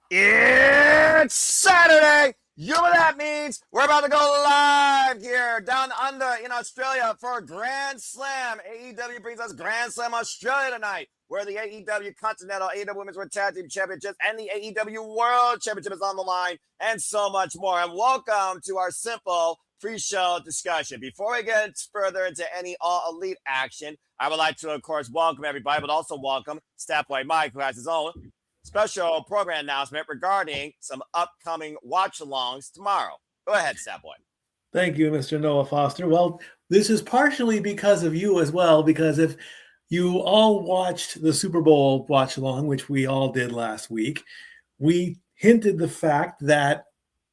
It's Saturday. You know what that means? We're about to go live here down under in Australia for a Grand Slam. AEW brings us Grand Slam Australia tonight, where the AEW Continental, AEW Women's World Tag Team Championships, and the AEW World Championship is on the line, and so much more. And welcome to our simple pre-show discussion. Before we get further into any All Elite action, I would like to, of course, welcome everybody, but also welcome Statboy Mike, who has his own special program announcement regarding some upcoming watch-alongs tomorrow. Go ahead, Statboy. Thank you, Mr. Noah Foster. Well, this is partially because of you as well, because if you all watched the Super Bowl watch-along, which we all did last week, we hinted the fact that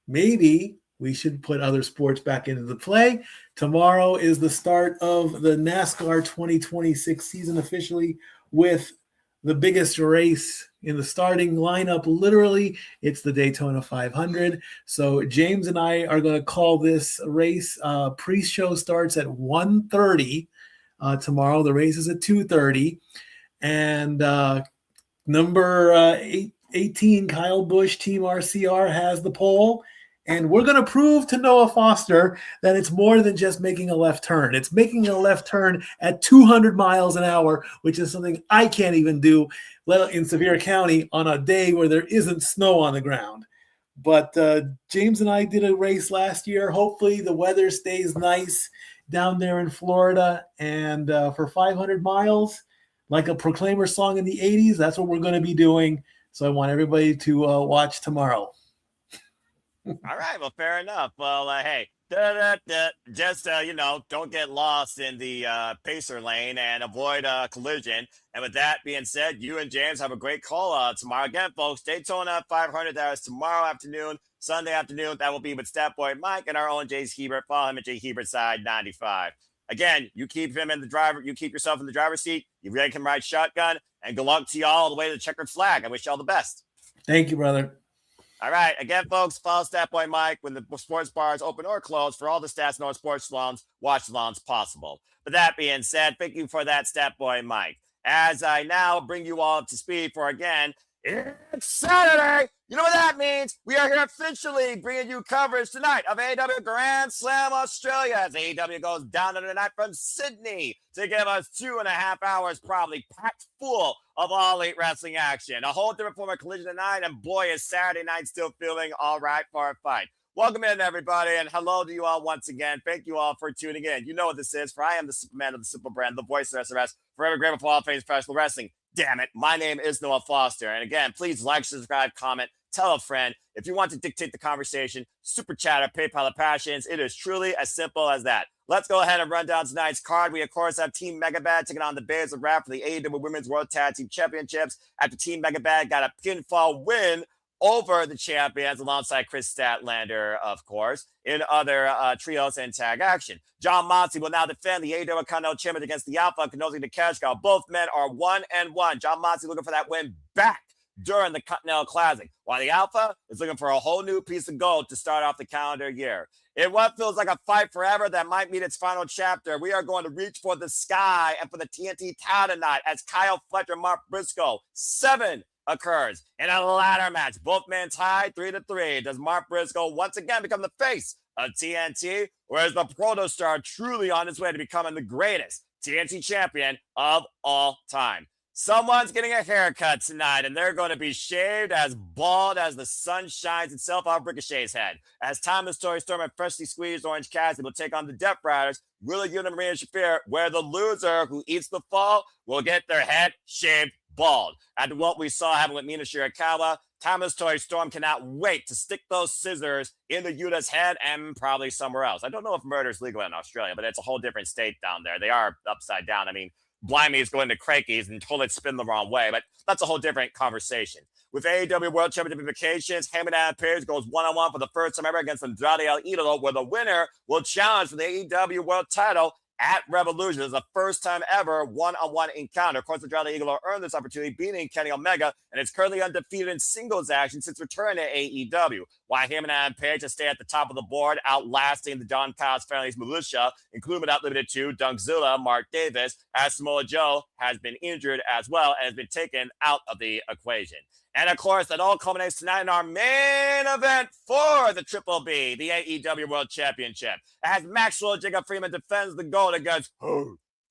maybe we should put other sports back into the play. Tomorrow is the start of the NASCAR 2026 season officially, with the biggest race in the starting lineup. Literally, it's the Daytona 500. So James and I are going to call this race. Pre-show starts at 1:30 tomorrow. The race is at 2:30. And number 18, Kyle Busch, Team RCR, has the pole. And we're going to prove to Noah Foster that it's more than just making a left turn. It's making a left turn at 200 miles an hour, which is something I can't even do in Sevier County on a day where there isn't snow on the ground. But James and I did a race last year. Hopefully the weather stays nice down there in Florida. And for 500 miles, like a Proclaimer song in the 80s, that's what we're going to be doing. So I want everybody to watch tomorrow. All right, well, fair enough. Well, hey, just, don't get lost in the pacer lane and avoid collision. And with that being said, you and James have a great call tomorrow. Again, folks, Daytona 500, that is tomorrow afternoon, Sunday afternoon. That will be with Statboy Mike and our own Jay's Hebert. Follow him at Jay Hebert Side 95. Again, you keep him in the driver. You keep yourself in the driver's seat. You really can ride shotgun. And good luck to y'all all the way to the checkered flag. I wish y'all the best. Thank you, brother. All right. Again, folks, follow Statboy Mike when the sports bars open or close for all the Stats North sports salons, watch salons possible. But that being said, thank you for that, Statboy Mike. As I now bring you all up to speed for, again, it's Saturday. You know what that means? We are here officially bringing you coverage tonight of AEW Grand Slam Australia as AEW goes down under the night from Sydney to give us 2.5 hours, probably packed full of All Elite Wrestling action. A whole different form of collision tonight, and boy, is Saturday night still feeling all right for a fight. Welcome in, everybody, and hello to you all once again. Thank you all for tuning in. You know what this is, for I am the Superman of the Simple Brand, the voice of SRS, forever grateful for all things professional wrestling. Damn it, my name is Noah Foster. And again, please like, subscribe, comment, tell a friend. If you want to dictate the conversation, super chatter, PayPal of passions. It is truly as simple as that. Let's go ahead and run down tonight's card. We, of course, have Team Megabad taking on the Bears of Rap for the AEW Women's World Tag Team Championships after Team Megabad got a pinfall win over the champions alongside Chris Statlander, of course, in other trios and tag action. John Moxley will now defend the AEW Continental Championship against the Alpha and Konosuke the Cash Cow. Both men are 1-1. John Moxley looking for that win back during the Continental Classic, while the Alpha is looking for a whole new piece of gold to start off the calendar year. In what feels like a fight forever that might meet its final chapter, we are going to reach for the sky and for the TNT title tonight as Kyle Fletcher, Mark Briscoe, 7 occurs in a ladder match. Both men tied 3-3. Does Mark Briscoe once again become the face of TNT, or is the Protostar truly on his way to becoming the greatest TNT champion of all time? Someone's getting a haircut tonight, and they're going to be shaved as bald as the sun shines itself off Ricochet's head. As Timeless Story Storm and freshly squeezed Orange Cassidy will take on the Death Riders, Willow, Yuta, and Marina Shafir, where the loser who eats the fall will get their head shaved bald. After what we saw happen with Mina Shirakawa, Timeless Toy Storm cannot wait to stick those scissors into Yuta's head and probably somewhere else. I don't know if murder is legal in Australia, but it's a whole different state down there. They are upside down. I mean, blind me is going to Crakey's and toilets spin the wrong way, but that's a whole different conversation. With AEW World Championship implications, Hangman and Page goes 1-on-1 for the first time ever against Andrade El Idolo, where the winner will challenge for the AEW World title at Revolution. It's the first time ever one-on-one encounter. Of course, Andrade Idolo earned this opportunity, beating Kenny Omega, and is currently undefeated in singles action since returning to AEW. Why Hangman and Page to stay at the top of the board, outlasting the Don Callis family's militia, including but not limited to Dunkzilla, Mark Davis, as Samoa Joe has been injured as well and has been taken out of the equation. And of course, that all culminates tonight in our main event for the Triple B, the AEW World Championship, as Maxwell Jacob Freeman defends the gold against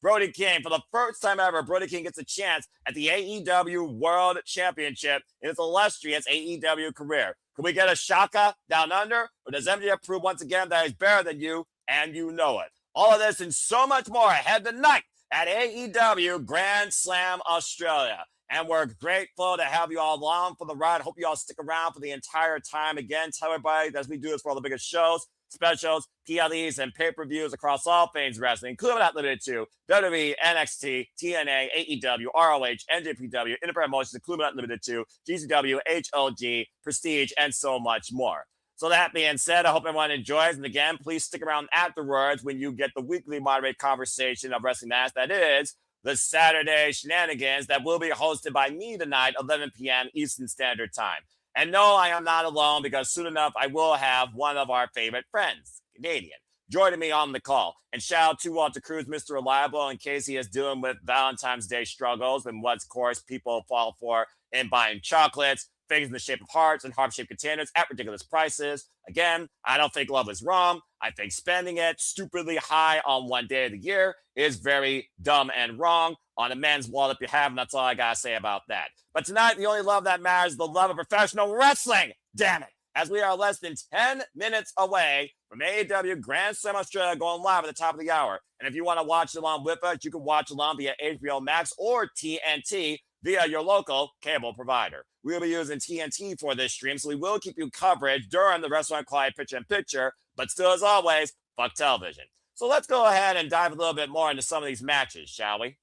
Brody King. For the first time ever, Brody King gets a chance at the AEW World Championship in his illustrious AEW career. Can we get a Shaka down under? Or does MJF prove once again that he's better than you and you know it? All of this and so much more ahead tonight at AEW Grand Slam Australia. And we're grateful to have you all along for the ride. Hope you all stick around for the entire time. Again, tell everybody as we do this for all the biggest shows, specials, PLEs, and pay-per-views across all things wrestling, including but not limited to WWE, NXT, TNA, AEW, ROH, NJPW, Independent Promotions, including but not limited to GCW, HLG, Prestige, and so much more. So that being said, I hope everyone enjoys. And again, please stick around afterwards when you get the weekly moderate conversation of Wrestling Mass. That is the Saturday Shenanigans that will be hosted by me tonight, 11 p.m. Eastern Standard Time. And no, I am not alone because soon enough, I will have one of our favorite friends, Canadian, joining me on the call. And shout out to Cruz, Mr. Reliable, in case he is dealing with Valentine's Day struggles and what, of course, people fall for in buying chocolates, things in the shape of hearts and heart-shaped containers at ridiculous prices. Again, I don't think love is wrong. I think spending it stupidly high on one day of the year is very dumb and wrong on a men's wallet if you have, and that's all I gotta say about that. But tonight, the only love that matters is the love of professional wrestling. Damn it. As we are less than 10 minutes away from AEW Grand Slam Australia going live at the top of the hour. And if you want to watch along with us, you can watch along via HBO Max or TNT via your local cable provider. We'll be using TNT for this stream, so we will keep you coverage during the Wrestling Quiet picture-in-picture, but still, as always, fuck television. So let's go ahead and dive a little bit more into some of these matches, shall we?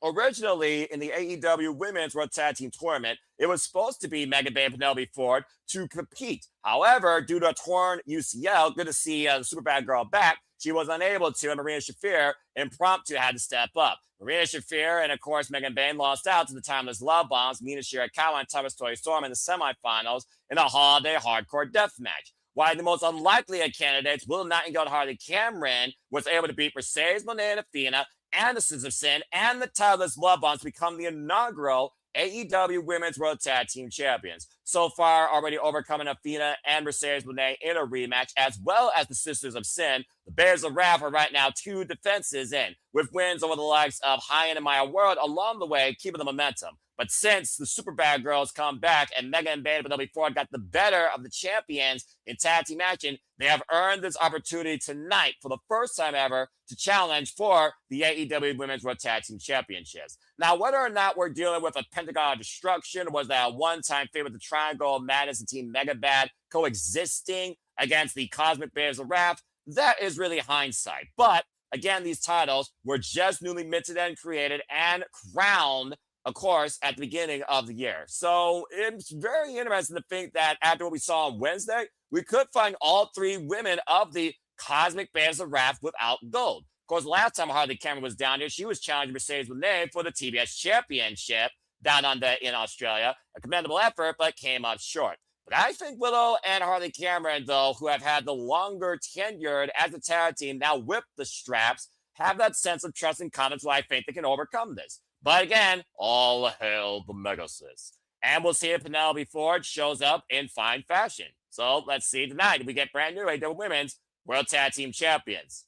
Originally, in the AEW Women's World Tag Team Tournament, it was supposed to be Megabad and Penelope Ford to compete. However, due to a torn UCL, good to see the Superbad girl back, she was unable to, and Marina Shafir impromptu had to step up. Marina Shafir and, of course, Megan Bayne lost out to the Timeless Love Bombs, Mina Shirakawa and Thomas Toy Storm in the semifinals in a holiday hardcore death match. While the most unlikely of candidates, Willow, Nightingale, and Harley Cameron was able to beat Mercedes Moné and Athena and the Sins of Sin and the Timeless Love Bombs to become the inaugural AEW Women's World Tag Team Champions. So far, already overcoming Athena and Mercedes Moné in a rematch, as well as the Sisters of Sin. The Bears of Wrath are right now 2 defenses in, with wins over the likes of High End and Maya World along the way, keeping the momentum. But since the Superbad girls come back and Megan and Bayne and Penelope Ford got the better of the champions in tag team action, they have earned this opportunity tonight for the first time ever to challenge for the AEW Women's World Tag Team Championships. Now, whether or not we're dealing with a Pentagon of Destruction, or was that a one-time favor, the Triangle of Madness and Team Megabad coexisting against the Cosmic Bears of Wrath, that is really hindsight. But again, these titles were just newly minted and created and crowned, of course, at the beginning of the year. So it's very interesting to think that after what we saw on Wednesday, we could find all 3 women of the Cosmic Bears of Wrath without gold. Of course, last time Harley Cameron was down here, she was challenging Mercedes Moné for the TBS Championship down under in Australia. A commendable effort, but came up short. But I think Willow and Harley Cameron, though, who have had the longer tenured as a tag team, now whip the straps, have that sense of trust and confidence where I think they can overcome this. But again, all hail the Megasis. And we'll see if Penelope Ford shows up in fine fashion. So let's see tonight. We get brand new AEW Women's World Tag Team Champions.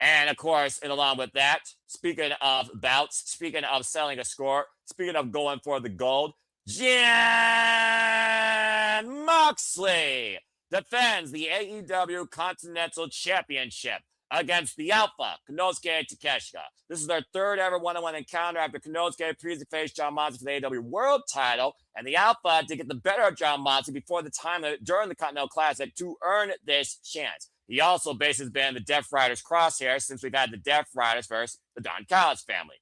And of course, and along with that, speaking of bouts, speaking of selling a score, speaking of going for the gold, Jan Moxley defends the AEW Continental Championship against the Alpha, Konosuke Takeshita. This is their 3rd ever one-on-one encounter after Konosuke previously faced John Moxley for the AEW World title, and the Alpha did get the better of John Moxley before the time during the Continental Classic to earn this chance. He also basically has been the Death Riders crosshair since we've had the Death Riders versus the Don Callis family.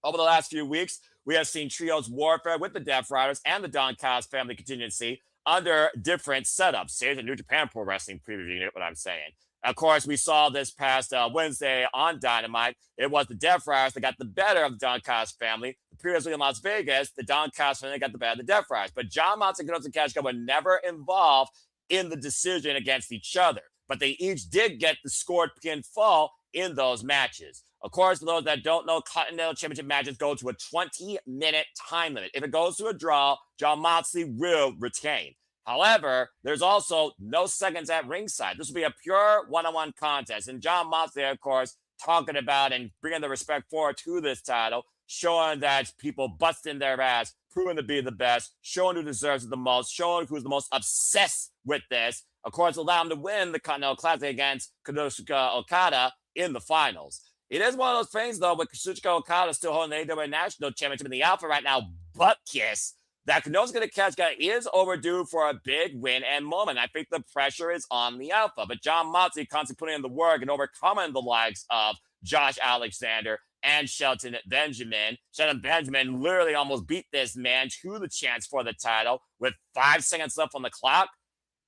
Over the last few weeks, we have seen trios warfare with the Death Riders and the Don Callis family contingency under different setups. Say the New Japan Pro Wrestling preview, you know what I'm saying. Of course, we saw this past Wednesday on Dynamite. It was the Death Riders that got the better of the Don Callis family. Previously in Las Vegas, the Don Callis family got the better of the Death Riders. But John Moxley and Konosuke Takeshita were never involved in the decision against each other, but they each did get the scored pinfall in those matches. Of course, for those that don't know, Continental Championship matches go to a 20-minute time limit. If it goes to a draw, Jon Moxley will retain. However, there's also no seconds at ringside. This will be a pure one-on-one contest. And Jon Moxley, of course, talking about and bringing the respect forward to this title, showing that people busting their ass, proving to be the best, showing who deserves it the most, showing who's the most obsessed with this. Of course, allow him to win the Continental Classic against Konosuke Okada in the finals. It is one of those things, though, with Konosuke Okada still holding the AEW National Championship in the Alpha right now, butt kiss, that Konosuke Takeshita is overdue for a big win and moment. I think the pressure is on the Alpha, but Jon Moxley constantly putting in the work and overcoming the likes of Josh Alexander and Shelton Benjamin. Shelton Benjamin literally almost beat this man to the chance for the title with 5 seconds left on the clock.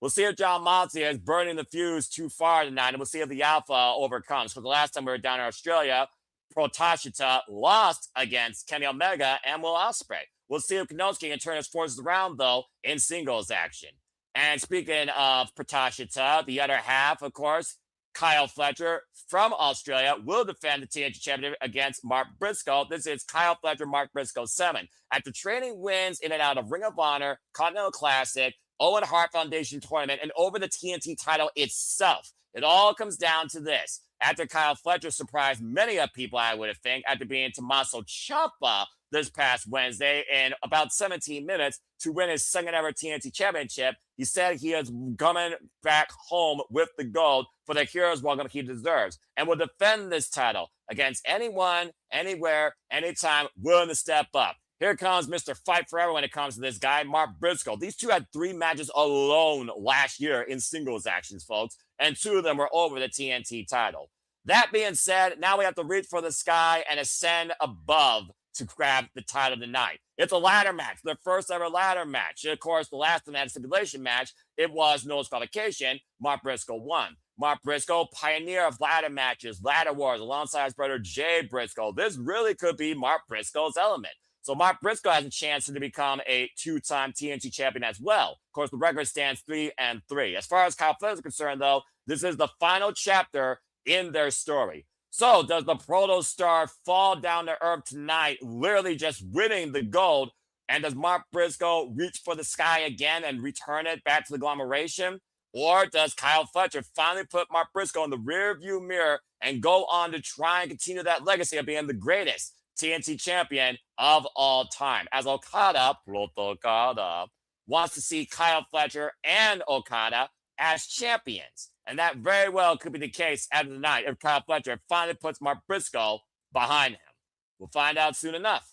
We'll see if Jon Moxley is burning the fuse too far tonight, and we'll see if the Alpha overcomes. Because the last time we were down in Australia, Takeshita lost against Kenny Omega and Will Ospreay. We'll see if Konosuke can turn his forces around, though, in singles action. And speaking of Takeshita, the other half, of course, Kyle Fletcher from Australia will defend the TNT Championship against Mark Briscoe. This is Kyle Fletcher, Mark Briscoe 7. After trading wins in and out of Ring of Honor, Continental Classic, Owen Hart Foundation Tournament, and over the TNT title itself, it all comes down to this. After Kyle Fletcher surprised many of people, I would think, after being Tommaso Ciampa this past Wednesday in about 17 minutes to win his second ever TNT Championship, he said he is coming back home with the gold for the Heroes Welcome he deserves and will defend this title against anyone, anywhere, anytime, willing to step up. Here comes Mr. Fight Forever when it comes to this guy, Mark Briscoe. These two had 3 matches alone last year in singles actions, folks, and 2 of them were over the TNT title. That being said, now we have to reach for the sky and ascend above to grab the title tonight. It's a ladder match, their first ever ladder match. Of course, the last time that stipulation match, it was no disqualification. Mark Briscoe won. Mark Briscoe, pioneer of ladder matches, ladder wars, alongside his brother Jay Briscoe. This really could be Mark Briscoe's element. So Mark Briscoe has a chance to become a 2-time TNT champion as well. Of course, the record stands 3-3. As far as Kyle Fletcher is concerned, though, this is the final chapter in their story. So does the Proto Star fall down to earth tonight, literally just winning the gold? And does Mark Briscoe reach for the sky again and return it back to the agglomeration? Or does Kyle Fletcher finally put Mark Briscoe in the rearview mirror and go on to try and continue that legacy of being the greatest TNT champion of all time? As Okada, Proto Okada, wants to see Kyle Fletcher and Okada as champions. And that very well could be the case after the night if Kyle Fletcher finally puts Mark Briscoe behind him. We'll find out soon enough.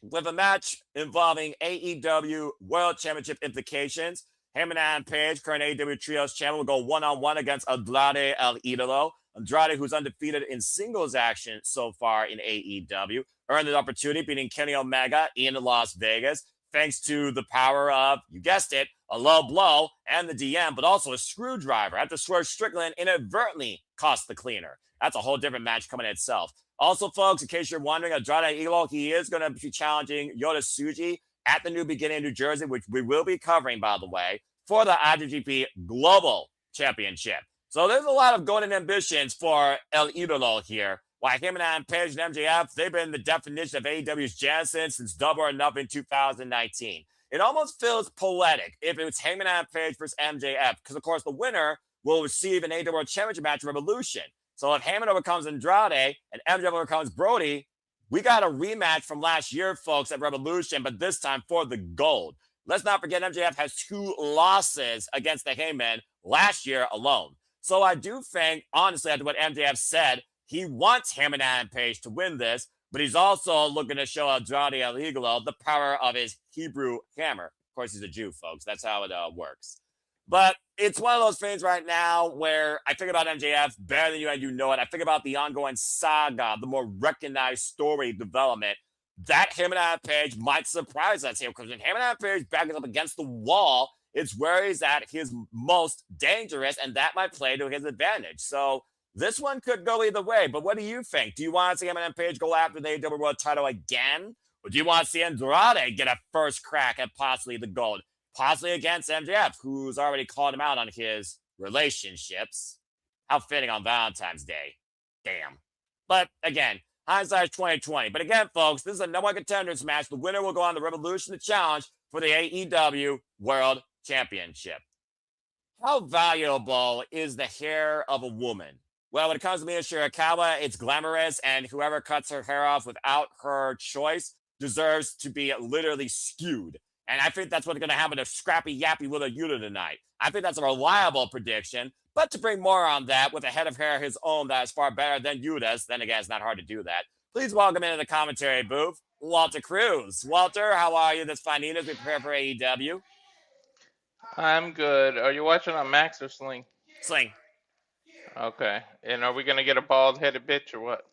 With a match involving AEW World Championship implications, Hangman and Page, current AEW Trios champion, will go one-on-one against Andrade El Idolo. Andrade, who's undefeated in singles action so far in AEW, earned the opportunity beating Kenny Omega in Las Vegas, thanks to the power of, you guessed it, a low blow and the DM, but also a screwdriver after Swerve Strickland inadvertently cost the cleaner. That's a whole different match coming in itself. Also, folks, in case you're wondering, Andrade Idolo, he is going to be challenging Yota Tsuji at the New Beginning in New Jersey, which we will be covering, by the way, for the IWGP Global Championship. So there's a lot of golden ambitions for El Idolo here. While Hangman and Page and MJF, they've been the definition of AEW's Genesis since Double or Nothing 2019. It almost feels poetic if it was Hangman and Page versus MJF, because, of course, the winner will receive an AEW World Championship match at Revolution. So if Hangman overcomes Andrade and MJF overcomes Brody, we got a rematch from last year, folks, at Revolution, but this time for the gold. Let's not forget MJF has 2 losses against the Hangman last year alone. So I do think, honestly, after what MJF said, he wants Hangman and Page to win this, but he's also looking to show Andrade El Idolo the power of his Hebrew hammer. Of course, he's a Jew, folks. That's how it works. But it's one of those things right now where I think about MJF better than you and you know it. I think about the ongoing saga, the more recognized story development. That Hangman and Page might surprise us here, because when Hangman and Page backs up against the wall, it's where he's at his most dangerous, and that might play to his advantage. So this one could go either way, but what do you think? Do you want to see Hangman and Page go after the AEW World title again? Or do you want to see Andrade get a first crack at possibly the gold? possibly against MJF, who's already called him out on his relationships. How fitting on Valentine's Day. Damn. But again, hindsight's 2020. But again, folks, this is a number one contenders match. The winner will go on the Revolution to challenge for the AEW World Championship. How valuable is the hair of a woman? Well, when it comes to Mina Shirakawa, it's glamorous, and whoever cuts her hair off without her choice deserves to be literally skewed. And I think that's what's going to happen to Scrappy Yappy Willow Yuta tonight. I think that's a reliable prediction. But to bring more on that, with a head of hair of his own that is far better than Yuta's, then again, it's not hard to do that. Please welcome into the commentary booth, Walter Cruz. Walter, how are you this fine evening as we prepare for AEW? I'm good. Are you watching on Max or Sling? Sling. Okay. And are we going to get a bald-headed bitch or what?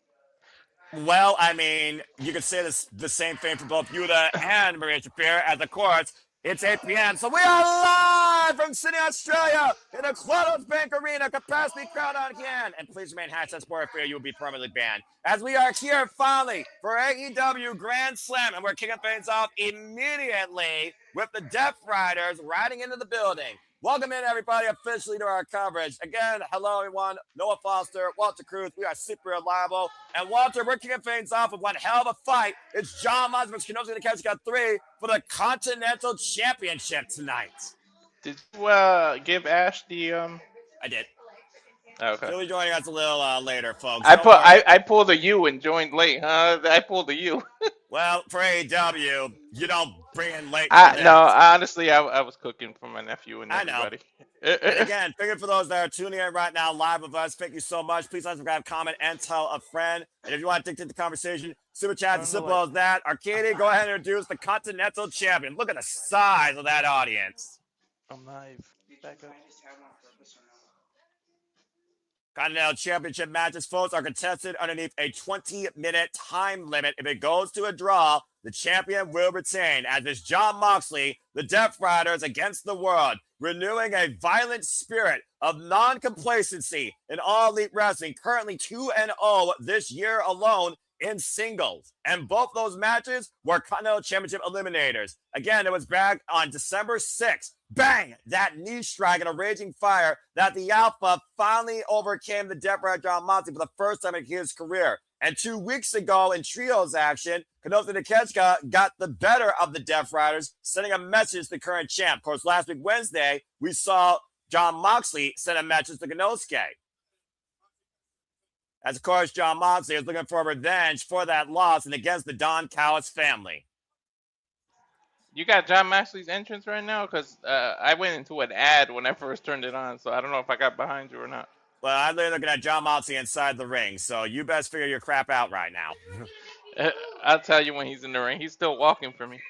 Well, I mean, you could say the same thing for both Yuta and Maria Shafir, as of course, it's 8 p.m. So we are live from Sydney, Australia, in the Quados Bank Arena, capacity crowd on hand. And please remain #sport for you will be permanently banned. As we are here finally for AEW Grand Slam, and we're kicking things off immediately with the Death Riders riding into the building. Welcome in, everybody, officially to our coverage. Again, hello, everyone. Noah Foster, Walter Cruz. We are super reliable. And, Walter, we're kicking things off with one hell of a fight. It's John Moxley versus Konosuke Takeshita 3 for the Continental Championship tonight. Did you give Ash the I did. Okay. He'll be joining us a little later, folks. I pulled a U and joined late, huh? I pulled a U. Well, for AEW, you don't bring in late. No, honestly, I was cooking for my nephew and everybody. I know. And again, figure for those that are tuning in right now live with us, thank you so much. Please like, subscribe, comment, and tell a friend. And if you want to dictate the conversation, super chat as simple as that. Arcady, go ahead and introduce the Continental Champion. Look at the size of that audience. I'm live. Back up. Continental Championship matches, folks, are contested underneath a 20-minute time limit. If it goes to a draw, the champion will retain, as is John Moxley, the Death Riders against the world, renewing a violent spirit of non-complacency in All Elite Wrestling, currently 2-0 this year alone in singles. And both those matches were Continental Championship eliminators. Again, it was back on December 6th. Bang! That knee strike and a raging fire that the Alpha finally overcame the Death Rider John Moxley for the first time in his career. And 2 weeks ago in trios action, Konosuke Takeshita got the better of the Death Riders, sending a message to the current champ. Of course, last week, Wednesday, we saw John Moxley send a message to Konosuke. As, of course, John Moxley is looking for revenge for that loss and against the Don Callis family. You got John Moxley's entrance right now? Because I went into an ad when I first turned it on, so I don't know if I got behind you or not. Well, I'm looking at John Moxley inside the ring, so you best figure your crap out right now. I'll tell you when he's in the ring. He's still walking for me.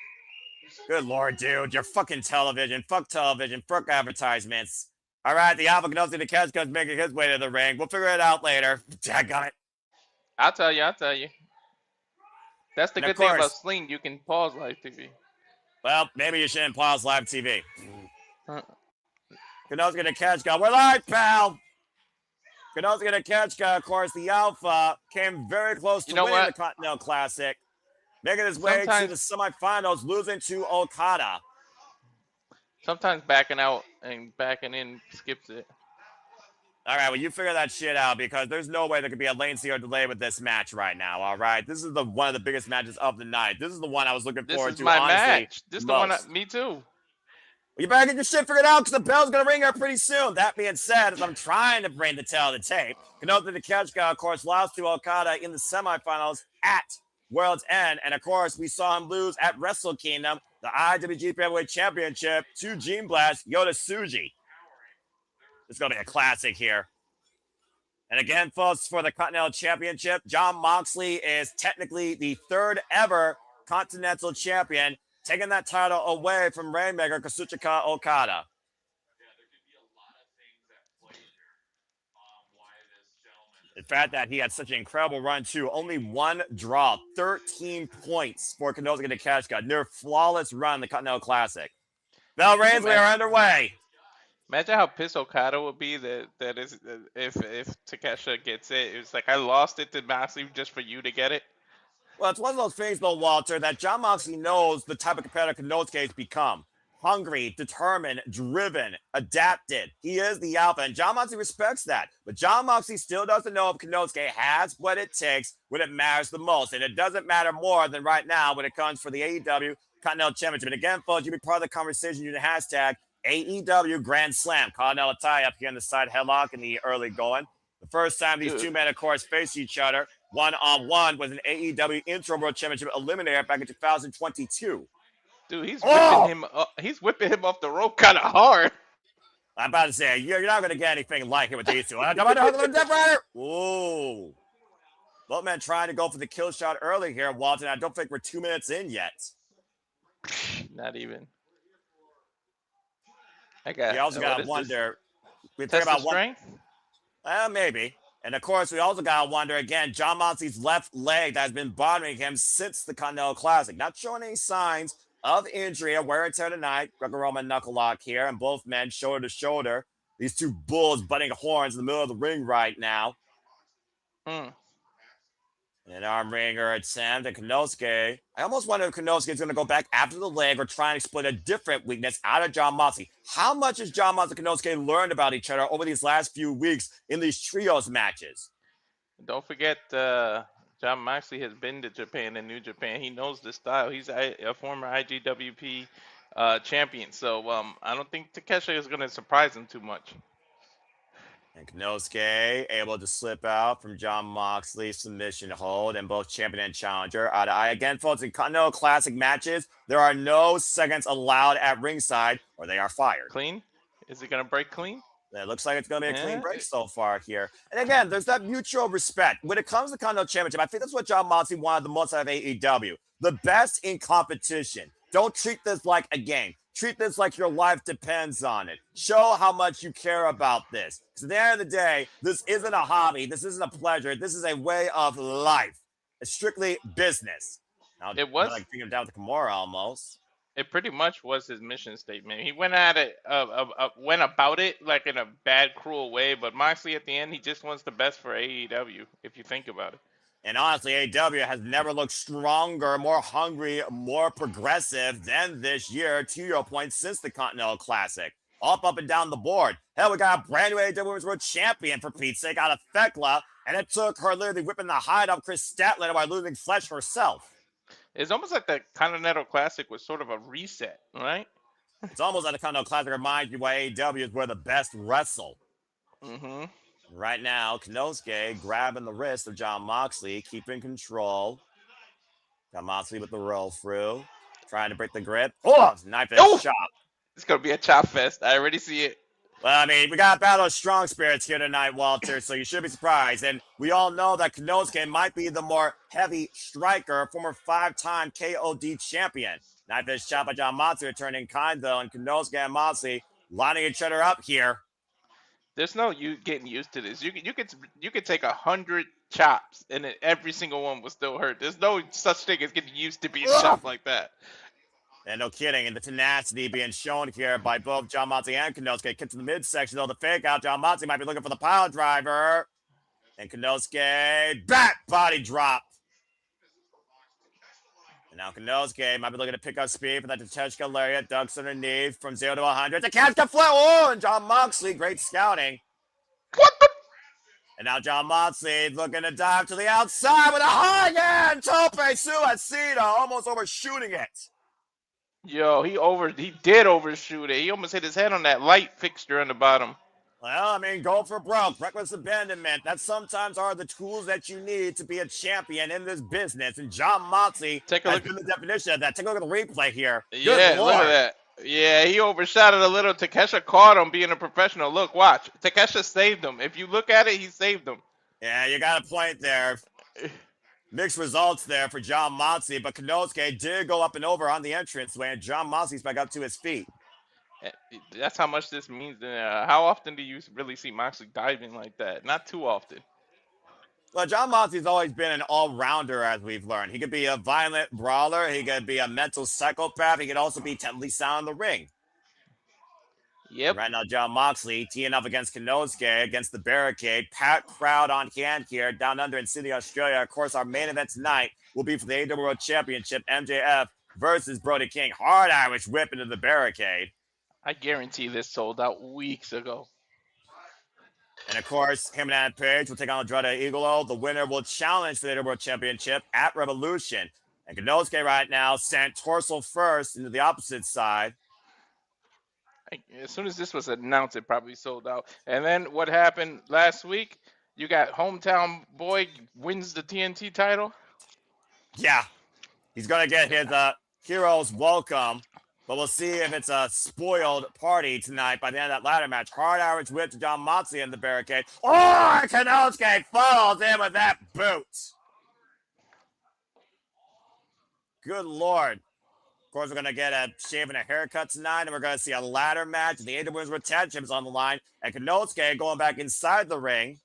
Good Lord, dude. You're fucking television. Fuck television. Fuck advertisements. All right, the Alpha Konosuke Takeshita is making his way to the ring. We'll figure it out later. Daggone it. I'll tell you. That's the good thing about Sling. You can pause live TV. Well, maybe you shouldn't pause live TV. Konosuke Takeshita. We're live, pal. Konosuke Takeshita, of course, the Alpha, came very close to winning the Continental Classic, making his way to the semifinals, losing to Okada. Sometimes backing out and backing in skips it. All right, well, you figure that shit out, because there's no way there could be a latency or delay with this match right now, all right? This is one of the biggest matches of the night. This is the one I was looking forward to, This is my honestly, match. This is the one, me too. Well, you better get your shit figured out, because the bell's going to ring here pretty soon. That being said, as I'm trying to bring the tail of the tape, Konosuke Takeshita, of course, lost to Okada in the semifinals at World's End. And, of course, we saw him lose at Wrestle Kingdom, the IWGP Heavyweight Championship, to Gene Blast, Yota Tsuji. It's going to be a classic here. And again, folks, for the Continental Championship, John Moxley is technically the third ever Continental Champion, taking that title away from Rainmaker Kazuchika Okada. The fact that he had such an incredible run, too. Only one draw, 13 points for Konosuke Takeshita. Near flawless run in the Continental Classic. Bell Reigns, we are underway. Imagine how pissed Okada would be that is if Takeshita gets it. It's like, I lost it to Moxley just for you to get it. Well, it's one of those things, though, Walter, that John Moxley knows the type of competitor Konosuke has become. hungry, determined, driven, adapted. He is the alpha, and Jon Moxley respects that. But Jon Moxley still doesn't know if Konosuke has what it takes when it matters the most. And it doesn't matter more than right now when it comes for the AEW Continental Championship. And again, folks, you be part of the conversation using the hashtag AEW Grand Slam. Continental tie up here in the side headlock in the early going. The first time these two men, of course, faced each other one-on-one was an AEW Intro World Championship Eliminator back in 2022. Dude, he's whipping him up. He's whipping him off the rope kind of hard. I'm about to say, you're not going to get anything like it with these two. Ooh. Both men trying to go for the kill shot early here, Walton. I don't think we're 2 minutes in yet. Not even. You also got to wonder. We think about strength? Maybe. And, of course, we also got to wonder, again, Jon Moxley's left leg that has been bothering him since the Continental Classic. Not showing any signs of injury or wear and tear tonight. Greco-Roman knuckle lock here, and both men shoulder to shoulder. These two bulls butting horns in the middle of the ring right now. An arm wringer attempt at Konosuke. I almost wonder if Konosuke is going to go back after the leg or try and exploit a different weakness out of Jon Moxley. How much has Jon Moxley and Konosuke learned about each other over these last few weeks in these trios matches? Don't forget, Jon Moxley has been to Japan and New Japan. He knows the style. He's a former IGWP champion. So I don't think Takeshita is going to surprise him too much. And Konosuke able to slip out from Jon Moxley's submission hold, and both champion and challenger eye to eye. Again, folks, in Continental Classic matches, there are no seconds allowed at ringside or they are fired. Clean? Is it going to break clean? It looks like it's going to be a clean break so far here. And again, there's that mutual respect. When it comes to the Continental Championship, I think that's what Jon Moxley wanted the most out of AEW. The best in competition. Don't treat this like a game. Treat this like your life depends on it. Show how much you care about this. Because at the end of the day, this isn't a hobby. This isn't a pleasure. This is a way of life. It's strictly business. Now, it was like bringing him down to Kimura almost. It pretty much was his mission statement. He went at it, went about it like in a bad, cruel way. But Moxley, at the end, he just wants the best for AEW. If you think about it. And honestly, AEW has never looked stronger, more hungry, more progressive than this year, to your point, since the Continental Classic. Up and down the board. Hell, we got a brand new AEW Women's World Champion, for Pete's sake, out of Thekla, and it took her literally whipping the hide off Chris Statlander by losing Fletcher herself. It's almost like the Continental Classic was sort of a reset, right? It's almost like the Continental Classic reminds you why AEW is where the best wrestle. Mm-hmm. Right now, Konosuke grabbing the wrist of Jon Moxley, keeping control. Jon Moxley with the roll through, trying to break the grip. Oh, knife and chop. It's going to be a chop fest. I already see it. Well, I mean, we got a battle of strong spirits here tonight, Walter, so you should be surprised. And we all know that Konosuke might be the more heavy striker, former 5-time KOD champion. Knife and chop by Jon Moxley returning kind, though, and Konosuke and Moxley lining each other up here. There's no you getting used to this. You could take 100 chops and every single one will still hurt. There's no such thing as getting used to being chopped like that. And no kidding, and the tenacity being shown here by both Jon Moxley and Konosuke. Get to the midsection, though, the fake out. Jon Moxley might be looking for the pile driver. And Konosuke, back body drop. And now Konosuke might be looking to pick up speed for that Tateshka lariat. Ducks underneath from 0 to 100. The catch the flip. Oh, and Jon Moxley, great scouting. What the? And now Jon Moxley looking to dive to the outside with a high hand. Tope Suicida, almost overshooting it. Yo, he did overshoot it. He almost hit his head on that light fixture on the bottom. Well, I mean, go for broke, reckless abandonment. That sometimes are the tools that you need to be a champion in this business. And Jon Moxley has been the definition of that. Take a look at the replay here. Yeah, look at that. Yeah, he overshot it a little. Takeshita caught him being a professional. Look, watch. Takeshita saved him. If you look at it, he saved him. Yeah, you got a point there. Mixed results there for Jon Moxley, but Konosuke did go up and over on the entranceway, and Jon Moxley's back up to his feet. That's how much this means. How often do you really see Moxley diving like that? Not too often. Well, Jon Moxley's always been an all-rounder, as we've learned. He could be a violent brawler. He could be a mental psychopath. He could also be technically sound in the ring. Yep. Right now, Jon Moxley teeing up against Konosuke against the barricade. Packed crowd on hand here down under in Sydney, Australia. Of course, our main event tonight will be for the AEW World Championship, MJF versus Brody King. Hard Irish whip into the barricade. I guarantee this sold out weeks ago. And of course, Hangman and Page will take on Andrade Idolo. The winner will challenge for the World Championship at Revolution. And Konosuke right now sent torso first into the opposite side. As soon as this was announced, it probably sold out. And then what happened last week? You got hometown boy wins the TNT title. Yeah, he's going to get his hero's welcome. But we'll see if it's a spoiled party tonight by the end of that ladder match. Hard Irish whip to John Moxley in the barricade. Oh, Konosuke falls in with that boot. Good Lord. Of course, we're going to get a shave and a haircut tonight, and we're going to see a ladder match. The AEW Women's World Tag Champions on the line, and Konosuke going back inside the ring.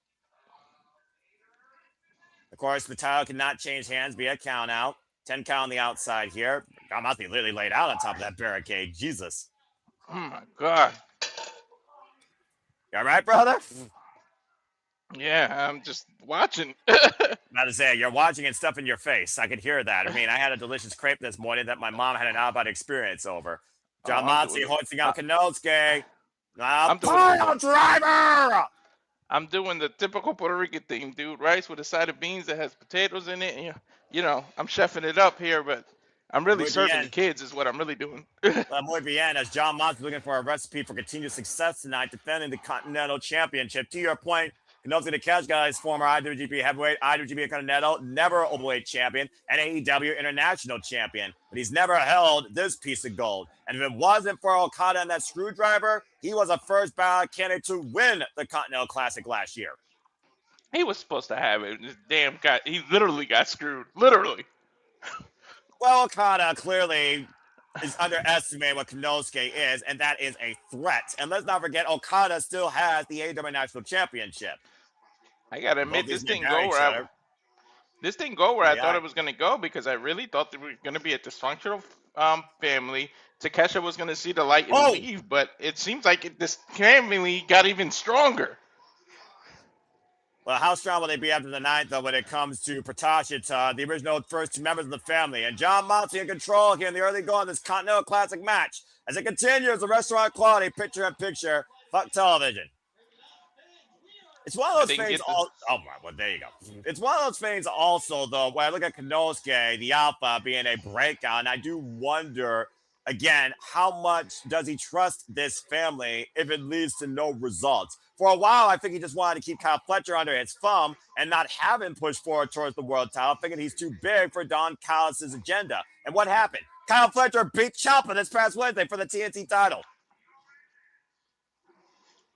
Of course, the title cannot change hands via count out. 10 count on the outside here. John Moxley literally laid out on top of that barricade. Jesus. Oh, my God. You all right, brother? Yeah, I'm just watching. About to say, you're watching and stuff in your face. I could hear that. I mean, I had a delicious crepe this morning that my mom had an out-of-body experience over. John Moxley hoisting out Konosuke. Pile driver! I'm doing the typical Puerto Rican thing, dude. Rice with a side of beans that has potatoes in it. And, you know, I'm chefing it up here, but I'm really serving the kids is what I'm really doing. Muy bien, as John Moxley looking for a recipe for continued success tonight, defending the Continental Championship. To your point, Konosuke the Catch Guy is former IWGP Heavyweight, IWGP Continental, never Overweight Champion, and AEW International Champion. But he's never held this piece of gold. And if it wasn't for Okada and that screwdriver, he was a first ballot candidate to win the Continental Classic last year. He was supposed to have it. This damn guy, he literally got screwed. Literally. Well, Okada clearly is underestimating what Konosuke is, and that is a threat. And let's not forget, Okada still has the AEW National Championship. I gotta admit, this didn't go where I thought it was gonna go, because I really thought there was gonna be a dysfunctional family. Takeshita was gonna see the light and leave, but it seems like this family got even stronger. Well, how strong will they be after the night, though, when it comes to Takeshita, the original first two members of the family, and John Moxley in control here in the early going of this Continental Classic match. As it continues, the restaurant quality, picture-in-picture, fuck television. It's one of those things. Well, there you go. It's one of those things also, though, where I look at Konosuke, the Alpha, being a breakout, and I do wonder, again, how much does he trust this family if it leads to no results? For a while, I think he just wanted to keep Kyle Fletcher under his thumb and not have him push forward towards the world title, thinking he's too big for Don Callis' agenda. And what happened? Kyle Fletcher beat Ciampa this past Wednesday for the TNT title.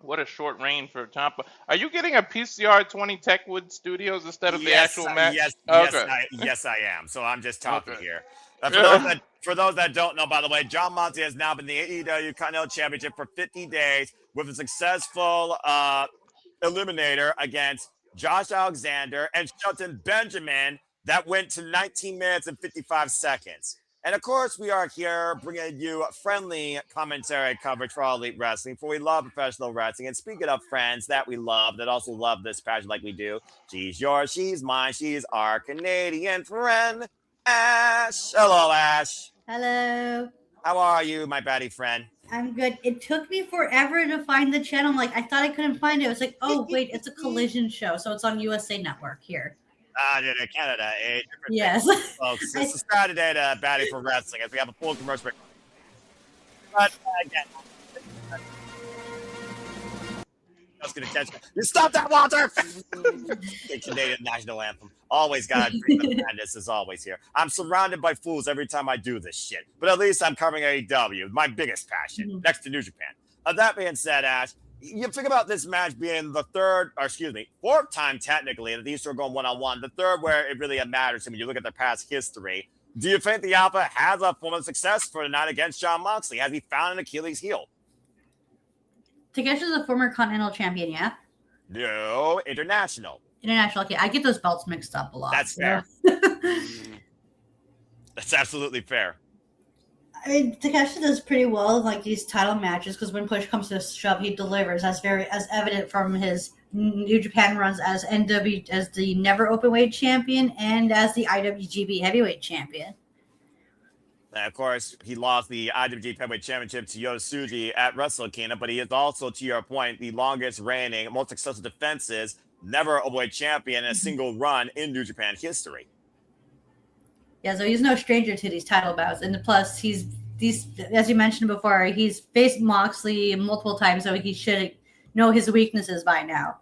What a short reign for Ciampa. Are you getting a PCR 20 Techwood Studios instead of the actual match? Yes, I am. So I'm just talking here. For those that don't know, by the way, John Moxley has now been the AEW Continental Championship for 50 days with a successful eliminator against Josh Alexander and Shelton Benjamin that went to 19 minutes and 55 seconds. And of course, we are here bringing you friendly commentary coverage for All Elite Wrestling, for we love professional wrestling. And speaking of friends that we love, that also love this passion like we do, she's yours, she's mine, she's our Canadian friend, Ash. Hello, Ash. Hello. How are you, my baddie friend? I'm good. It took me forever to find the channel. I thought I couldn't find it. It was like, oh, wait, it's a Collision show. So it's on USA Network here. Canada, yes. Folks, this is Saturday to Baddie for Wrestling as we have a full commercial break. But again, I was going to catch you. Stop that, Walter! The Canadian national anthem. Always got madness as always here. I'm surrounded by fools every time I do this shit. But at least I'm covering AEW, my biggest passion, next to New Japan. That being said, Ash, you think about this match being the fourth time technically that these two are going one-on-one. The third where it really matters when you look at their past history. Do you think the Alpha has a form of success for the night against John Moxley? Has he found an Achilles heel? Takeshita is a former Continental champion, yeah? No, international. International, okay. I get those belts mixed up a lot. That's fair. That's absolutely fair. I mean, Takeshita does pretty well these title matches because when push comes to shove, he delivers. As evident from his New Japan runs as the never openweight champion and as the IWGP heavyweight champion. And of course, he lost the IWGP Heavyweight Championship to Yosuji at Wrestle Kingdom, but he is also, to your point, the longest reigning, most successful defenses, never overweight champion in a single run in New Japan history. Yeah, so he's no stranger to these title bouts, and plus he's as you mentioned before, he's faced Moxley multiple times, so he should know his weaknesses by now.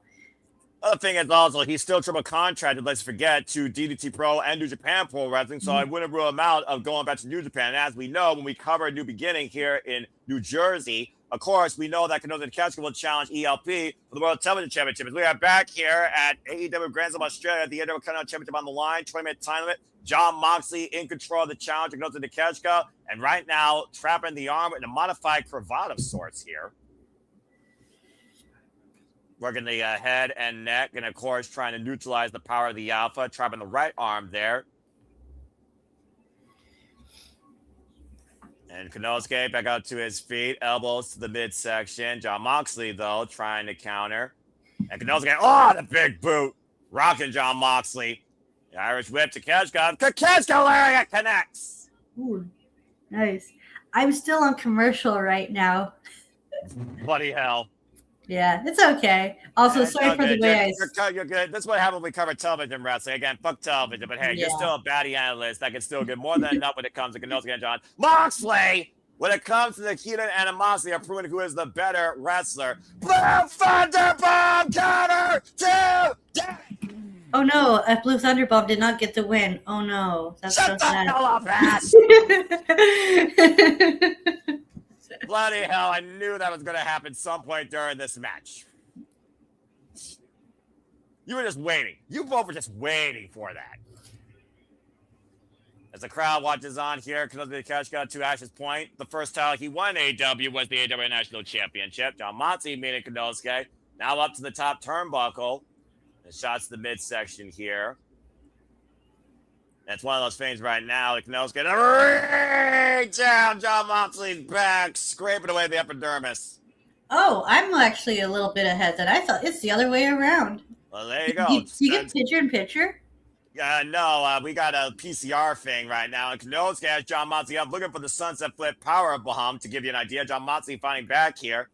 Other thing is also he's still triple contracted, let's forget, to DDT Pro and New Japan Pro Wrestling, so I wouldn't rule him out of going back to New Japan. And as we know, when we cover New Beginning here in New Jersey, of course, we know that Konosuke Takeshita will challenge ELP for the World Television Championship. As we are back here at AEW Grand Slam Australia, the AEW Continental Championship on the line, 20-minute time limit. John Moxley in control of the challenge against Takeshita, and right now trapping the arm with a modified cravat of sorts here. Working the head and neck, and of course trying to neutralize the power of the Alpha, trapping the right arm there. And Konosuke back out to his feet, elbows to the midsection. John Moxley, though, trying to counter. And Konosuke, oh, the big boot. Rocking John Moxley. The Irish whip to Takeshita. Takeshita lariat connects. Ooh, nice. I'm still on commercial right now. Bloody hell. Yeah, it's okay. Also, sorry for the way you're good. That's what happens when we cover television wrestling. Again, fuck television, but hey, you're still a baddie analyst that can still get more than enough when it comes to Konosuke and John Moxley. When it comes to the heat and animosity of proving who is the better wrestler. Blue Thunderbomb counter to death. Oh no, a Blue Thunderbomb did not get the win. Oh no. That's Shut so the sad. hell up, ass. Bloody hell, I knew that was going to happen some point during this match. You were just waiting. You both were just waiting for that. As the crowd watches on here, Konosuke Takeshita to Ash's point. The first title he won AEW was the AEW National Championship. John Moxley meeting Konosuke. Now up to the top turnbuckle. And shots to the midsection here. That's one of those things right now. Konosuke right down John Moxley's back, scraping away the epidermis. Oh, I'm actually a little bit ahead. That I thought it's the other way around. Well, there you go. You get picture in picture? No, we got a PCR thing right now. And Konosuke has John Moxley up, looking for the Sunset Flip Power Bomb. To give you an idea, John Moxley finding back here.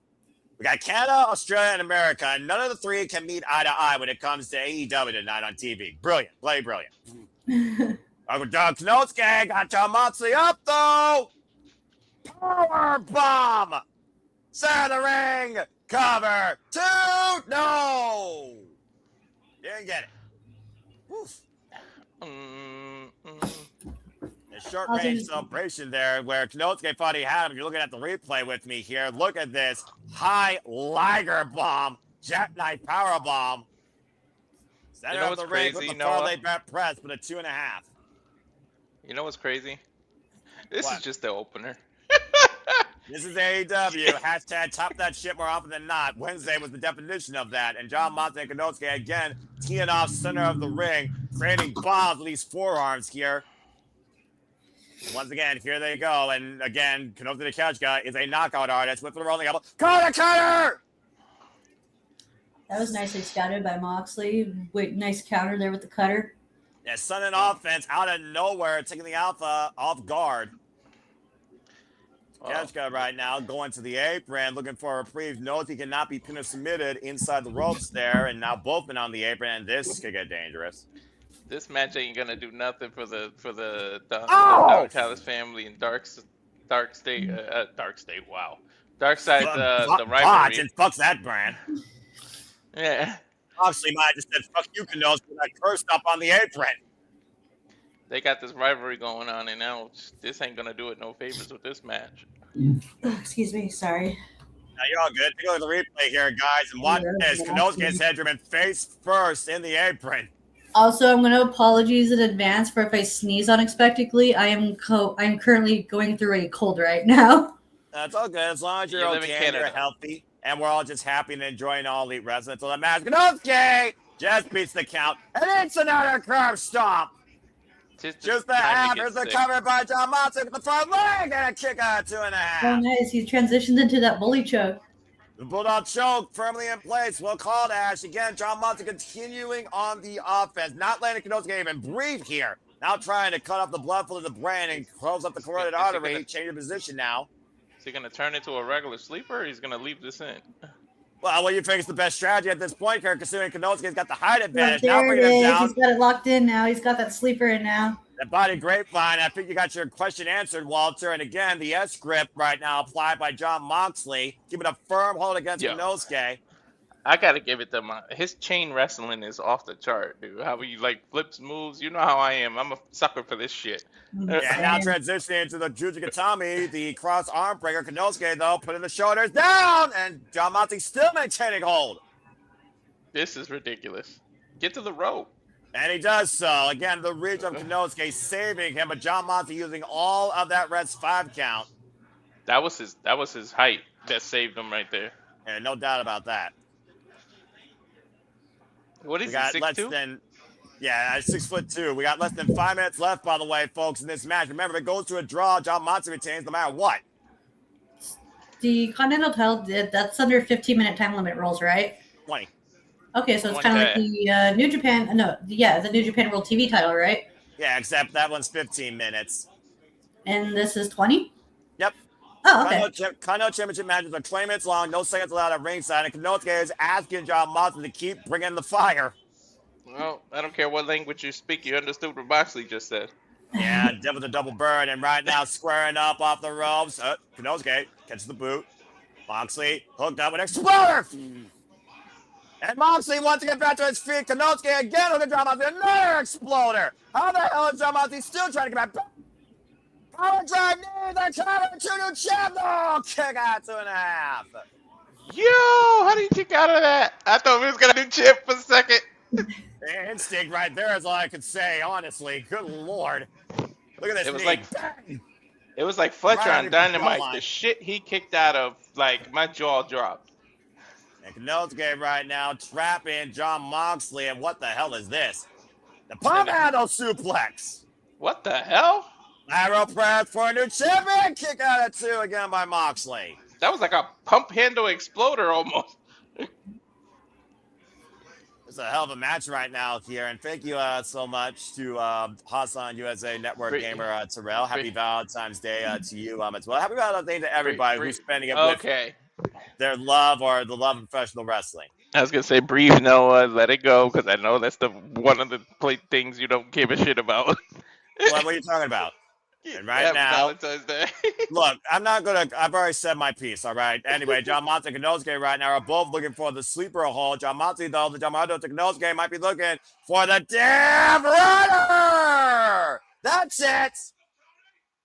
We got Canada, Australia, and America. And none of the three can meet eye to eye when it comes to AEW tonight on TV. Brilliant. Bloody brilliant. Konosuke got John Moxley up, though. Power bomb. Center of the ring. Cover. 2. No. Didn't get it. Woof. A short range celebration there where Konosuke thought he had him. If you're looking at the replay with me here, look at this high Liger bomb, jackknife power bomb. Center of the ring with the parlay bet press with a 2.5. You know what's crazy? This is just the opener. This is AEW. Hashtag top that shit more often than not. Wednesday was the definition of that. And John Moxley and Konosuke again teeing off center of the ring, creating bombs with these forearms here. Once again, here they go. And again, Konosuke Takeshita is a knockout artist with the rolling elbow. Cutter! That was nicely scouted by Moxley. Wait, nice counter there with the cutter. Yeah, sudden offense out of nowhere, taking the Alpha off guard. Takeshita right now going to the apron, looking for a reprieve. Knows he cannot be pinned or submitted inside the ropes there, and now both been on the apron, and this could get dangerous. This match ain't gonna do nothing for the Dallas family and Dark State. Wow, Dark Side the rivalry. And fuck that brand. Yeah. Obviously, I just said fuck you, Konosuke, when I cursed up on the apron. They got this rivalry going on, and now this ain't gonna do it no favors with this match. Excuse me, sorry. Now you're all good. Take a look at the replay here, guys, and watch this. Konosuke's head driven face first in the apron. Also, I'm going to apologize in advance for if I sneeze unexpectedly. I'm currently going through a cold right now. That's all good. As long as you're okay and you're healthy, and we're all just happy and enjoying all Elite Wrestling. So the match, Konosuke just beats the count, and it's another curb stomp. Just the half. Here's the cover by John Moxley with the front leg, and a kick out 2.5. Oh, nice. He transitioned into that bully choke. The Bulldog choke firmly in place. Well called, Ash. Again, John Moxley continuing on the offense. Not letting Konosuke even breathe here. Now trying to cut off the blood flow to the brain and close up the carotid artery. Change of position now. Is he going to turn into a regular sleeper, or he's going to leave this in? Well, what do you think is the best strategy at this point, Kirk, considering Konosuke's got the height advantage? Well, Now there it bringing him is. down. He's got it locked in now. He's got that sleeper in now. That body grapevine. I think you got your question answered, Walter. And again, the S grip right now applied by Jon Moxley, keeping a firm hold against Konosuke. I gotta give it to him. His chain wrestling is off the chart, dude. How he like flips moves. You know how I am. I'm a sucker for this shit. Yeah, now transitioning into the Jujigatami, the cross arm breaker. Konosuke, though, putting the shoulders down, and Jon Moxley still maintaining hold. This is ridiculous. Get to the rope. And he does so. Again, the reach of Konosuke saving him, but Jon Moxley using all of that Red's 5 count. That was his height that saved him right there. And no doubt about that. What is we got he, 6'2"? less than 6'2". We got less than 5 minutes left, by the way, folks, in this match. Remember, if it goes to a draw, Jon Moxley retains no matter what. The Continental title, that's under 15-minute time limit rules, right? 20. Okay, so it's kind of like the New Japan. The New Japan World TV title, right? Yeah, except that one's 15 minutes. And this is 20? Yep. Oh, okay. Continental Championship matches are 20 minutes long, no seconds allowed at ringside, and Konosuke is asking Jon Moxley to keep bringing the fire. Well, I don't care what language you speak, you understood what Moxley just said. Yeah, Devil's a double burn, and right now squaring up off the ropes. Konosuke catches the boot. Moxley hooked up with Exploder. And Moxley wants to get back to his feet. Konosuke again with a Jon Moxley, another Exploder. How the hell is Jon Moxley still trying to get back? Power drive knee, the cover to new champ. Oh, kick out 2.5. Yo, how do you kick out of that? I thought we was gonna do champ for a second. Instinct right there is all I could say, honestly. Good Lord. Look at this. It was like Fletcher on Dynamite. The shit he kicked out of, like, my jaw dropped. And Konosuke right now trapping Jon Moxley, and what the hell is this? The pump handle suplex. What the hell? Arrow press for a new champion. Kick out at 2 again by Moxley. That was like a pump handle exploder almost. It's a hell of a match right now here, and thank you so much to Hassan USA Network Gamer Terrell. Happy Valentine's Day to you as well. Happy Valentine's Day to everybody who's spending it with their love or the love of professional wrestling. I was gonna say, breathe, Noah, let it go, because I know that's one of the things you don't give a shit about. What are you talking about? And right now, look, I've already said my piece, all right? Anyway, Jon Moxley and Konosuke right now are both looking for the sleeper hold. Jon Moxley, though, the Jon Moxley to Konosuke might be looking for the damn runner! That's it!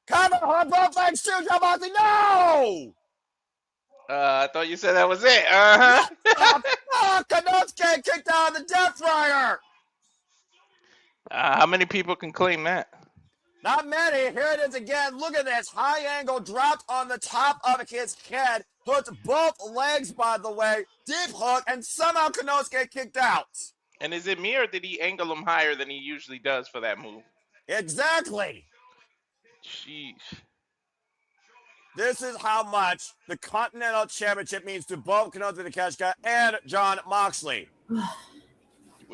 Cover on both legs too, Jon Moxley, no! I thought you said that was it, uh-huh. Konosuke kicked out of the Death Fryer! How many people can claim that? Not many. Here it is again. Look at this. High angle dropped on the top of his head. Puts both legs, by the way. Deep hook, and somehow Konosuke kicked out. And is it me, or did he angle him higher than he usually does for that move? Exactly. Jeez. This is how much the Continental Championship means to both Konosuke Takeshita and Jon Moxley.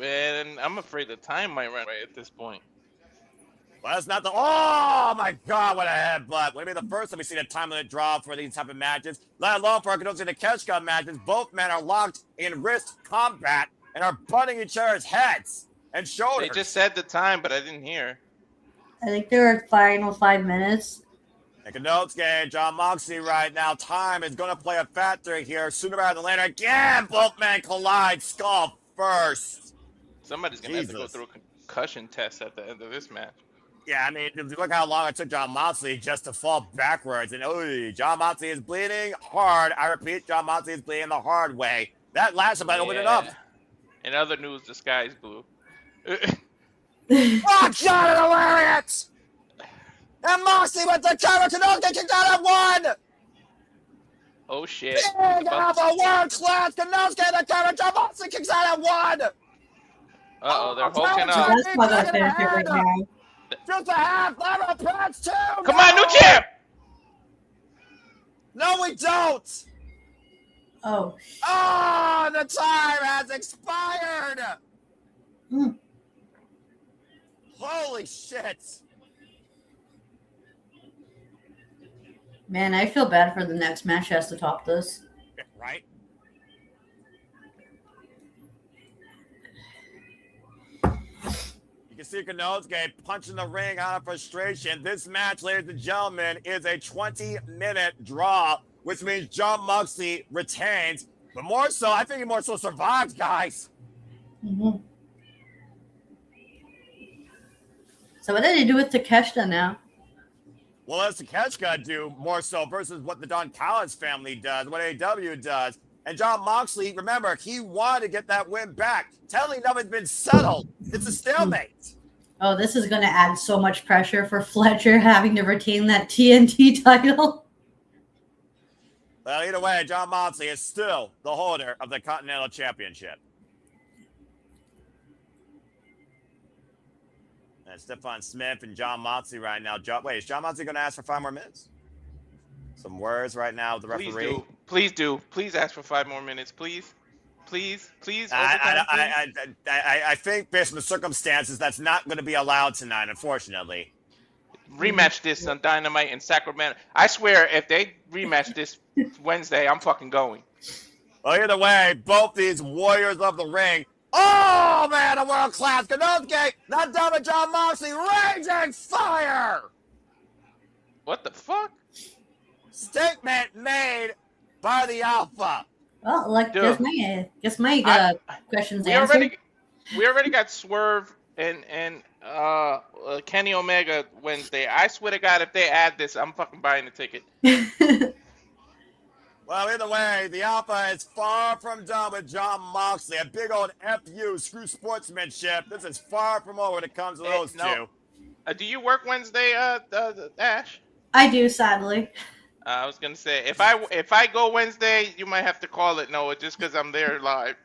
And I'm afraid the time might run right at this point. Well, that's not oh my God, what a headbutt. Would it be the first time we've seen a time limit draw for these type of matches, let alone for Konosuke Takeshita matches. Both men are locked in wrist combat and are butting each other's heads and shoulders. They just said the time, but I didn't hear. I think there are final 5 minutes. And Konosuke and Jon Moxley right now, time is going to play a factor here. Sooner rather than later, again, both men collide skull first. Somebody's going to have to go through a concussion test at the end of this match. Yeah, I mean, if you look how long it took Jon Moxley just to fall backwards. And, Jon Moxley is bleeding hard. I repeat, Jon Moxley is bleeding the hard way. That last time I opened it up. In other news, the sky's blue. Oh, God, hilarious! And Moxley with the cover. Konosuke kicked out at 1. Oh, shit. Big off a world class. Konosuke the cover. Jon Moxley kicks out at 1. Uh-oh, they're hulking So up. that's why that's there right now. Just a half level press, too. Come on, new champ! No, we don't. Oh. Oh, the time has expired. Holy shit. Man, I feel bad for the next match has to top this. Right? You can see Konosuke punching the ring out of frustration. This match, ladies and gentlemen, is a 20-minute draw, which means Jon Moxley retains. But more so, I think he more so survives, guys. Mm-hmm. So what did he do with Takeshita now? Well, what's Takeshita do more so versus what the Don Callis family does, what AEW does. And Jon Moxley, remember, he wanted to get that win back. Telling nothing's been settled. It's a stalemate. Oh, this is going to add so much pressure for Fletcher having to retain that TNT title. Well, either way, Jon Moxley is still the holder of the Continental Championship. And Stephon Smith and Jon Moxley right now. Wait, is Jon Moxley going to ask for 5 more minutes? Some words right now with the referee. Please do. Please ask for 5 more minutes, please. Please. I think based on the circumstances, that's not going to be allowed tonight, unfortunately. Rematch this on Dynamite in Sacramento. I swear, if they rematch this Wednesday, I'm fucking going. Well, either way, both these warriors of the ring. Oh, man, a world-class Konosuke, not done with Jon Moxley, raging fire! What the fuck? Statement made by the Alpha. Well, like, guess my questions answered. We already got Swerve and Kenny Omega Wednesday. I swear to God, if they add this, I'm fucking buying the ticket. Well, either way, the Alpha is far from done with Jon Moxley. A big old FU, screw sportsmanship. This is far from over when it comes to those two. Do you work Wednesday, Ash? I do, sadly. I was gonna say if I go Wednesday, you might have to call it Noah, just because I'm there live.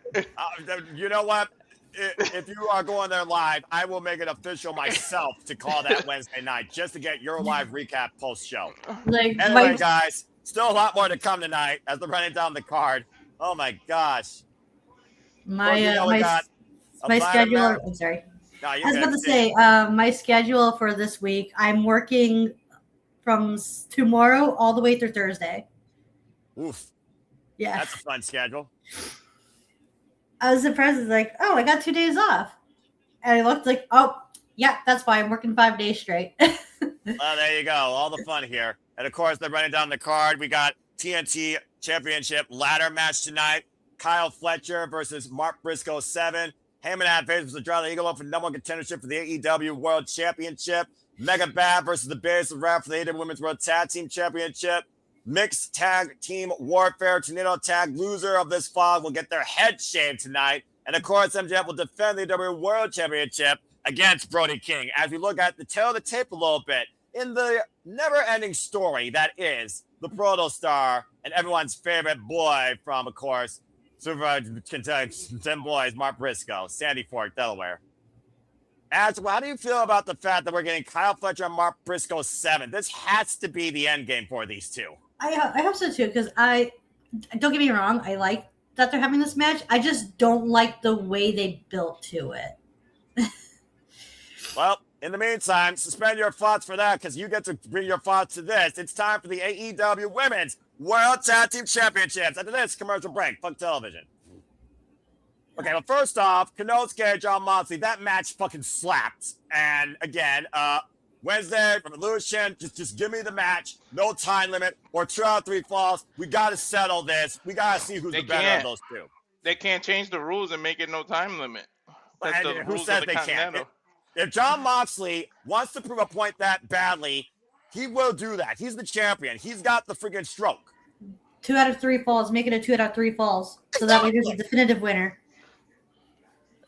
You know what? If you are going there live, I will make it official myself to call that Wednesday night just to get your live recap post show. Anyway, guys, still a lot more to come tonight as they're running down the card. Oh my gosh! My schedule. I'm sorry. No, I was about to say my schedule for this week. I'm working from tomorrow all the way through Thursday. Oof. Yeah. That's a fun schedule. I was surprised. It's like, oh, I got 2 days off. And I looked like, oh, yeah, that's fine. I'm working 5 days straight. Well, there you go. All the fun here. And, of course, they're running down the card. We got TNT Championship ladder match tonight. Kyle Fletcher versus Mark Briscoe 7. Hangman versus Andrade Idolo for number 1 contendership for the AEW World Championship. Megabad versus the Bayne Rap for the AEW Women's World Tag Team Championship. Mixed Tag Team Warfare Tornado Tag loser of this fall will get their head shaved tonight. And of course, MJF will defend the AEW World Championship against Brody King as we look at the tail of the tape a little bit in the never-ending story that is the Proto Star and everyone's favorite boy from, of course, Super 10 Boys, Mark Briscoe, Sandy Fork, Delaware. How do you feel about the fact that we're getting Kyle Fletcher and Mark Briscoe 7? This has to be the end game for these two. I hope so too, because don't get me wrong, I like that they're having this match. I just don't like the way they built to it. Well, in the meantime, suspend your thoughts for that because you get to bring your thoughts to this. It's time for the AEW Women's World Tag Team Championships. After this commercial break, fuck television. Okay, well, first off, Konosuke, Jon Moxley, that match fucking slapped. And again, Wednesday, Revolution, just give me the match. No time limit or 2 out of 3 falls. We got to settle this. We got to see who's the better of those two. They can't change the rules and make it no time limit. Who says they can't? If Jon Moxley wants to prove a point that badly, he will do that. He's the champion. He's got the freaking stroke. 2 out of 3 falls. Make it a 2 out of 3 falls. So that way there's a definitive winner.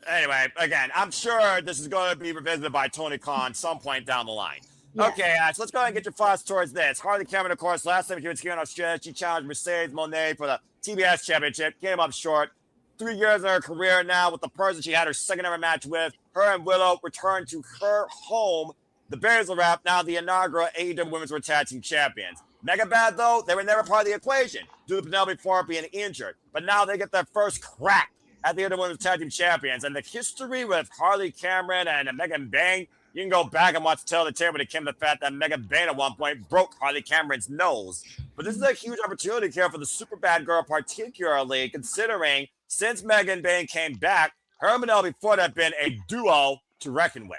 Anyway, again, I'm sure this is going to be revisited by Tony Khan some point down the line. Yeah. Okay, so let's go ahead and get your thoughts towards this. Harley Cameron, of course, last time she was here in Australia, she challenged Mercedes Moné for the TBS Championship. Came up short. 3 years in her career now with the person she had her second ever match with. Her and Willow returned to her home, the Basil Rap, now the inaugural AEW Women's World Tag Team Champions. Megabad, though, they were never part of the equation due to Penelope Ford being injured. But now they get their first crack at the AEW Women's Tag Team Champions. And the history with Harley Cameron and Megan Bayne, You can go back and watch Tale of the Tape when it came to the fact that Megan Bayne at one point broke Harley Cameron's nose. But this is a huge opportunity here for the super bad girl, particularly considering since Megan Bayne came back, her and Penelope Ford have been a duo to reckon with.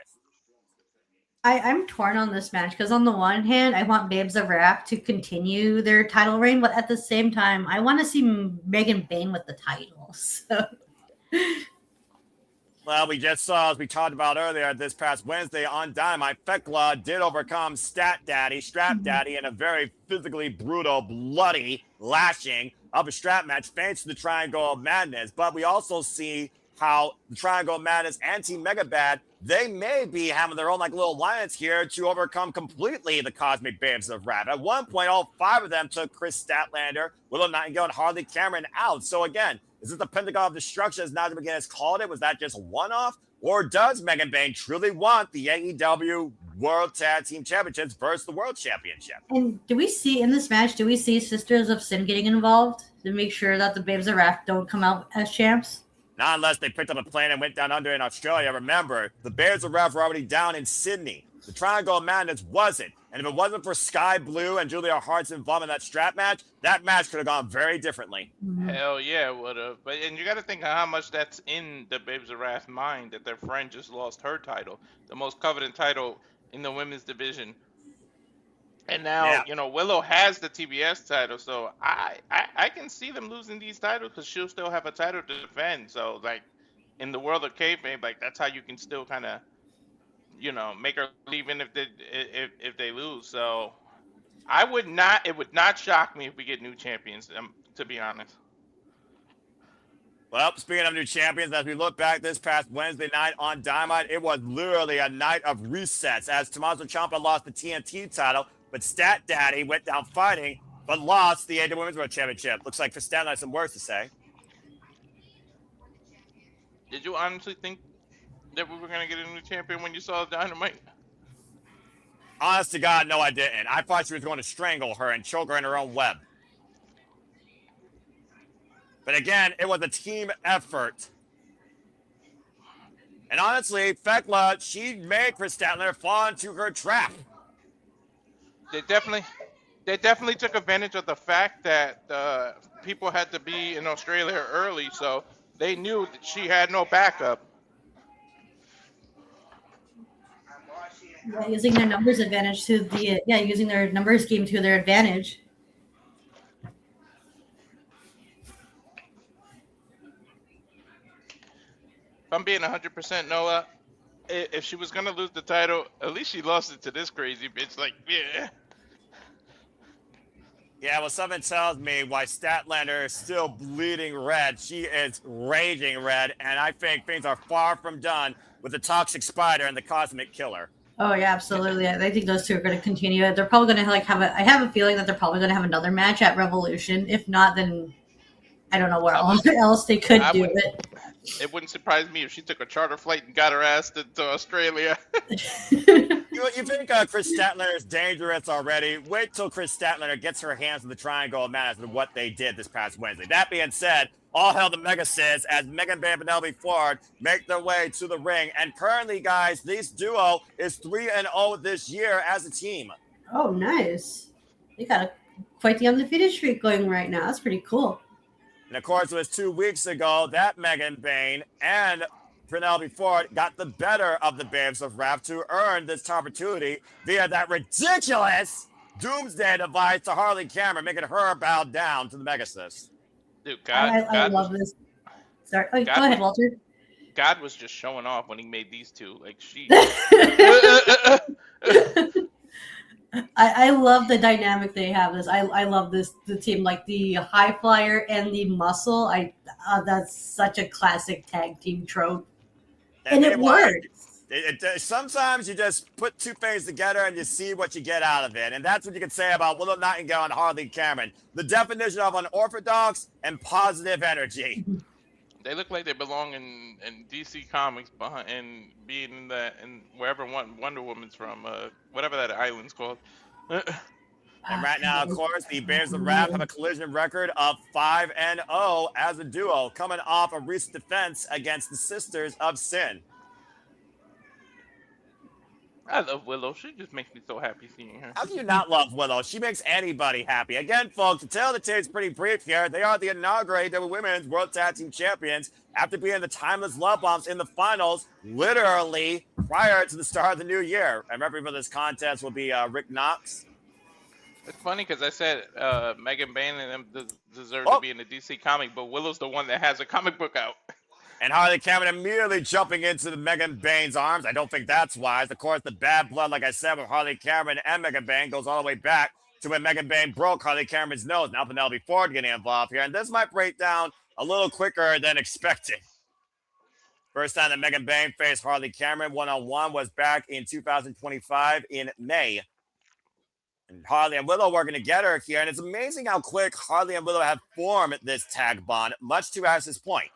I'm torn on this match because on the one hand, I want Babes of Wrath to continue their title reign, but at the same time, I want to see Megan Bayne with the title. So. Well, we just saw, as we talked about earlier, this past Wednesday on Dynamite, Thekla did overcome Strap Daddy in a very physically brutal, bloody lashing of a strap match thanks to the Triangle of Madness. But we also see how the Triangle of Madness and Team Megabad, they may be having their own like little alliance here to overcome completely the Cosmic Babes of Wrath. At one point, all 5 of them took Chris Statlander, Willow Nightingale, and Harley Cameron out. So again, is it the Pentagon of Destruction as Nigel McGuinness called it? Was that just a one-off? Or does Megan Bayne truly want the AEW World Tag Team Championships versus the World Championship? And do we see in this match, do we see Sisters of Sin getting involved to make sure that the Babes of Wrath don't come out as champs? Not unless they picked up a plane and went down under in Australia. Remember, the Babes of Wrath were already down in Sydney. The Triangle of Madness wasn't. And if it wasn't for Sky Blue and Julia Hart's involvement in that strap match, that match could have gone very differently. Hell yeah, it would have. But and you got to think of how much that's in the Babes of Wrath mind that their friend just lost her title, the most coveted title in the women's division. And now, Willow has the TBS title, so I can see them losing these titles because she'll still have a title to defend. So, like, in the world of kayfabe, like, that's how you can still kind of, make her leave even if they lose. So, it would not shock me if we get new champions, to be honest. Well, speaking of new champions, as we look back this past Wednesday night on Dynamite, it was literally a night of resets as Tommaso Ciampa lost the TNT title, but Stat Daddy went down fighting, but lost the AEW Women's World Championship. Looks like Stat had some words to say. Did you honestly think that we were going to get a new champion when you saw Dynamite? Honest to God, no, I didn't. I thought she was going to strangle her and choke her in her own web. But again, it was a team effort. And honestly, Thekla, she made Chris Statlander fall into her trap. They definitely took advantage of the fact that people had to be in Australia early, so they knew that she had no backup. Yeah, using their numbers advantage using their numbers game to their advantage. If I'm being 100% Noah, if she was gonna lose the title, at least she lost it to this crazy bitch. Like, yeah. Yeah, well, something tells me why Statlander is still bleeding red. She is raging red, and I think things are far from done with the Toxic Spider and the Cosmic Killer. Oh yeah, absolutely. I think those two are going to continue. They're probably going to I have a feeling that they're probably going to have another match at Revolution. If not, then I don't know where else they could do it. It wouldn't surprise me if she took a charter flight and got her ass to Australia. You think Chris Statlander is dangerous already? Wait till Chris Statlander gets her hands on the Triangle of Madness with what they did this past Wednesday. That being said, all hail the Mega Sis as Megan Bayne and Penelope Ford make their way to the ring. And currently, guys, this duo is 3-0 this year as a team. Oh, nice. They got quite the undefeated streak going right now. That's pretty cool. And of course, it was 2 weeks ago that Megan Bayne and Penelope Ford got the better of the Babes of Wrath to earn this opportunity via that ridiculous Doomsday device to Harley Cameron, making her bow down to the Mega Sis. Dude, I love this. Sorry. Go ahead, Walter. God was just showing off when he made these two. Like, she. I love the dynamic they have. I love the team, like the High Flyer and the Muscle. That's such a classic tag team trope, and it works. Sometimes you just put two things together and you see what you get out of it, and that's what you can say about Willow Nightingale and Harley Cameron. The definition of unorthodox and positive energy. They look like they belong in DC Comics and being in wherever Wonder Woman's from, whatever that island's called. And right now, of course, the Babes of Wrath have a collision record of 5-0 as a duo, coming off a recent defense against the Sisters of Sin. I love Willow. She just makes me so happy seeing her. How can you not love Willow? She makes anybody happy. Again, folks, to tell the tape's pretty brief here. They are the inaugurated Women's World Tag Team Champions after being the Timeless Love Bombs in the finals, literally prior to the start of the new year. And referee for this contest will be Rick Knox. It's funny because I said Megan Bayne and them deserve to be in the DC comic, but Willow's the one that has a comic book out. And Harley Cameron immediately jumping into the Megan Bayne's arms. I don't think that's wise. Of course, the bad blood, like I said, with Harley Cameron and Megan Bayne goes all the way back to when Megan Bayne broke Harley Cameron's nose. Now Penelope Ford getting involved here. And this might break down a little quicker than expected. First time that Megan Bayne faced Harley Cameron one-on-one was back in 2025 in May. And Harley and Willow working together here. And it's amazing how quick Harley and Willow have formed this tag bond, much to Ash's point.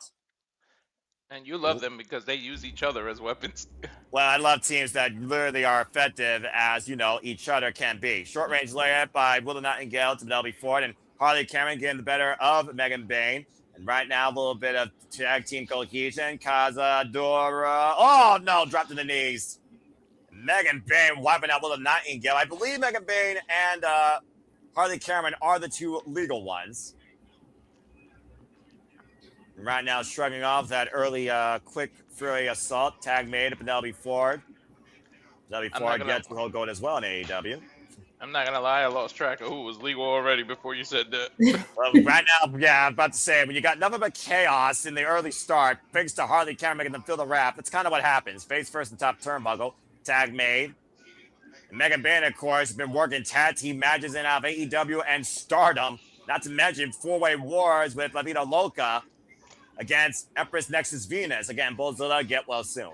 And you love them because they use each other as weapons. Well, I love teams that literally are effective as, each other can be. Short range layup by Willow Nightingale to Penelope Ford, and Harley Cameron getting the better of Megan Bayne. And right now, a little bit of tag team cohesion. Cazadora. Oh, no, dropped to the knees. Megan Bayne wiping out Willow Nightingale. I believe Megan Bayne and Harley Cameron are the two legal ones. Right now, shrugging off that early quick fury assault. Tag made to Penelope Ford. Penelope Ford gets the whole goal as well in AEW. I'm not going to lie. I lost track of who was legal already before you said that. Well, right now, yeah, I'm about to say, when you got nothing but chaos in the early start, thanks to Harley Cameron making them feel the wrath, that's kind of what happens. Face first and top turnbuckle. Tag made. And Megan Bayne, of course, has been working tag team matches in out of AEW and Stardom. Not to mention four-way wars with La Vida Loca against Empress Nexus Venus. Again, Bullzilla, get well soon.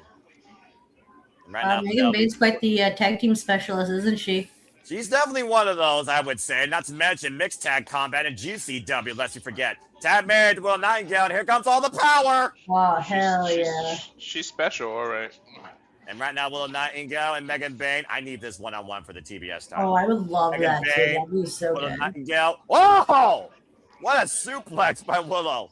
And right now, Megan Bayne's quite the tag team specialist, isn't she? She's definitely one of those, I would say. Not to mention mixed tag combat and GCW, lest you forget. Tag married to Will Nightingale, and here comes all the power! Oh, hell yeah. She's special, all right. And right now, Willow Nightingale and Megan Bayne. I need this one-on-one for the TBS title. Oh, I would love Megan that, Bayne, too. That'd be so Willow good. Nightingale. Whoa! What a suplex by Willow.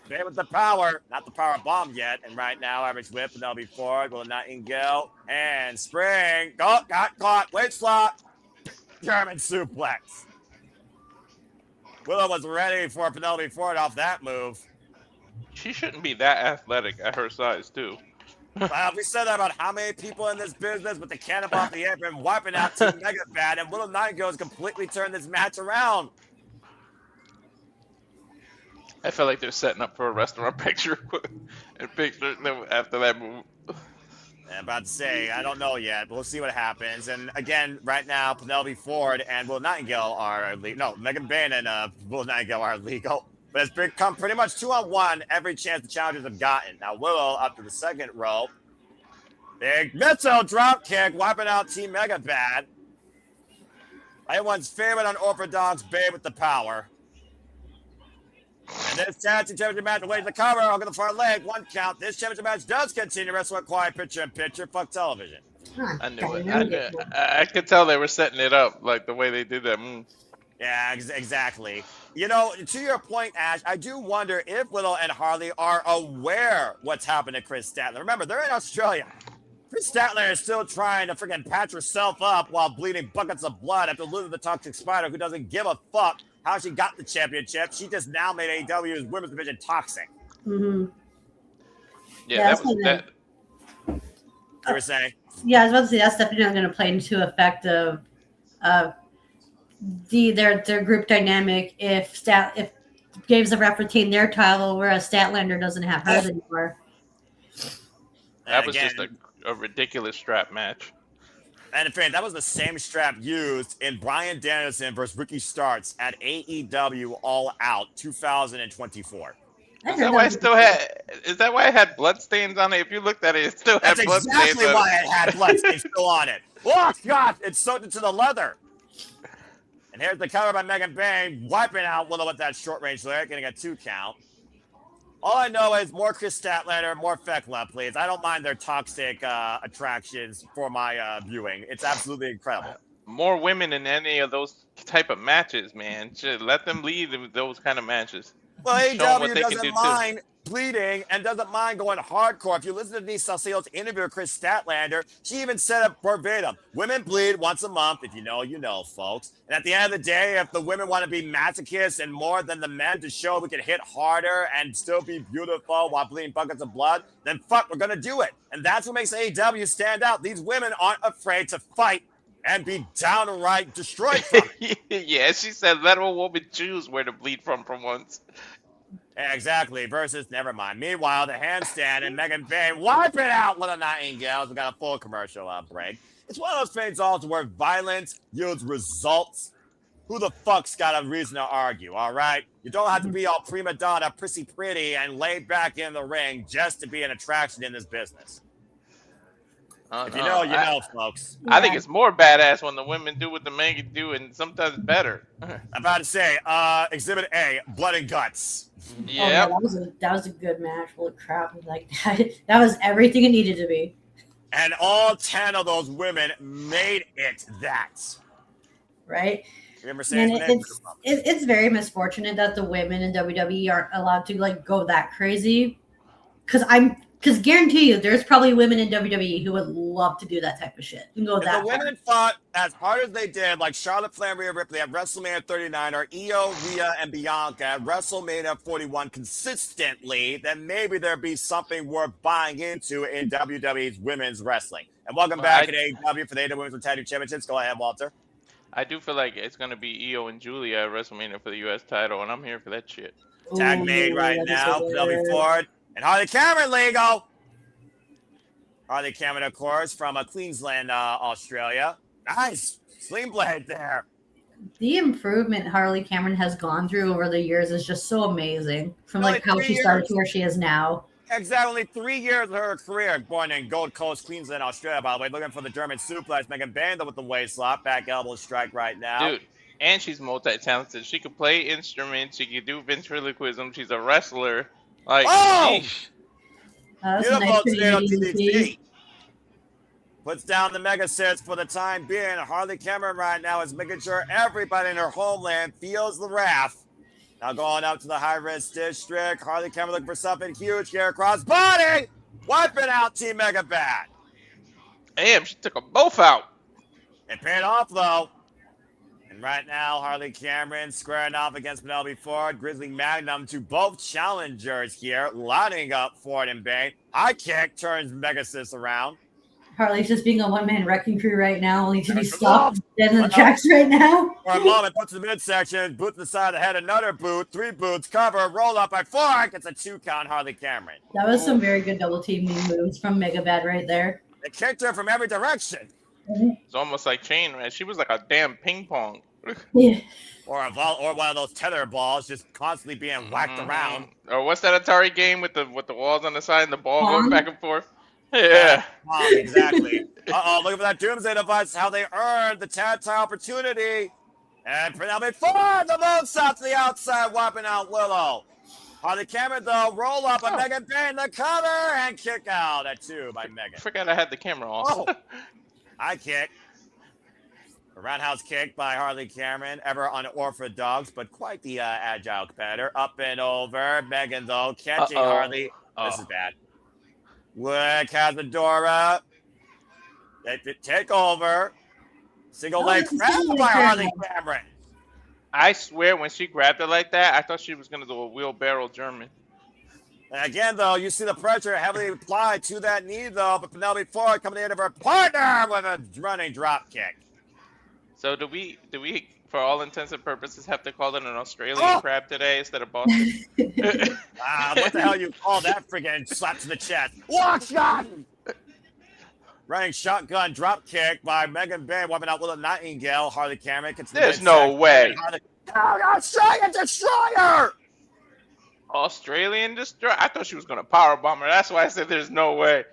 Bayne with the power. Not the power bomb yet. And right now, average whip, Penelope Ford, Willow Nightingale, and spring. Got caught. Weight slot. German suplex. Willow was ready for Penelope Ford off that move. She shouldn't be that athletic at her size, too. We said that about how many people in this business with the cannonball off the apron wiping out Team Megabad, and Willow Nightingale has completely turned this match around. I feel like they're setting up for a restaurant picture after that move. I'm about to say, I don't know yet, but we'll see what happens. And again, right now, Penelope Ford and Willow Nightingale are legal. No, Megan Bayne and Willow Nightingale are legal. But it's become pretty much 2-on-1 every chance the challengers have gotten. Now, Willow up to the second row. Big missile drop kick, wiping out Team Megabad. Everyone's favorite unorthodox Babe with the power. And this tag team championship match away to the cover. I'll get the far leg. One count. This championship match does continue. Wrestle at quiet picture in picture. Fuck television. I knew it. I could tell they were setting it up, like the way they did that move. Yeah, exactly. To your point, Ash, I do wonder if Willow and Harley are aware what's happened to Chris Statler. Remember, they're in Australia. Chris Statler is still trying to freaking patch herself up while bleeding buckets of blood after losing the Toxic Spider, who doesn't give a fuck how she got the championship. She just now made AEW's women's division toxic. Mm-hmm. Yeah, that was that. You were saying? Yeah, I was about to say that's definitely not going to play into effect of their group dynamic if Gabe's the ref retain their title, whereas Statlander doesn't have hers anymore. That was just a ridiculous strap match. And in fact, that was the same strap used in Bryan Danielson versus Ricky Starks at AEW All Out 2024. Is that why it had bloodstains on it? If you looked at it, it still had bloodstains on it. That's exactly why it had bloodstains still on it. Oh, God, it's soaked into the leather. And here's the cover by Megan Bayne, wiping out Willow with that short-range lyric, getting a 2 count. All I know is more Chris Statlander, more Fekla, please. I don't mind their toxic attractions for my viewing. It's absolutely incredible. More women in any of those type of matches, man. Should let them lead in those kind of matches. Well, Show 'em what AEW they can doesn't do, too. mind bleeding and doesn't mind going hardcore. If you listen to Denise Salcedo's interview with Chris Statlander, she even said it verbatim. Women bleed once a month. If you know, you know, folks. And at the end of the day, if the women want to be masochists and more than the men to show we can hit harder and still be beautiful while bleeding buckets of blood, then fuck, we're going to do it. And that's what makes AEW stand out. These women aren't afraid to fight and be downright destroyed from it. Yeah, she said, let a woman choose where to bleed from for once. Exactly. Versus, never mind. Meanwhile, the handstand and Megan Bayne wipe it out with a Nightingale. We got a full commercial break. It's one of those things also where violence yields results. Who the fuck's got a reason to argue, all right? You don't have to be all prima donna, prissy pretty, and laid back in the ring just to be an attraction in this business. If you know, you know, folks. I think it's more badass when the women do what the men can do, and sometimes better. I'm about to say, Exhibit A, blood and guts. Yeah, that was a good match. Holy crap! Like that was everything it needed to be. And all 10 of those women made it that. Right. Remember saying it's very misfortunate that the women in WWE aren't allowed to like go that crazy. Because guarantee you, there's probably women in WWE who would love to do that type of shit. And go if that the women fought as hard as they did, like Charlotte Flair, Rhea Ripley at WrestleMania 39, or Io, Rhea, and Bianca at WrestleMania 41 consistently, then maybe there'd be something worth buying into in WWE's women's wrestling. And welcome back to AEW for the AEW Women's Tag Team Championships. Go ahead, Walter. I do feel like it's going to be Io and Julia at WrestleMania for the U.S. title, and I'm here for that shit. Tag made right now. Penelope Ford and Harley Cameron legal. Harley Cameron, of course, from Queensland, Australia. Nice. Sling blade there. The improvement Harley Cameron has gone through over the years is just so amazing. From Only like how 3 she started years. to where she is now. Exactly, only 3 years of her career. Born in Gold Coast, Queensland, Australia, by the way. Looking for the German suplex. Megan Bayne with the waist lock. Back elbow strike right now. Dude, and she's multi-talented. She can play instruments. She can do ventriloquism. She's a wrestler. Like, sheesh. That's a Beautiful nice tomato pretty TDT. Puts down the mega sets for the time being. Harley Cameron right now is making sure everybody in her homeland feels the wrath. Now going up to the high-risk district. Harley Cameron looking for something huge here. Cross body. Wiping out Team Megabad. Damn, she took them both out. It paid off, though. And right now, Harley Cameron squaring off against Penelope Ford. Grizzly Magnum to both challengers here. Lining up Ford and Bayne. High kick turns Megasis around. Harley's just being a one-man wrecking crew right now, only to be stopped dead in the tracks right now. For a moment, puts the midsection, boot to the side of the head, another boot, 3 boots, cover, roll up by Ford. Gets a 2 count, Harley Cameron. That was some very good double teaming moves from Megabad right there. They kicked her from every direction. It's almost like chain, man. She was like a damn ping pong. Yeah. Or one of those tether balls just constantly being whacked around. Or what's that Atari game with the walls on the side and the ball going back and forth? Yeah. Exactly. Looking for that Doomsday device, how they earned the tag tie opportunity. And Penelope Ford, the moonsault to the outside, wiping out Willow. Harley Cameron, though, roll up on Megan Bayne, the cover, and kick out at 2 by Megan. Forgot I had the camera on. High kick. A roundhouse kick by Harley Cameron, ever unorthodox, but quite the agile competitor. Up and over. Megan, though, catching Harley. This is bad. Wood Cazadora. Take over. Single leg grab by Harley Cameron. I swear, when she grabbed it like that, I thought she was going to do a wheelbarrow German. And again, though, you see the pressure heavily applied to that knee, though, but Penelope Ford coming in of her partner with a running drop kick. So do we, for all intents and purposes, have to call it an Australian crab today instead of Boston? What the hell you call that friggin' slap to the chest? Walk shot! Running shotgun drop kick by Megan Bayne, wiping out Willow Nightingale. Harley Cameron gets the There's no way. Australian Destroyer! Australian Destroyer? I thought she was going to power bomb her. That's why I said there's no way.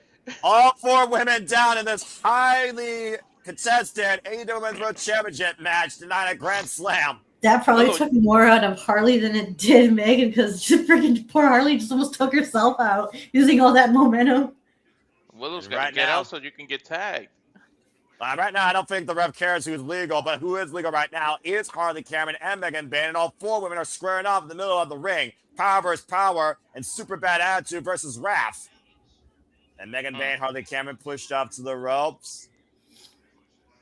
All 4 women down in this highly contested AEW Women's World Championship match tonight at Grand Slam. That probably took more out of Harley than it did Megan, because freaking poor Harley just almost took herself out using all that momentum. Willow's got to get out so you can get tagged. Right now, I don't think the ref cares who's legal, but who is legal right now is Harley Cameron and Megan Bayne, and all 4 women are squaring off in the middle of the ring. Power versus power, and super bad attitude versus Wrath. And Megan Bayne, Harley Cameron pushed up to the ropes.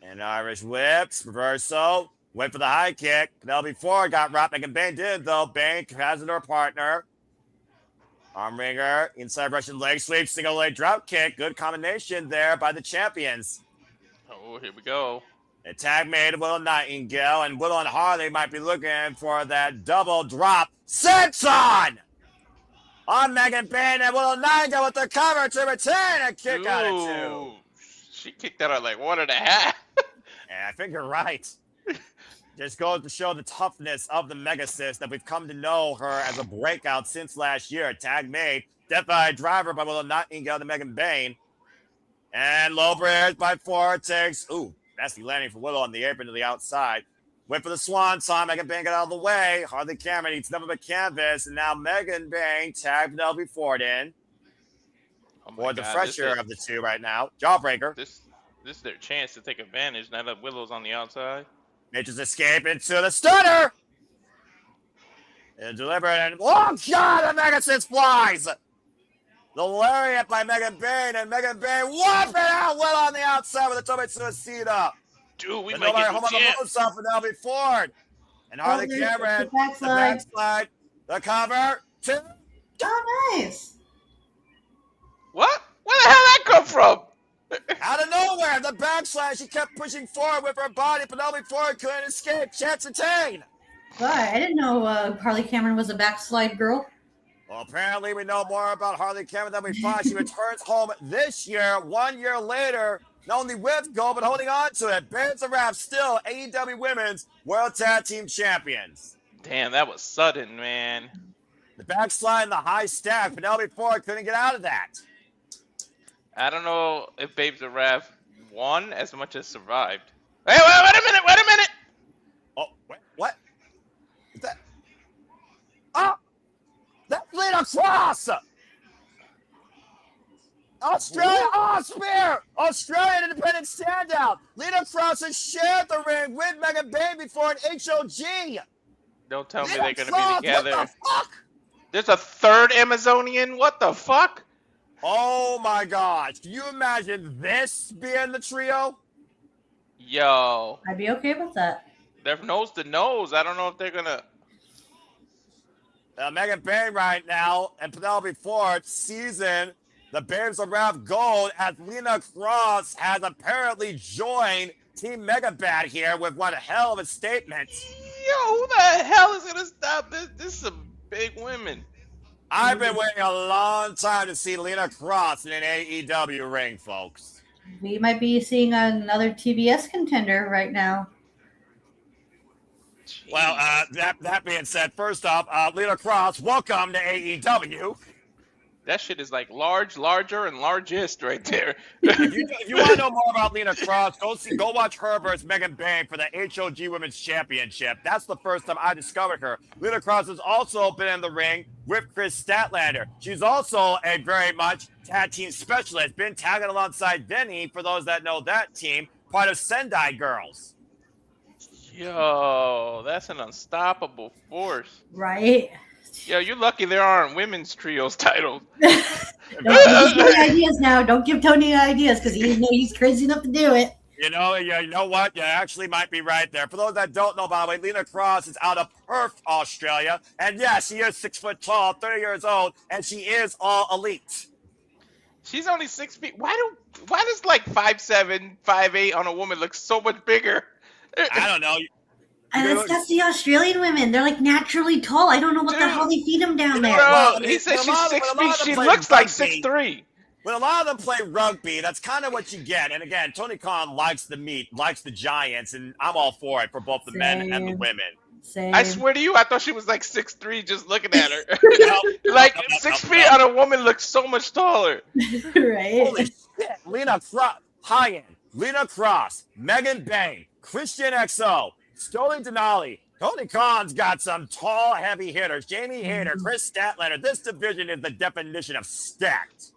And Irish whips, reversal. Went for the high kick. Penelope Ford got robbed. Megan Bayne did, though. Bayne has her partner. Arm wringer, inside Russian leg sweep, single leg drop kick. Good combination there by the champions. Oh, here we go. A tag made of Willow Nightingale, and Willow and Harley might be looking for that double drop. Senton! On Megan Bayne, and Willow Nightingale with the cover to return a kick out of 2. She kicked that out like 1.5. Yeah, I think you're right. Just goes to show the toughness of the Megasis that we've come to know her as a breakout since last year. Tag made, death by driver by Willow Nightingale to Megan Bayne. And low bridge by Ford takes, nasty landing for Willow on the apron to the outside. Went for the swan song. Megan Bayne got out of the way. Harley Cameron eats nothing but canvas. And now Megan Bayne tagged Penelope Ford in. Or the fresher of the two right now. Jawbreaker. This is their chance to take advantage now that Willow's on the outside. Nature's escape into the stunner. And delivered. And long shot. The Megasis flies. The lariat by Megan Bayne. And Megan Bayne whooping out Will on the outside with a Tome Suicida. Dude, we and might get the chance. Off Penelope Ford. And Harley Cameron. The backslide. The cover. 2. Oh, nice. What? Where the hell that come from? Out of nowhere, the backslash. She kept pushing forward with her body. Penelope Ford couldn't escape. Chance attained. Wow, I didn't know Harley Cameron was a backslide girl. Well, apparently we know more about Harley Cameron than we thought. She returns home this year, 1 year later, not only with gold, but holding on to it. Bands of Rap still AEW Women's World Tag Team Champions. Damn, that was sudden, man. The backslide and the high stack. Penelope Ford couldn't get out of that. I don't know if Babes of Wrath won as much as survived. Hey, wait a minute! Oh, wait, what? Is that? Oh! That's Lena Cross! Australia, spear! Australian independent standout. Lena Cross has shared the ring with Megan Bayne before an HOG. Don't tell me Lena they're going to Cross, be together. What the fuck? There's a third Amazonian? What the fuck? Oh my gosh. Can you imagine this being the trio? Yo. I'd be okay with that. They're nose to nose. I don't know if they're going to... Megan Bayne right now and Penelope Ford season the Babes of Wrath Gold as Lena Cross has apparently joined Team Megabad here with one hell of a statement. Yo, who the hell is going to stop this? This is some big women. I've been waiting a long time to see Lena Cross in an AEW ring, folks. We might be seeing another TBS contender right now. Well, that being said, first off, Lena Cross, welcome to AEW. That shit is like larger, and largest right there. if you want to know more about Lena Cross, go watch her versus Megan Bayne for the HOG Women's Championship. That's the first time I discovered her. Lena Cross has also been in the ring with Chris Statlander. She's also a very much tag team specialist, been tagging alongside Denny, for those that know that team, part of Sendai Girls. Yo, that's an unstoppable force. Right? Yo, you're lucky there aren't women's trios titles. Don't give Tony ideas now. Don't give Tony ideas because he's crazy enough to do it. You know what? You actually might be right there. For those that don't know, by the way, Lena Cross is out of Perth, Australia. And yeah, she is 6 foot tall, 30 years old, and she is all elite. She's only 6 feet. Why does like 5'7", 5'8" on a woman look so much bigger? I don't know. And that's the Australian women. They're like naturally tall. I don't know what the hell they feed them down there. Bro, he says she's 6 feet. She looks like 6'3". When a lot of them play rugby, that's kind of what you get. And again, Tony Khan likes the meat, likes the giants, and I'm all for it for both the men and the women. Same. I swear to you, I thought she was like 6'3" just looking at her. Like 6 feet on a woman looks so much taller. Right. Holy shit. Lena Cross, high-end. Lena Cross, Megan Bayne, Christian XO, Stoli Denali. Tony Khan's got some tall, heavy hitters. Jamie Hayter, Chris Statlander. This division is the definition of stacked.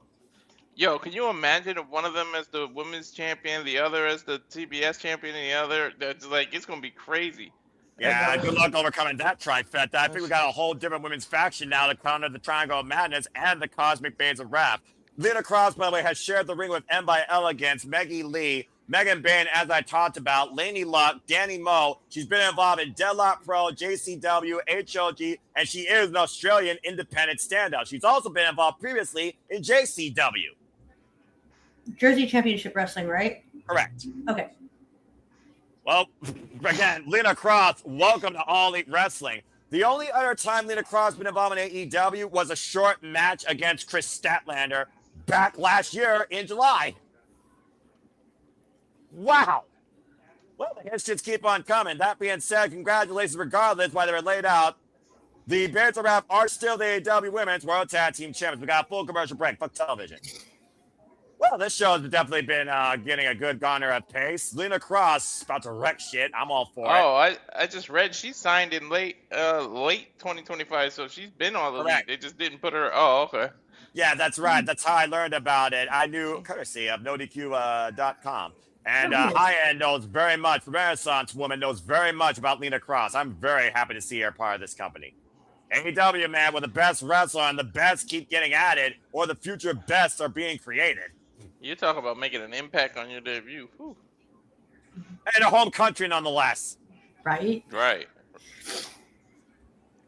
Yo, can you imagine if one of them as the women's champion, the other as the TBS champion, and the other? That's like it's gonna be crazy. Yeah, good luck overcoming that trifecta. I think we got a whole different women's faction now to counter the Triangle of Madness and the Cosmic Babes of Wrath. Lena Cross, by the way, has shared the ring with M by Elegance, Meggie Lee, Megan Bayne, as I talked about, Lainey Luck, Danny Moe. She's been involved in Deadlock Pro, JCW, HOG, and she is an Australian independent standout. She's also been involved previously in JCW. Jersey Championship Wrestling, right? Correct. Okay. Well, again, Lena Cross, welcome to All Elite Wrestling. The only other time Lena Cross has been involved in AEW was a short match against Chris Statlander back last year in July. Wow. Well, the hits just keep on coming. That being said, congratulations regardless why they were laid out. The Babes of Wrath are still the AEW Women's World Tag Team Champions. We got a full commercial break. Fuck television. Well, this show has definitely been getting a good garner of pace. Lena Cross about to wreck shit. I'm all for it. Oh, I just read she signed in late 2025, so she's been on the league. They just didn't put her. Oh, okay. Yeah, that's right. That's how I learned about it. I knew courtesy of NoDQ.com. And High-End knows very much, the Renaissance woman knows very much about Lena Cross. I'm very happy to see her part of this company. AEW, man, where the best wrestler and the best keep getting added, or the future bests are being created. You talk about making an impact on your debut. Whew. And a home country, nonetheless. Right? Right.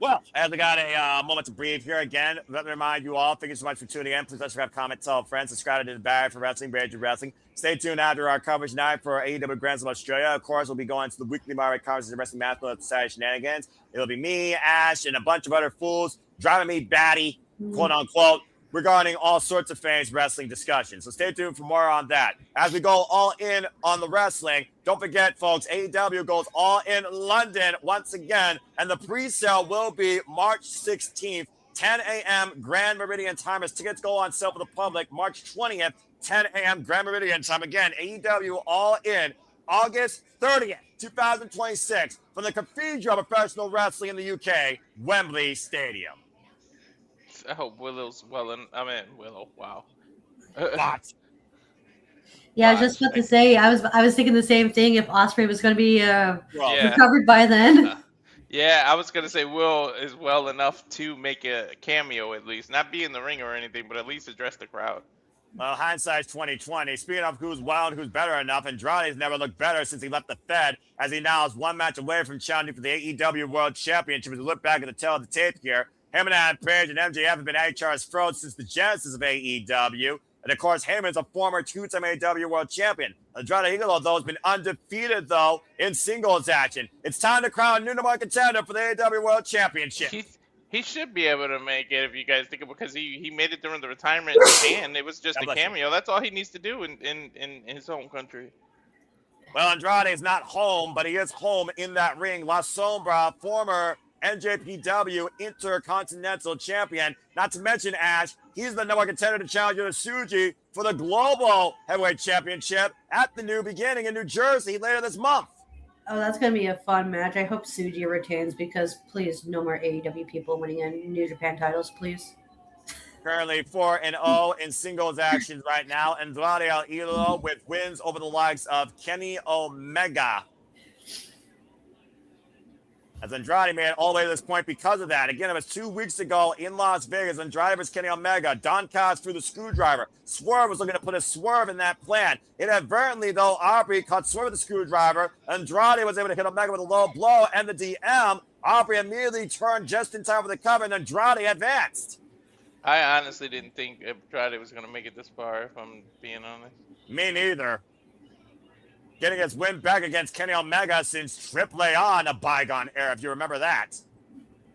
Well, as we got a moment to breathe here again, let me remind you all, thank you so much for tuning in. Please subscribe, comment, tell friends, subscribe to the Barrier for Wrestling, Barrier to Wrestling. Stay tuned after our coverage tonight for AEW Grand Slam Australia. Of course, we'll be going to the weekly Mario Conference of Wrestling Match at Saturday Shenanigans. It'll be me, Ash, and a bunch of other fools driving me batty, quote unquote, regarding all sorts of fans wrestling discussions. So stay tuned for more on that. As we go all in on the wrestling, don't forget, folks, AEW goes all in London once again, and the pre-sale will be March 16th, 10 a.m. Grand Meridian time as tickets go on sale for the public. March 20th, 10 a.m. Grand Meridian time. Again, AEW all in August 30th, 2026 from the Cathedral of Professional Wrestling in the UK, Wembley Stadium. I hope Willow's Willow. Wow. What? Yeah, I was just about to say, I was thinking the same thing if Osprey was going to be recovered by then. Yeah, I was going to say Will is well enough to make a cameo at least. Not be in the ring or anything, but at least address the crowd. Well, hindsight's 2020. Speaking of who's wild, who's better enough, Andrade's never looked better since he left the Fed, as he now is one match away from challenging for the AEW World Championship. As we look back at the tail of the tape here, Hangman Page and MJF have been at each other's throats since the genesis of AEW. And of course, Heyman's a former two-time AEW World Champion. Andrade Idolo, though, has been undefeated, though, in singles action. It's time to crown a new number one contender for the AEW World Championship. He should be able to make it if you guys think of it, because he made it during the retirement and it was just a cameo. That's all he needs to do in his home country. Well, Andrade is not home, but he is home in that ring. La Sombra, former NJPW Intercontinental Champion. Not to mention, Ash, he's the number one contender to challenge Suji for the Global Heavyweight Championship at the New Beginning in New Jersey later this month. Oh, that's going to be a fun match. I hope Suji retains because, please, no more AEW people winning in New Japan titles, please. Currently 4-0 in singles actions right now. Andrade El Idolo with wins over the likes of Kenny Omega. As Andrade made it all the way to this point because of that. Again, it was 2 weeks ago in Las Vegas. Andrade versus Kenny Omega. Don Callis threw the screwdriver. Swerve was looking to put a swerve in that plan. Inadvertently, though, Aubrey caught Swerve with the screwdriver. Andrade was able to hit Omega with a low blow and the DM. Aubrey immediately turned just in time for the cover, and Andrade advanced. I honestly didn't think Andrade was going to make it this far, if I'm being honest. Me neither. Getting his win back against Kenny Omega since Triple A in a bygone era, if you remember that.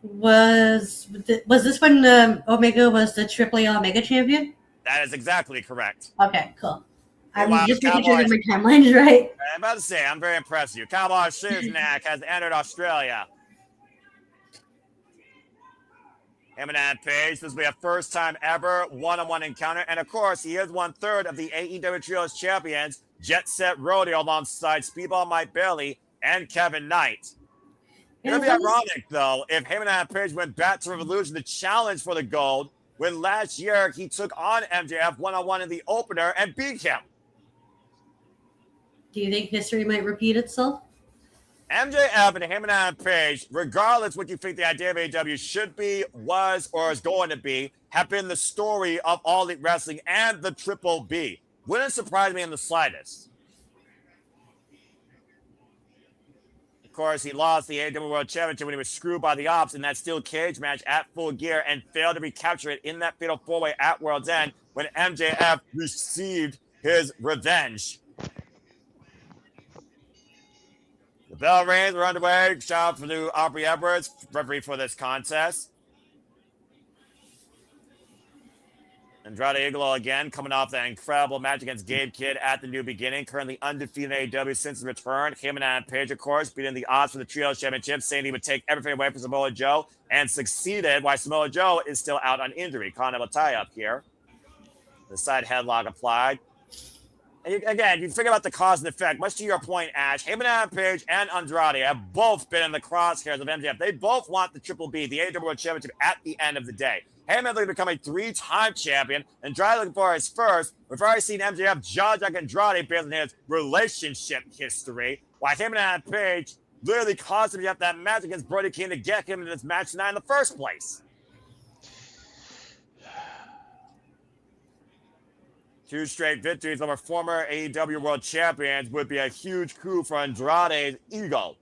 Was this when Omega was the Triple A Omega champion? That is exactly correct. Okay, cool. I'm Wow, just making sure Cowboys. that my timeline's right. I'm about to say, I'm very impressed with you. Cowboy Shiznak has entered Australia. Hangman Page, this will be a first time ever one-on-one encounter. And of course, he is 1/3 of the AEW Trios champions, Jet Set Rodeo, alongside Speedball Mike Bailey and Kevin Knight. It would be ironic, though, if Hangman Page went back to Revolution to challenge for the gold, when last year he took on MJF one-on-one in the opener and beat him. Do you think history might repeat itself? MJF and Hangman Adam Page, regardless what you think the idea of AEW should be, was, or is going to be, have been the story of All Elite Wrestling and the Triple B. Wouldn't surprise me in the slightest. Of course, he lost the AEW World Championship when he was screwed by the Ops in that steel cage match at Full Gear and failed to recapture it in that fatal four-way at World's End when MJF received his revenge. The bell rings. We're underway. Shout out to Aubrey Edwards, referee for this contest. Andrade Idolo again, coming off that incredible match against Gabe Kidd at the New Beginning. Currently undefeated in AEW since his return. Him and Adam Page, of course, beating the odds for the Trios Championship, saying he would take everything away from Samoa Joe, and succeeded, while Samoa Joe is still out on injury. Continental tie-up here. The side headlock applied. And again, you figure out the cause and effect. Much to your point, Ash, Heyman, Adam Page, and Andrade have both been in the crosshairs of MJF. They both want the Triple B, the AEW World Championship, at the end of the day. Heyman looking to become a 3-time champion. Andrade looking for his first. We've already seen MJF judge like Andrade based on his relationship history. While Heyman and Adam Page literally caused him to have that match against Brody King to get him into this match tonight in the first place. 2 straight victories over former AEW World Champions would be a huge coup for Andrade's ego.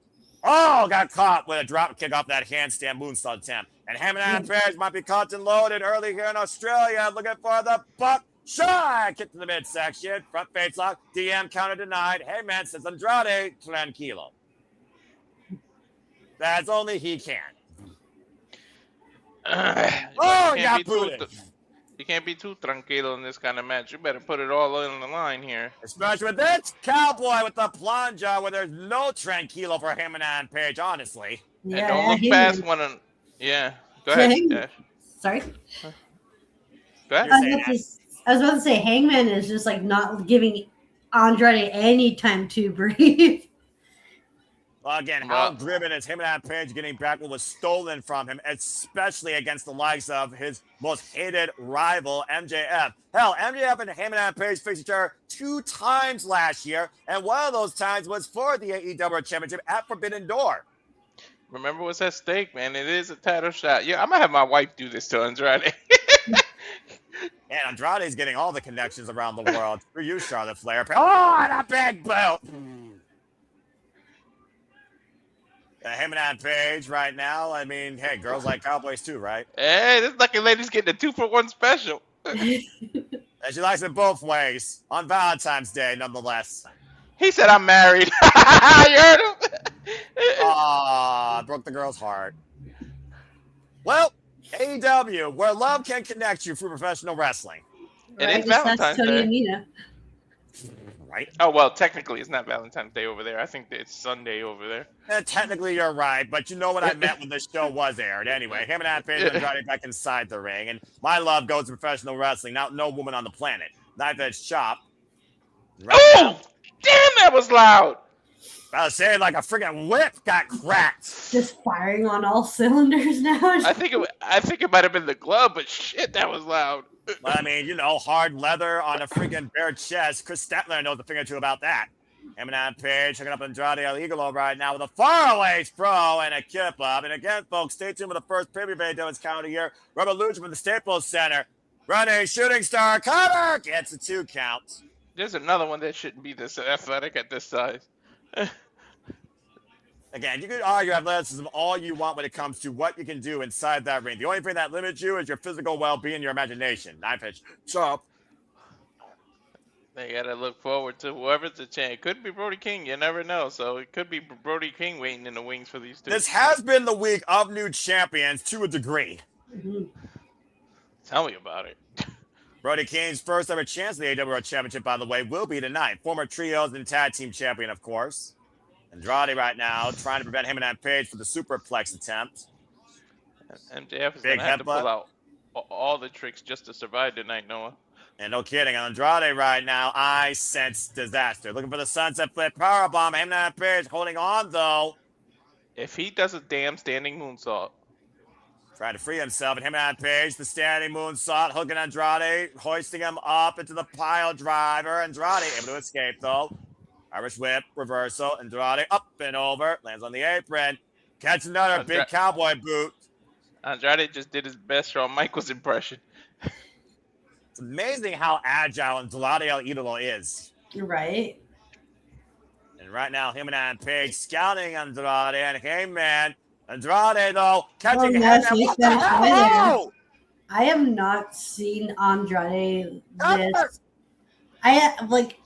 Oh, got caught with a drop kick off that handstand moonsault attempt. And Heyman and Page might be caught and loaded early here in Australia, looking for the buckshot. Kick to the midsection, front face lock, DM counter denied. Heyman says Andrade, tranquilo. That's only he can. Oh, he got booted. You can't be too tranquilo in this kind of match. You better put it all on the line here. Especially with this cowboy with the plunger where there's no tranquilo for him and Adam Page, honestly. Yeah, and don't look past one of... Yeah. Go ahead. Yeah. Sorry? Go ahead. I was about to say, Hangman is just like not giving Andrade any time to breathe. Well, again, how driven is him and Adam Page getting back what was stolen from him, especially against the likes of his most hated rival, MJF. Hell, MJF and him and Adam Page faced each other 2 times last year, and one of those times was for the AEW Championship at Forbidden Door. Remember what's at stake, man. It is a title shot. Yeah, I'm going to have my wife do this to Andrade. And Andrade's getting all the connections around the world. For you, Charlotte Flair. Oh, and a big boot. Him and Adam Page right now, I mean, hey, girls like cowboys too, right? Hey, this lucky lady's getting a 2-for-1 special. And she likes it both ways. On Valentine's Day, nonetheless. He said, I'm married. You heard him? Aw, broke the girl's heart. Well, AEW, where love can connect you through professional wrestling. It is Valentine's Day. Right? Oh, well, technically it's not Valentine's Day over there. I think it's Sunday over there. Technically you're right, but you know what I meant when this show was aired. Anyway, him and Adam Page and Andrade back inside the ring. And my love goes to professional wrestling. Now, no woman on the planet. Knife edge chop. Right oh! Damn, that was loud! I was saying like a freaking whip got cracked. Just firing on all cylinders now. I think it might have been the glove, but shit, that was loud. Well, I mean, you know, hard leather on a freaking bare chest. Chris Statler knows a thing or two about that. Eminem Page hooking up Andrade El Idolo right now with a faraway throw and a kip up. And again, folks, stay tuned for the first pay-per-view doing counter here. Revolution from the Staples Center. Running shooting star cover gets a 2 count. There's another one that shouldn't be this athletic at this size. Again, you can argue athleticism all you want when it comes to what you can do inside that ring. The only thing that limits you is your physical well-being, your imagination. Knife edge chop. They gotta look forward to whoever's the champ. It could be Brody King. You never know. So it could be Brody King waiting in the wings for these two. This has been the week of new champions to a degree. Tell me about it. Brody King's first ever chance at the AEW World Championship, by the way, will be tonight. Former trios and tag team champion, of course. Andrade right now trying to prevent him and Adam Page from the superplex attempt. MJF is going to have to pull out all the tricks just to survive tonight, Noah. And no kidding, Andrade right now, I sense disaster. Looking for the sunset flip powerbomb. Him and Adam Page holding on, though. If he does a damn standing moonsault. Trying to free himself, and him and Page, the standing moonsault, hooking Andrade, hoisting him up into the pile driver. Andrade able to escape, though. Irish whip, reversal. Andrade up and over, lands on the apron. Catch another big cowboy boot. Andrade just did his best Shawn Michaels impression. It's amazing how agile Andrade El Idolo is. You're right. And right now, him and Page scouting Andrade and Hangman. Andrade, though, catching Hangman. What the hell? I have not seen Andrade this.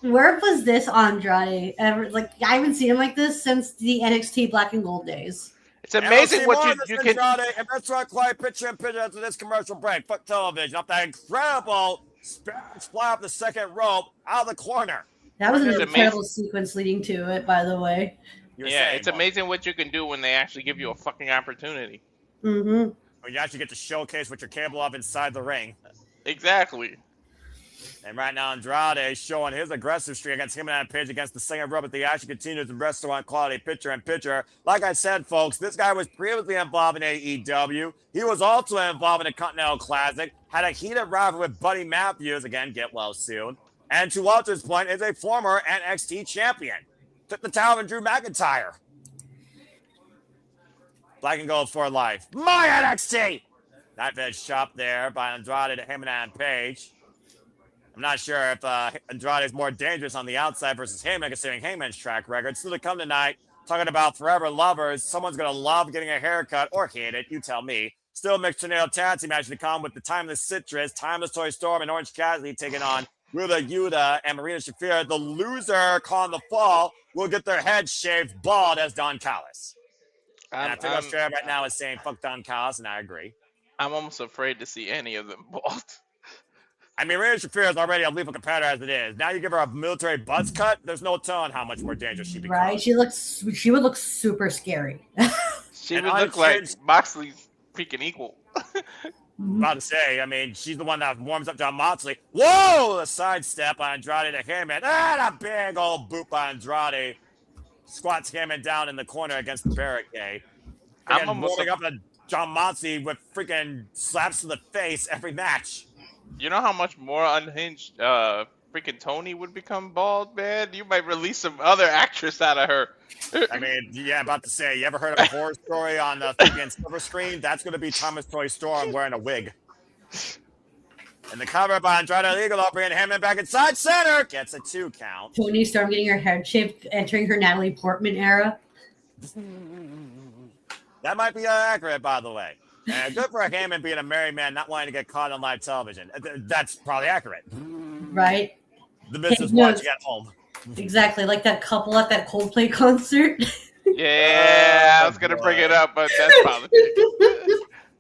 Where was this Andrade ever? Like, I haven't seen him like this since the NXT Black and Gold days. It's amazing what you can. Andrade, and that's right, quiet picture in picture after this commercial break. Fuck television. Off that incredible Spanish fly up the second rope out of the corner. That was an incredible sequence leading to it, by the way. It's amazing what you can do when they actually give you a fucking opportunity. Mm-hmm. When you actually get to showcase what you're capable of inside the ring. Exactly. And right now, Andrade showing his aggressive streak against him and Page against the second rope, but the action continues in restaurant quality, picture in picture. Like I said, folks, this guy was previously involved in AEW. He was also involved in the Continental Classic, had a heated rivalry with Buddy Matthews, again, get well soon. And to Walter's point, is a former NXT champion. Took the title from Drew McIntyre. Black and gold for life. My NXT! Knife edge chop there by Andrade to Hangman and Page. I'm not sure if Andrade is more dangerous on the outside versus Hangman, considering Hangman's track record. Still to come tonight, talking about forever lovers. Someone's going to love getting a haircut or hate it. You tell me. Still mixed tornado tag team match to come with the Timeless Citrus, Timeless Toy Storm, and Orange Cassidy taking on Willow, Yuta, and Marina Shafir. The loser calling the fall will get their head shaved bald as Don Callis. And I think Australia right now is saying fuck Don Callis, and I agree. I'm almost afraid to see any of them bald. I mean, Marina Shafir is already a lethal competitor as it is. Now you give her a military buzz cut, there's no telling how much more dangerous she becomes. Right, she would look super scary. She would look like Moxley's freaking equal. About to say, I mean, she's the one that warms up John Moxley. Whoa! A sidestep on Andrade to Hangman. And a big old boot by Andrade. Squats Hangman down in the corner against the barricade. I'm warming up to John Moxley with freaking slaps to the face every match. You know how much more unhinged freaking Toni would become bald, man? You might release some other actress out of her. I mean, yeah, about to say, you ever heard of a horror story on the freaking silver screen? That's going to be Thomas Toy Storm wearing a wig. And the cover by Andrade Idolo, bringing Hangman back inside center. Gets a 2 count. Toni Storm getting her head shaved, entering her Natalie Portman era. That might be accurate, by the way. And good for Hangman being a married man, not wanting to get caught on live television. That's probably accurate. Right. The business watching at home. Exactly, like that couple at that Coldplay concert. Yeah, I was going to bring it up, but that's politics.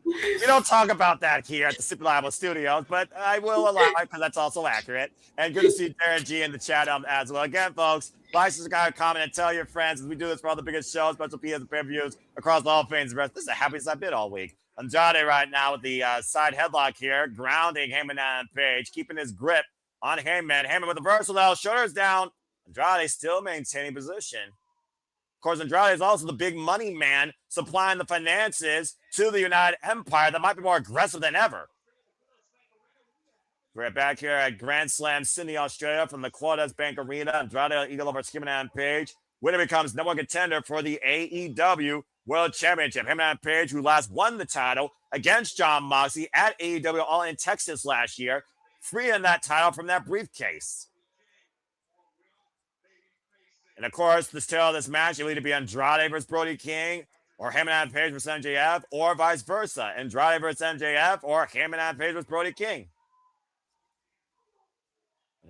We don't talk about that here at the Super Liable Studios, but I will allow it because that's also accurate. And good to see Darren G in the chat as well. Again, folks, like, subscribe, comment, and tell your friends as we do this for all the biggest shows, special PAs and pay-per-views across all things. This is the happiest I've been all week. Andrade right now with the side headlock here, grounding Hangman and Page, keeping his grip on Hangman. Hangman with the reversal, though, shoulders down. Andrade still maintaining position. Of course, Andrade is also the big money man, supplying the finances to the United Empire that might be more aggressive than ever. We're back here at Grand Slam Sydney, Australia from the Quadas Bank Arena. Andrade Idolo versus Hangman and Page. Winner becomes number one contender for the AEW World Championship. Hangman and Page, who last won the title against John Moxley at AEW All in Texas last year, freeing that title from that briefcase. And of course, the tale of this match will either be Andrade versus Brody King, or Hangman and Page versus MJF, or vice versa. Andrade versus MJF, or Hangman and Page versus Brody King.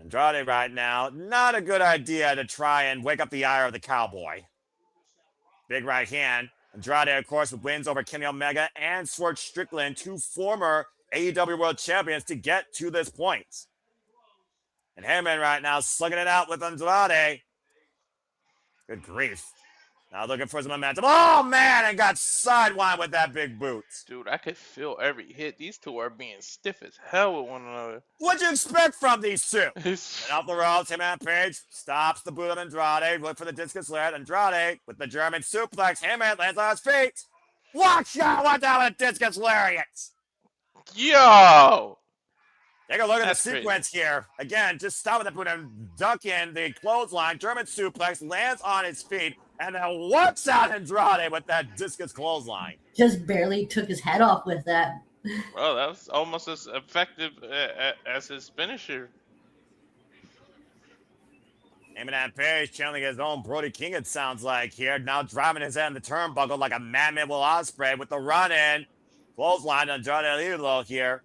Andrade right now, not a good idea to try and wake up the ire of the cowboy. Big right hand. Andrade, of course, with wins over Kenny Omega and Swerve Strickland, 2 former AEW World Champions, to get to this point. And Hangman right now slugging it out with Andrade. Good grief. Now looking for some momentum. Oh, man, and got sidewinded with that big boot. Dude, I could feel every hit. These two are being stiff as hell with one another. What'd you expect from these two? And off the ropes, Hangman Page stops the boot of Andrade. Look for the discus led. Andrade with the German suplex. Hangman lands on his feet. Watch out! Watch out with a discus lariats. Yo! Take a look at That's the sequence here. Again, just stop with the boot and duck in the clothesline. German suplex, lands on his feet, and then whoops out Andrade with that discus clothesline. Just barely took his head off with that. Well, that was almost as effective as his finisher. Hangman Page channeling his own Brody King, it sounds like here. Now driving his head in the turnbuckle like a madman Will Ospreay with the run-in. Clothesline Andrade Idolo here.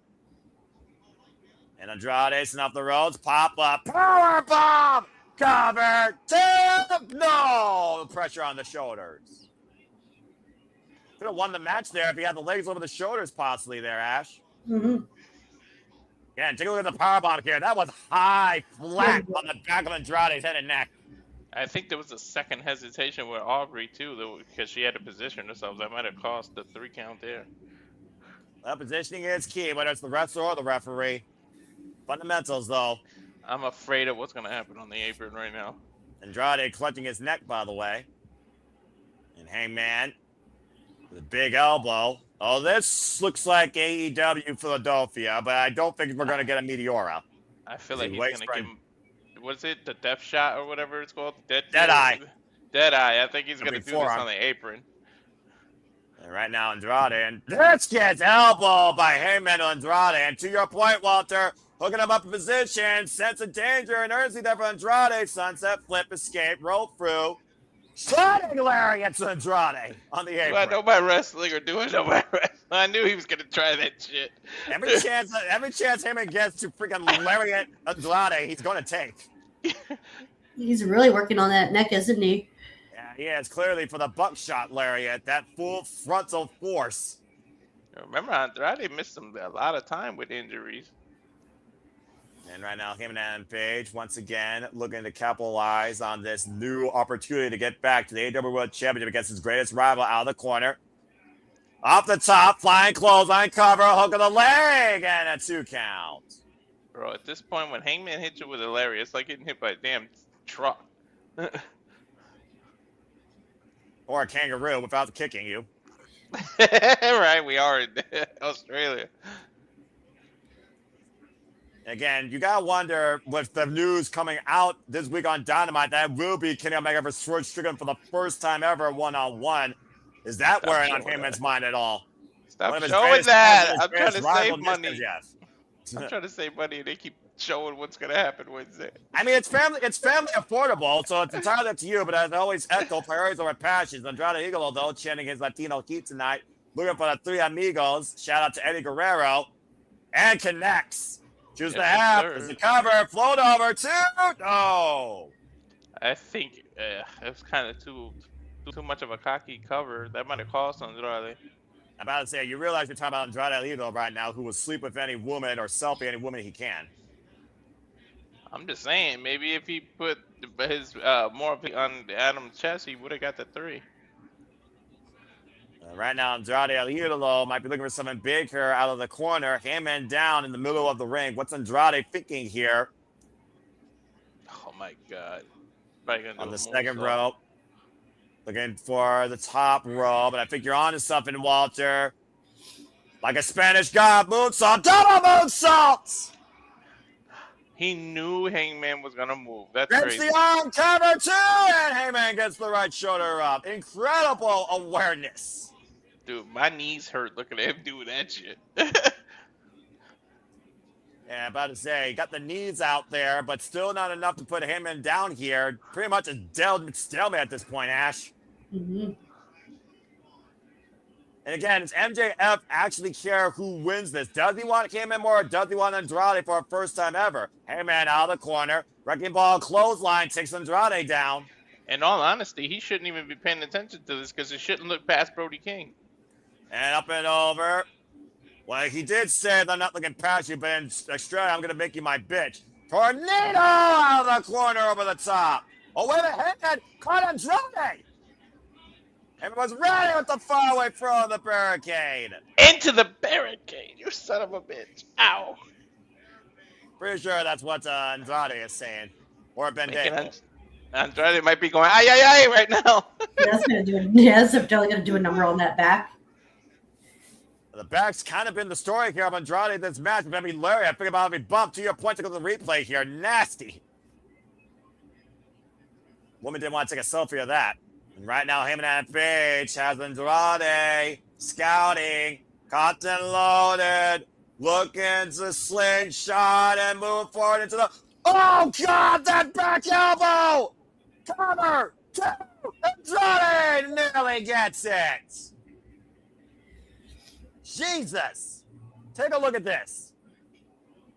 And Andrade off the ropes, pop up, power bomb, cover, tip, no, pressure on the shoulders. Could have won the match there if he had the legs over the shoulders possibly there, Ash. Mm-hmm. Again, take a look at the power bomb here. That was high, flat on the back of Andrade's head and neck. I think there was a second hesitation with Aubrey too, though, because she had to position herself. That might have cost the 3 count there. Well, positioning is key, whether it's the wrestler or the referee. Fundamentals, though. I'm afraid of what's going to happen on the apron right now. Andrade clutching his neck, by the way. And Hangman with a big elbow. Oh, this looks like AEW Philadelphia, but I don't think we're going to get a Meteora. I feel like he's going to give him, what's it, the death shot or whatever it's called? Deadeye. Deadeye. I think he's going to do forearm. this on the apron. And right now, Andrade, and this gets elbowed by Hangman to Andrade. And to your point, Walter, hooking him up in position, sense of danger and urgency there for Andrade. Sunset flip, escape, roll through. Sliding lariat to Andrade on the apron. Do I know my wrestling or do I know my wrestling? I knew he was going to try that shit. Every chance Hangman gets to freaking lariat Andrade, he's going to take. He's really working on that neck, isn't he? Yeah, he is clearly for the buckshot lariat, that full frontal force. Remember, Andrade missed a lot of time with injuries. And right now, Hangman Page, once again, looking to capitalize on this new opportunity to get back to the AEW World Championship against his greatest rival out of the corner. Off the top, flying clothesline cover, hook of the leg, and a 2 count. Bro, at this point, when Hangman hits you with a lariat, it's like getting hit by a damn truck. Or a kangaroo without kicking you. Right, we are in Australia. Again, you gotta wonder with the news coming out this week on Dynamite that will be Kenny Omega versus George Strickland for the first time ever one-on-one. Is that wearing on Hangman's mind at all? Stop showing that. I'm trying to save money. I'm trying to save money, and they keep showing what's gonna happen Wednesday. I mean, it's family affordable, so it's entirely up to you. But as I always echo, priorities over passions. Andrade Idolo, though, chanting his Latino heat tonight, looking for the 3 amigos. Shout out to Eddie Guerrero, and connects. Choose the half. Is the cover. Float over. 2. No. I think it was kind of too much of a cocky cover. That might have cost Andrade. I'm about to say, you realize you're talking about Andrade Idolo right now, who will sleep with any woman or selfie any woman he can. I'm just saying, maybe if he put his more of it on Adam's chest, he would have got the 3. Right now, Andrade Idolo might be looking for something big here out of the corner. Hangman down in the middle of the ring. What's Andrade thinking here? Oh my God! On the second rope, looking for the top rope, but I think you're onto something, Walter. Like a Spanish god, moonsault, double moonsault. He knew Hangman was gonna move. That's Gets crazy. the arm cover too, and Hangman gets the right shoulder up. Incredible awareness. Dude, my knees hurt looking at him do that shit. Yeah, about to say, got the knees out there, but still not enough to put Hangman down here. Pretty much a stalemate at this point, Ash. Mm-hmm. And again, does MJF actually care who wins this? Does he want Hangman more, or does he want Andrade for a first time ever? Hangman out of the corner. Wrecking ball clothesline takes Andrade down. In all honesty, he shouldn't even be paying attention to this because he shouldn't look past Brody King. And up and over. Well, he did say, I'm not looking past you, but in Australia, I'm going to make you my bitch. Tornado out of the corner over the top. Oh, wait a minute. Caught Andrade. Everyone's ready with the faraway throw of the barricade. Into the barricade, you son of a bitch. Ow. Pretty sure that's what Andrade is saying. Or Bendejo. Andrade might be going, ay, ay, ay, right now. That's definitely gonna do a number on that back. The back's kind of been the story here of Andrade this match. But I mean, Larry, I think about every bump. To your point, to go to the replay here. Nasty. Woman didn't want to take a selfie of that. And right now, Hangman and Page has Andrade scouting, caught and loaded, looking to slingshot and move forward into the. Oh, God, that back elbow! Cover! Two! Andrade nearly gets it! Jesus! Take a look at this.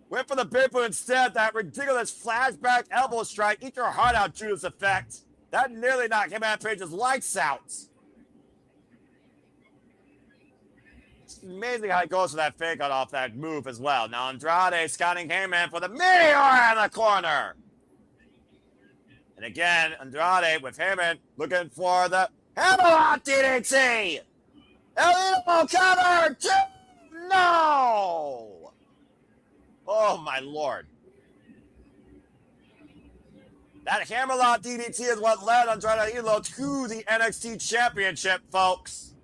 Went for the big boot instead. That ridiculous flashback elbow strike. Eat your heart out, Judas Effect. That nearly knocked Hangman Page's lights out. It's amazing how he goes for that fake out off that move as well. Now Andrade scouting Hangman for the meteor in the corner. And again, Andrade with Hangman looking for the Hammerlock DDT. Elbow cover. Two. No. Oh, my Lord. That Hammerlock DDT is what led Andrade Idolo to the NXT Championship, folks.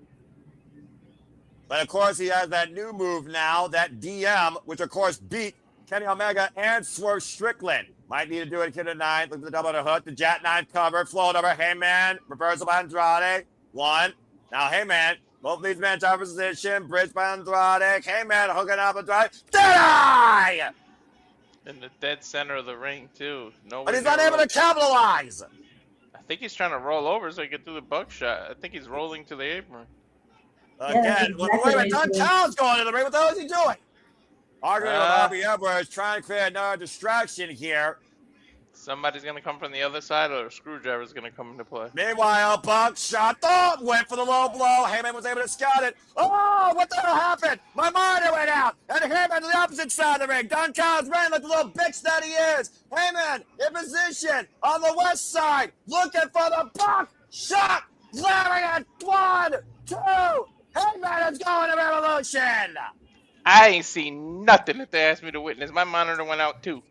But, of course, he has that new move now, that DM, which, of course, beat Kenny Omega and Swerve Strickland. Might need to do it here tonight. Look at the double to hook. The jackknife cover. Float over. Heyman. Reversal by Andrade. One. Now, Heyman. Both these men out of position. Bridge by Andrade. Heyman hooking up Andrade. Dead-eye! In the dead center of the ring, too. But he's not able to capitalize. I think he's trying to roll over so he can do the buckshot. I think he's rolling to the apron. Again, wait a minute. Don Callis going to the ring. What the hell is he doing? Arguing with Bobby Edwards, trying to create another distraction here. Somebody's going to come from the other side, or a screwdriver's going to come into play. Meanwhile, buckshot. Oh, went for the low blow. Heyman was able to scout it. Oh, what the hell happened? My monitor went out. And Heyman to the opposite side of the ring. Don Callis ran like the little bitch that he is. Heyman in position on the west side, looking for the buckshot. Lariat. 1, 2. Heyman is going to Revolution. I ain't seen nothing that they asked me to witness. My monitor went out, too.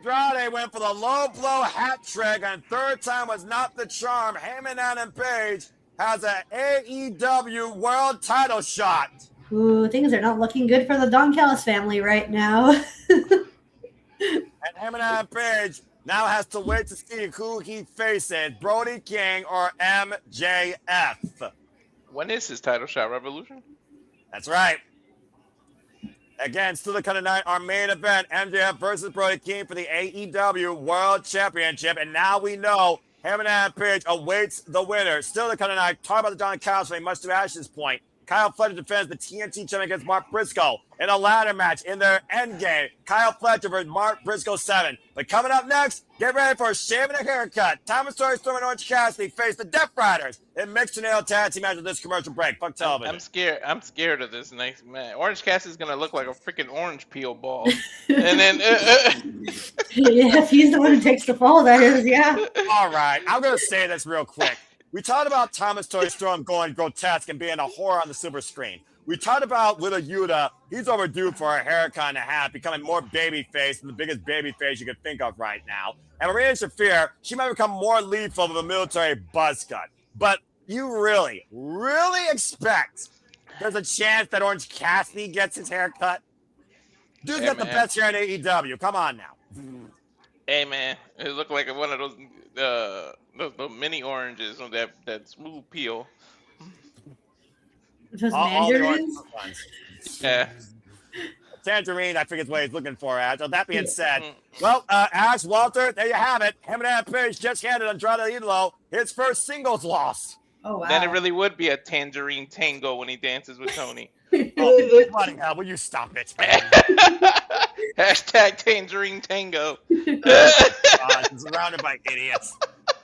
Andrade went for the low blow hat trick, and third time was not the charm. Heyman and Page has an AEW world title shot. Ooh, things are not looking good for the Don Callis family right now. And Heyman and Page now has to wait to see who he faces, Brody King or MJF. When is his title shot? Revolution? That's right. Again, still the kind of night, our main event, MJF versus Brody King for the AEW World Championship. And now we know Hangman Page awaits the winner. Still the kind of night, talk about the Don Callis family, much to Ash's point. Kyle Fletcher defends the TNT champion against Mark Briscoe in a ladder match in their endgame. Kyle Fletcher versus Mark Briscoe 7. But coming up next, get ready for a shave and a haircut. Thomas Story, Storm, and Orange Cassidy face the Death Riders in mixed nail tag team match with this commercial break. Fuck television. I'm scared of this next match. Orange Cassidy's gonna look like a freaking orange peel ball. And then yeah, if he's the one who takes the fall, that is, yeah. All right, I'm gonna say this real quick. We talked about Thomas Toy Storm going grotesque and being a horror on the silver screen. We talked about Little Yuta. He's overdue for a haircut and a hat, becoming more babyface than the biggest babyface you could think of right now. And Marina Shafir, she might become more lethal of a military buzz cut. But you really, really expect there's a chance that Orange Cassidy gets his haircut? Dude's got the best hair in AEW. Come on now. Hey, man. It looked like one of those mini oranges on that smooth peel. Those all the orange mandarins? Yeah. Tangerine, I figured what he's looking for, Ash. So that being said, well, Ash, Walter, there you have it. Hangman Page just handed Andrade Idolo his first singles loss. Oh, wow. Then it really would be a tangerine tango when he dances with Tony. Oh, bloody hell, will you stop it? Hashtag tangerine tango. Surrounded by idiots.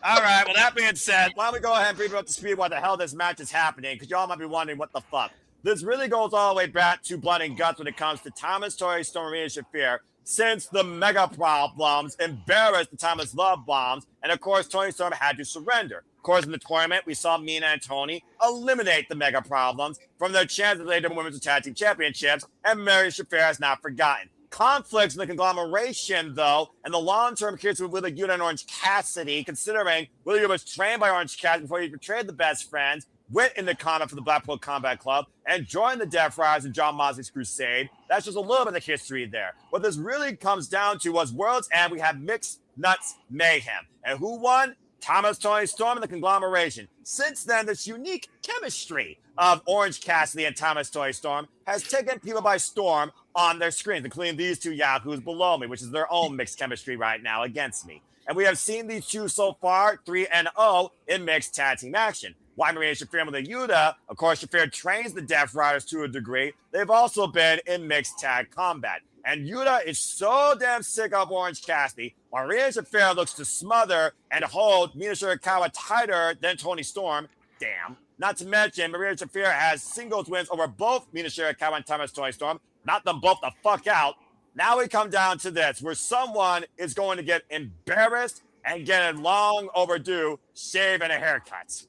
All right, well, that being said, why don't we go ahead and bring you up to speed what the hell this match is happening, because y'all might be wondering what the fuck. This really goes all the way back to Blood and Guts when it comes to Thomas Torrey, Storm, Marina Shafir, since the Mega Problems embarrassed the Thomas Love Bombs, and of course, Toni Storm had to surrender. Of course, in the tournament, we saw Mina and Toni eliminate the Mega Problems from their chances of the Women's Tag Team Championships, and Marina Shafir has not forgotten. conflicts in the conglomeration, though, and the long-term case with Willow, Yuta, and Orange Cassidy, considering Willow was trained by Orange Cassidy before he betrayed the best friends, went into combat for the Blackpool Combat Club, and joined the Death Riders and John Moxley's Crusade. That's just a little bit of history there. What this really comes down to was World's End. We have Mixed Nuts Mayhem. And who won? Thomas Toni Storm and the conglomeration. Since then, this unique chemistry of Orange Cassidy and Thomas Toni Storm has taken people by storm on their screens, including these two yahoos below me, which is their own mixed chemistry right now against me. And we have seen these two so far, 3-0 in mixed tag team action. Why Marina Shafir with the Yuta? Of course, Shafir trains the Death Riders to a degree. They've also been in mixed tag combat. And Yuta is so damn sick of Orange Cassidy. Marina Shafir looks to smother and hold Mina Shirakawa tighter than Toni Storm. Damn. Not to mention, Marina Shafir has singles wins over both Mina Shirakawa and Thomas Toni Storm. Knock them both the fuck out. Now we come down to this, where someone is going to get embarrassed and get a long overdue shave and a haircut.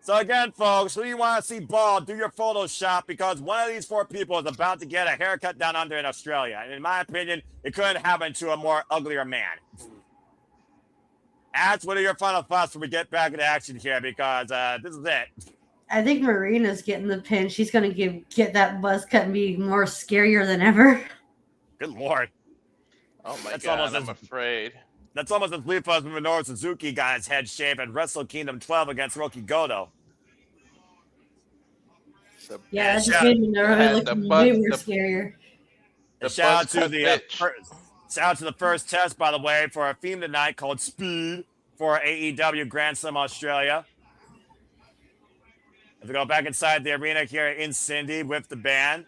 So again, folks, who you want to see bald, do your Photoshop, because one of these 4 people is about to get a haircut down under in Australia. And in my opinion, it couldn't happen to a more uglier man. Ash, what are your final thoughts when we get back into action here? Because this is it. I think Marina's getting the pin. She's going to get that buzz cut and be more scarier than ever. Good Lord. Oh my God, I'm afraid. That's almost as lethal as when Minoru Suzuki got his head shaved at Wrestle Kingdom 12 against Roki Goto. Yeah, that just made Minoru look way more scarier. Shout out to the first test, by the way, for a theme tonight called Speed for AEW Grand Slam Australia. If we go back inside the arena here in Cindy with the band,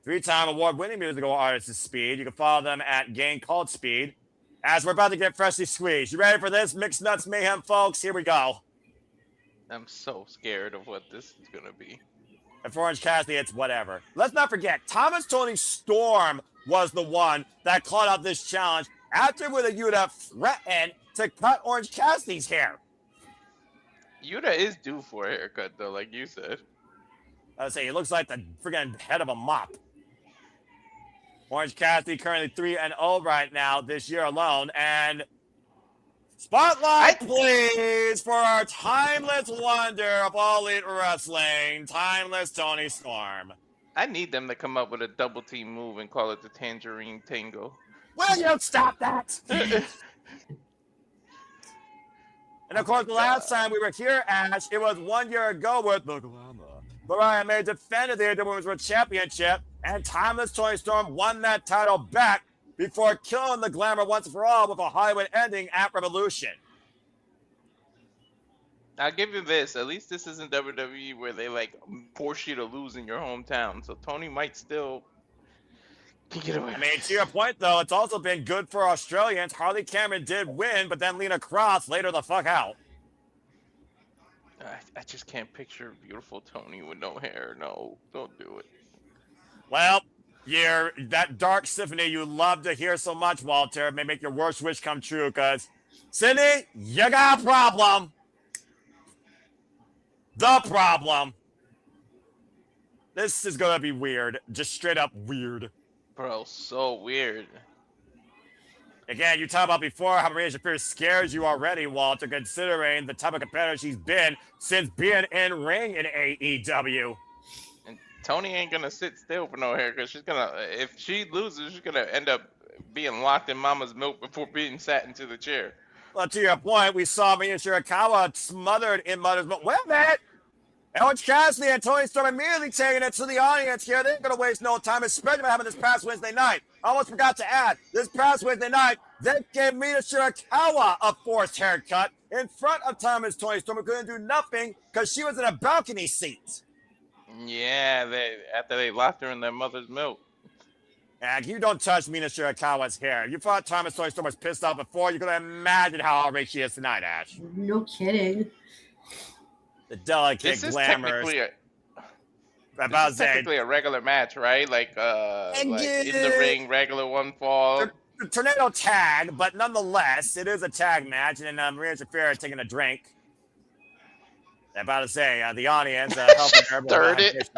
3-time award-winning musical artist is Speed. You can follow them at Game Called Speed. As we're about to get freshly squeezed. You ready for this? Mixed Nuts Mayhem, folks. Here we go. I'm so scared of what this is going to be. And for Orange Cassidy, it's whatever. Let's not forget, Thomas Toni Storm was the one that called out this challenge after Willow Yuta threatened to cut Orange Cassidy's hair. Yuta is due for a haircut, though, like you said. I would say he looks like the friggin' head of a mop. Orange Cassidy currently 3-0 right now this year alone. And spotlight, please, for our timeless wonder of all elite wrestling, timeless Toni Storm. I need them to come up with a double team move and call it the Tangerine Tango. Will you stop that? And of course, the last time we were here, Ash, it was 1 year ago with the Glamour. Mariah May defended the AEW Women's World Championship, and Timeless Toni Storm won that title back before killing the Glamour once and for all with a Hollywood ending at Revolution. I'll give you this. At least this isn't WWE where they force you to lose in your hometown. So Toni might still get away. I mean, to your point, though, it's also been good for Australians. Harley Cameron did win, but then Lena Cross laid her the fuck out. I just can't picture beautiful Toni with no hair. No, don't do it. Well, that dark symphony you love to hear so much, Walter, may make your worst wish come true, because, Cindy, you got a problem. The problem. This is going to be weird. Just straight up weird. Bro, so weird. Again, you talked about before how Marina Shafir scares you already, Walter, considering the type of competitor she's been since being in ring in AEW. And Toni ain't gonna sit still for no hair, because if she loses, she's gonna end up being locked in Mama's milk before being sat into the chair. Well, to your point, we saw Mina Shirakawa smothered in Mother's milk. Wait a minute! Orange Cassidy and Toni Storm immediately taking it to the audience here. They ain't going to waste no time, especially what happened this past Wednesday night. I almost forgot to add, this past Wednesday night, they gave Mina Shirakawa a forced haircut in front of Thomas Toni Storm, who couldn't do nothing because she was in a balcony seat. Yeah, after they locked her in their mother's milk. And you don't touch Mina Shirakawa's hair. You thought Thomas Toni Storm was pissed off before. You can imagine how outraged she is tonight, Ash. No kidding. The delicate, glamorous. This is technically a regular match, right? Like in the ring, regular one fall. The tornado tag, but nonetheless, it is a tag match, and Marina Shafir taking a drink. I'm about to say, the audience helping her. Stirred it.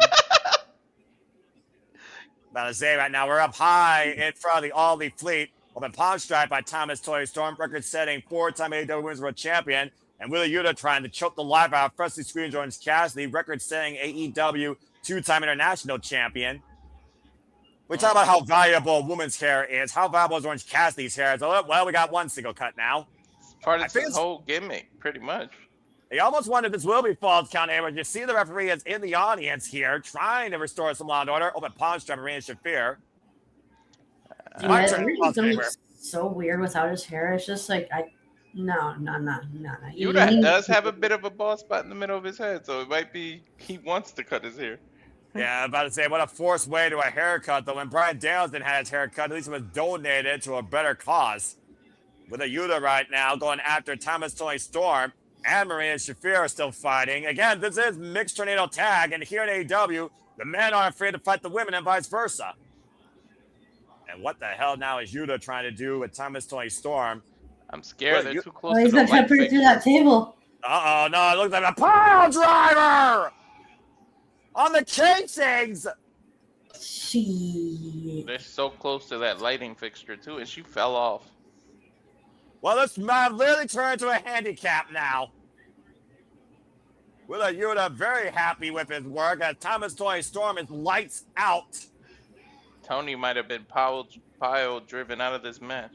About to say right now, we're up high in front of the All Elite Fleet. Open palm strike by Toni Storm, record-setting 4-time AEW Women's World Champion. And Wheeler Yuta trying to choke the life out of freshly screened Orange Cassidy, record-setting AEW 2-time international champion. We talk about how valuable women's hair is. How valuable is Orange Cassidy's hair? So, well, we got one single cut now. It's part of his whole gimmick, pretty much. I almost wonder if this will be false count anywhere. You see the referee is in the audience here, trying to restore some law and order. Open palm strike, Marina Shafir. Looks so weird without his hair. It's just like no. Yuta does have a bit of a bald spot in the middle of his head, so it might be he wants to cut his hair. Yeah, I'm about to say, what a forced way to a haircut, though. When Bryan Danielson had his haircut, at least it was donated to a better cause. With a Yuta right now going after Toni Storm and Marina Shafir are still fighting. Again, this is mixed tornado tag, and here in AEW, the men are afraid to fight the women and vice versa. And what the hell now is Yuta trying to do with Toni Storm? I'm scared. They're too close to he's the gonna try to put it through that table. Uh-oh, no, it looks like a pile driver! On the casings! They're so close to that lighting fixture, too, and she fell off. Well, this man literally turned into a handicap now. Wheeler Yuta very happy with his work as Toni Storm is lights out. Toni might have been pile driven out of this match.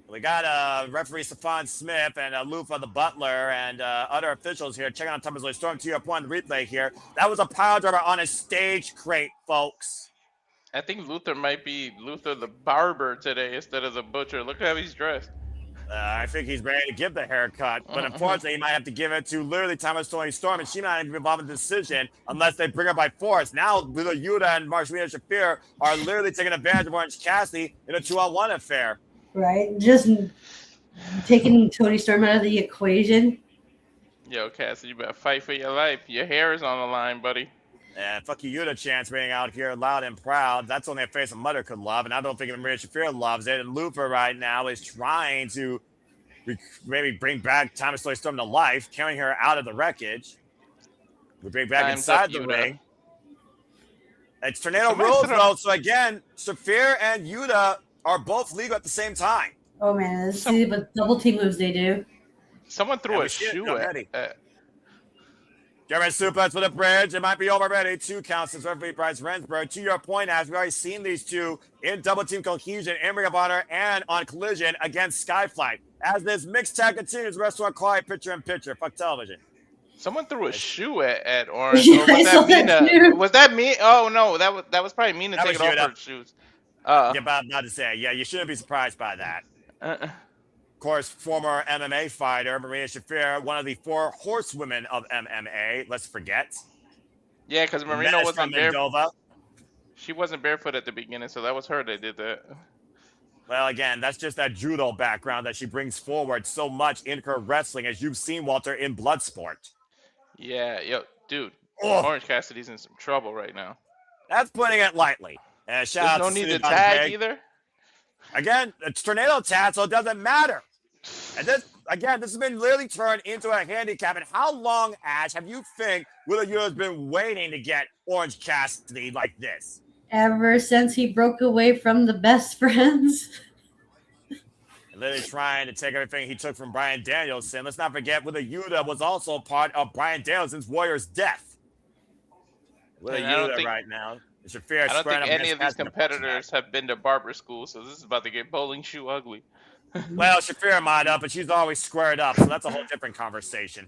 We got referee Stefan Smith and Lufa the Butler and other officials here checking on Toni Storm. To your point, the replay here. That was a pile driver on a stage crate, folks. I think Luther might be Luther the barber today instead of the butcher. Look how he's dressed. I think he's ready to give the haircut, but unfortunately, he might have to give it to literally Toni Storm, and she might not even be involved in the decision unless they bring her by force. Now, Wheeler Yuta and Marina Shafir are literally taking advantage of Orange Cassidy in a 2-on-1 affair. Right, just taking Toni Storm out of the equation. Yo, Cassidy, you better fight for your life. Your hair is on the line, buddy. And fuck you, Yuta chance ringing out here loud and proud. That's only a face a mother could love, and I don't think even Marina Shafir loves it. And Lufa right now is trying to maybe bring back Toni Storm to life, carrying her out of the wreckage. We bring back inside the ring. It's tornado rules, though. So again, Shafir and Yuta are both legal at the same time. Oh man, see what double team moves they do. Someone threw a shoe at German suplex with a bridge. It might be over already. 2 counts since referee Bryce Rensburg. To your point, as we've already seen these two in double team cohesion in Ring of Honor and on Collision against Skyflight. As this mixed tag continues, the rest are quiet picture in picture. Fuck television. Someone threw a shoe at Orange. Or was that Mina? Was that me? Oh no, that was probably Mina taking off her shoes. Yeah, about to say, yeah, you shouldn't be surprised by that. Of course, former MMA fighter Marina Shafir, one of the 4 horsewomen of MMA. Let's forget. Yeah, because Marina wasn't barefoot. She wasn't barefoot at the beginning, so that was her that did that. Well, again, that's just that judo background that she brings forward so much in her wrestling, as you've seen, Walter, in Bloodsport. Yeah, yo, dude, Orange Cassidy's in some trouble right now. That's putting it lightly. There's no need to tag either. Again, it's tornado tag, so it doesn't matter. And this has been literally turned into a handicap. And how long, Ash, have you think Wheeler Yuta has been waiting to get Orange Cassidy like this? Ever since he broke away from the best friends. Literally trying to take everything he took from Bryan Danielson. Let's not forget Wheeler Yuta was also part of Bryan Danielson's Warrior's death. Wheeler Yuta right now. I don't think any of these competitors have been to barber school, so this is about to get bowling shoe ugly. Well, Shafir might have, but she's always squared up, so that's a whole different conversation.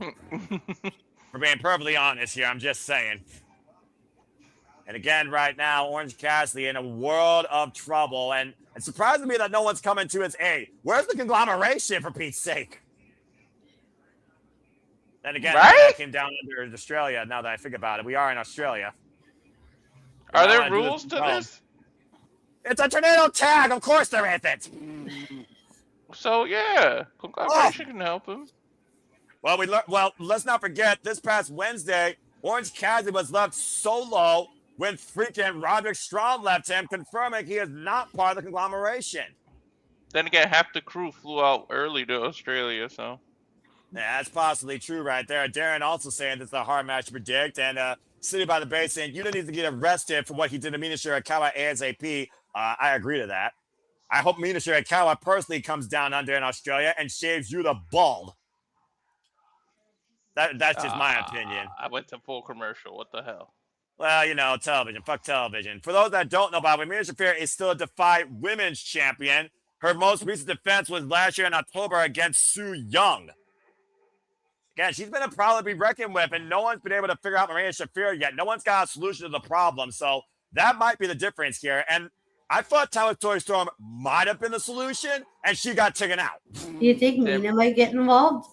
For being perfectly honest here, I'm just saying. And again, right now, Orange Cassidy in a world of trouble, and it's surprising me that no one's coming to his aid. Where's the conglomeration, for Pete's sake? Then again, I came down under Australia. Now that I think about it, we are in Australia. Are there rules to this? It's a tornado tag. Of course there isn't. So yeah, conglomeration can help him. Well, let's not forget this past Wednesday, Orange Cassidy was left solo when freaking Roderick Strong left him, confirming he is not part of the conglomeration. Then again, half the crew flew out early to Australia, so. Yeah, that's possibly true right there. Darren also saying this is a hard match to predict. And City by the Bay saying Yuta needs to get arrested for what he did to Mina Shirakawa ASAP. I agree to that. I hope Mina Shirakawa personally comes down under in Australia and shaves Yuta bald. That's just my opinion. I went to full commercial. What the hell? Well, you know, television. Fuck television. For those that don't know about it, Mina Shafir is still a Defy Women's Champion. Her most recent defense was last year in October against Su Young. Again, she's been a problem to be reckoned with, and no one's been able to figure out Marina Shafir yet. No one's got a solution to the problem, so that might be the difference here. And I thought Toni Storm might have been the solution, and she got taken out. Do you think Mina might get involved?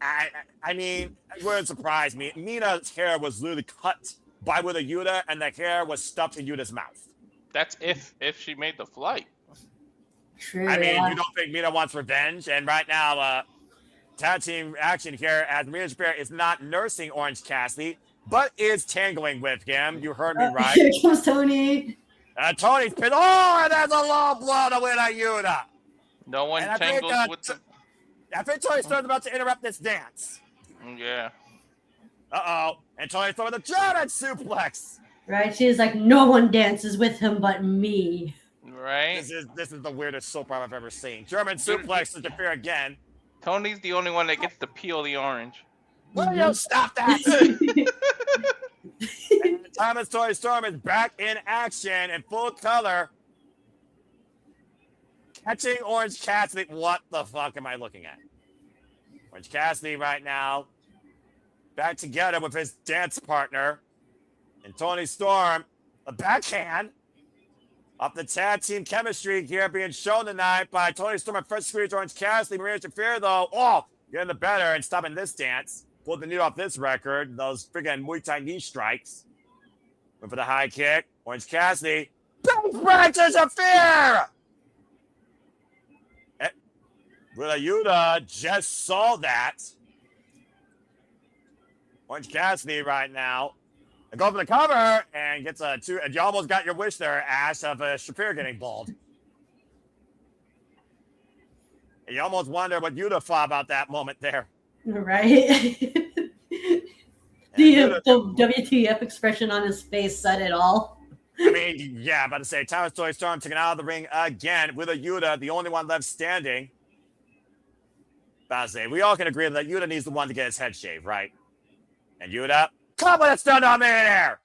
I mean, it wouldn't surprise me. Mina's hair was literally cut by with a Yuta, and the hair was stuffed in Yuta's mouth. That's if she made the flight. True. I mean, you don't think Mina wants revenge? And right now, tag team action here as Marina Shafir is not nursing Orange Cassidy, but is tangling with him. You heard me right. Here comes Toni. Tony's pissed. Oh, and there's a low blow to win a Yuta. No one And tangles with the... I think Toni Storm's about to interrupt this dance. Yeah. Uh-oh. And Toni Storm with a German suplex. Right? She's like, no one dances with him but me. Right? This is the weirdest soap opera I've ever seen. German suplex to Shafir again. Tony's the only one that gets to peel the orange. Will you stop that? And Thomas Toni Storm is back in action in full color. Catching Orange Cassidy. What the fuck am I looking at? Orange Cassidy right now. Back together with his dance partner. And Toni Storm. A backhand. Off the tag team chemistry here being shown tonight by Toni Storm and first squeeze Orange Cassidy. Marina Shafir, though, getting the better and stopping this dance. Pulled the knee off this record. Those friggin' Muay Thai knee strikes. Went for the high kick. Orange Cassidy. Big right to Shafir! Willa Yuta just saw that. Orange Cassidy right now. And go for the cover and gets a two. And you almost got your wish there, Ash, of Shafir getting bald. And you almost wonder what Yuta thought about that moment there. Right? the WTF expression on his face said it all. I mean, yeah, about to say, Thomas Toni Storm taken out of the ring again with a Yuta, the only one left standing. About to say, we all can agree that Yuta needs the one to get his head shaved, right? And Yuta, come with it, stun on me in here!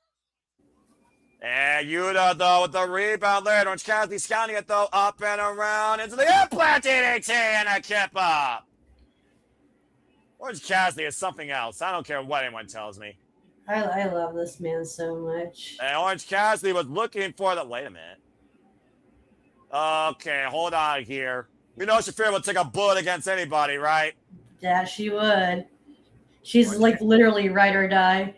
And Yuta, though, with the rebound there. Orange Cassidy scouting it, though, up and around into the implant DDT and a kippa. Orange Cassidy is something else. I don't care what anyone tells me. I love this man so much. And Orange Cassidy was looking for the... Wait a minute. Okay, hold on here. We know Shafir will take a bullet against anybody, right? Yeah, she would. She's like literally ride or die.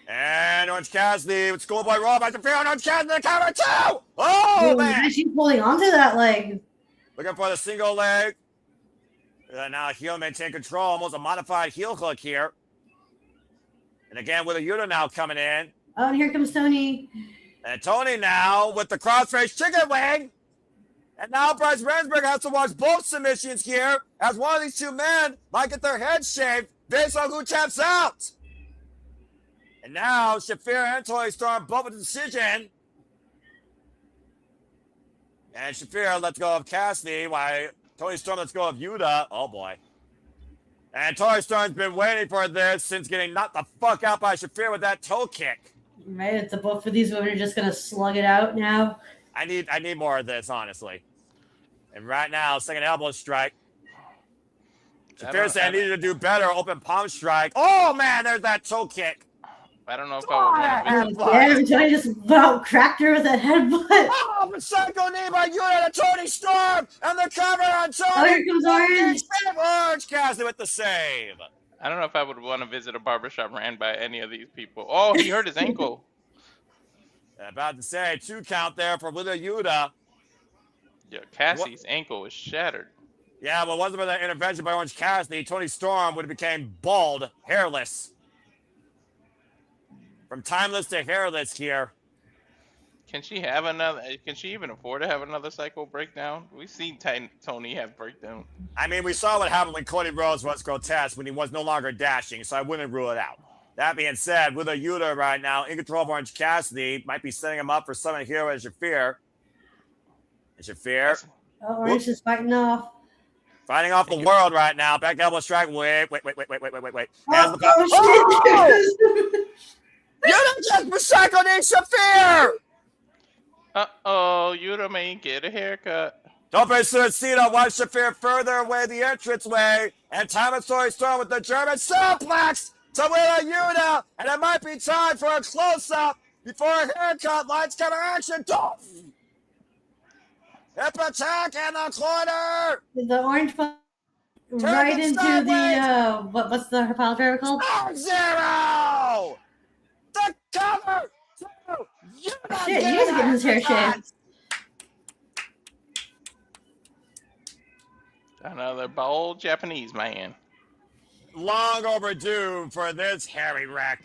And Orange Cassidy with Schoolboy Roll by Shafir and Orange Cassidy the cover too! Oh, man! She's holding onto that leg. Looking for the single leg. Now heel maintain control. Almost a modified heel hook here. And again with a Yuta now coming in. Oh, and here comes Toni. And Toni now with the crossface chicken wing. And now Bryce Remsburg has to watch both submissions here as one of these two men might get their heads shaved based on who taps out. And now Shafir and Toni Storm both with a decision. And Shafir lets go of Cassidy while Toni Storm lets go of Yuta. Oh boy. And Toni Storm's been waiting for this since getting knocked the fuck out by Shafir with that toe kick. Right, it's both of these women are just gonna slug it out now. I need more of this, honestly. And right now, second elbow strike. Shafir said I needed to do better. Open palm strike. Oh man, there's that toe kick. I don't know if I would want Yeah, Toni just about cracked her with a headbutt. Oh, the psycho knee by Yuta to Toni Storm, and the cover on Toni. Oh, here comes Orange. Orange Cassidy with the save. I don't know if I would want to visit a barbershop ran by any of these people. Oh, he hurt his ankle. About to say 2 count there for Willow Yuta. Yeah, Cassie's ankle is shattered. Yeah, well, wasn't for that intervention by Orange Cassidy, Toni Storm would have became bald, hairless. From timeless to hairless here. Can she have another? Can she even afford to have another cycle breakdown? We've seen Toni have breakdown. I mean, we saw what happened when Cody Rhodes was grotesque when he was no longer dashing, so I wouldn't rule it out. That being said, with a Yuta right now in control of Orange Cassidy, might be setting him up for someone here as Shafir. And Shafir. Orange is fighting off. Fighting off the world right now. Back elbow strike. Wait. Oh, Yuta just recycled in Shafir! Uh-oh, Yuta may get a haircut. Tope Suicida watch Shafir further away the entranceway, and Tamasori Storm with the German suplex to win a Yuta, and it might be time for a close-up before a haircut. Lights, camera, action. Hip attack in the corner. The orange right into the what's the pile driver called? Zero. The cover. Shit, you guys are getting his hair shaved. Another bold Japanese man. Long overdue for this hairy wreck.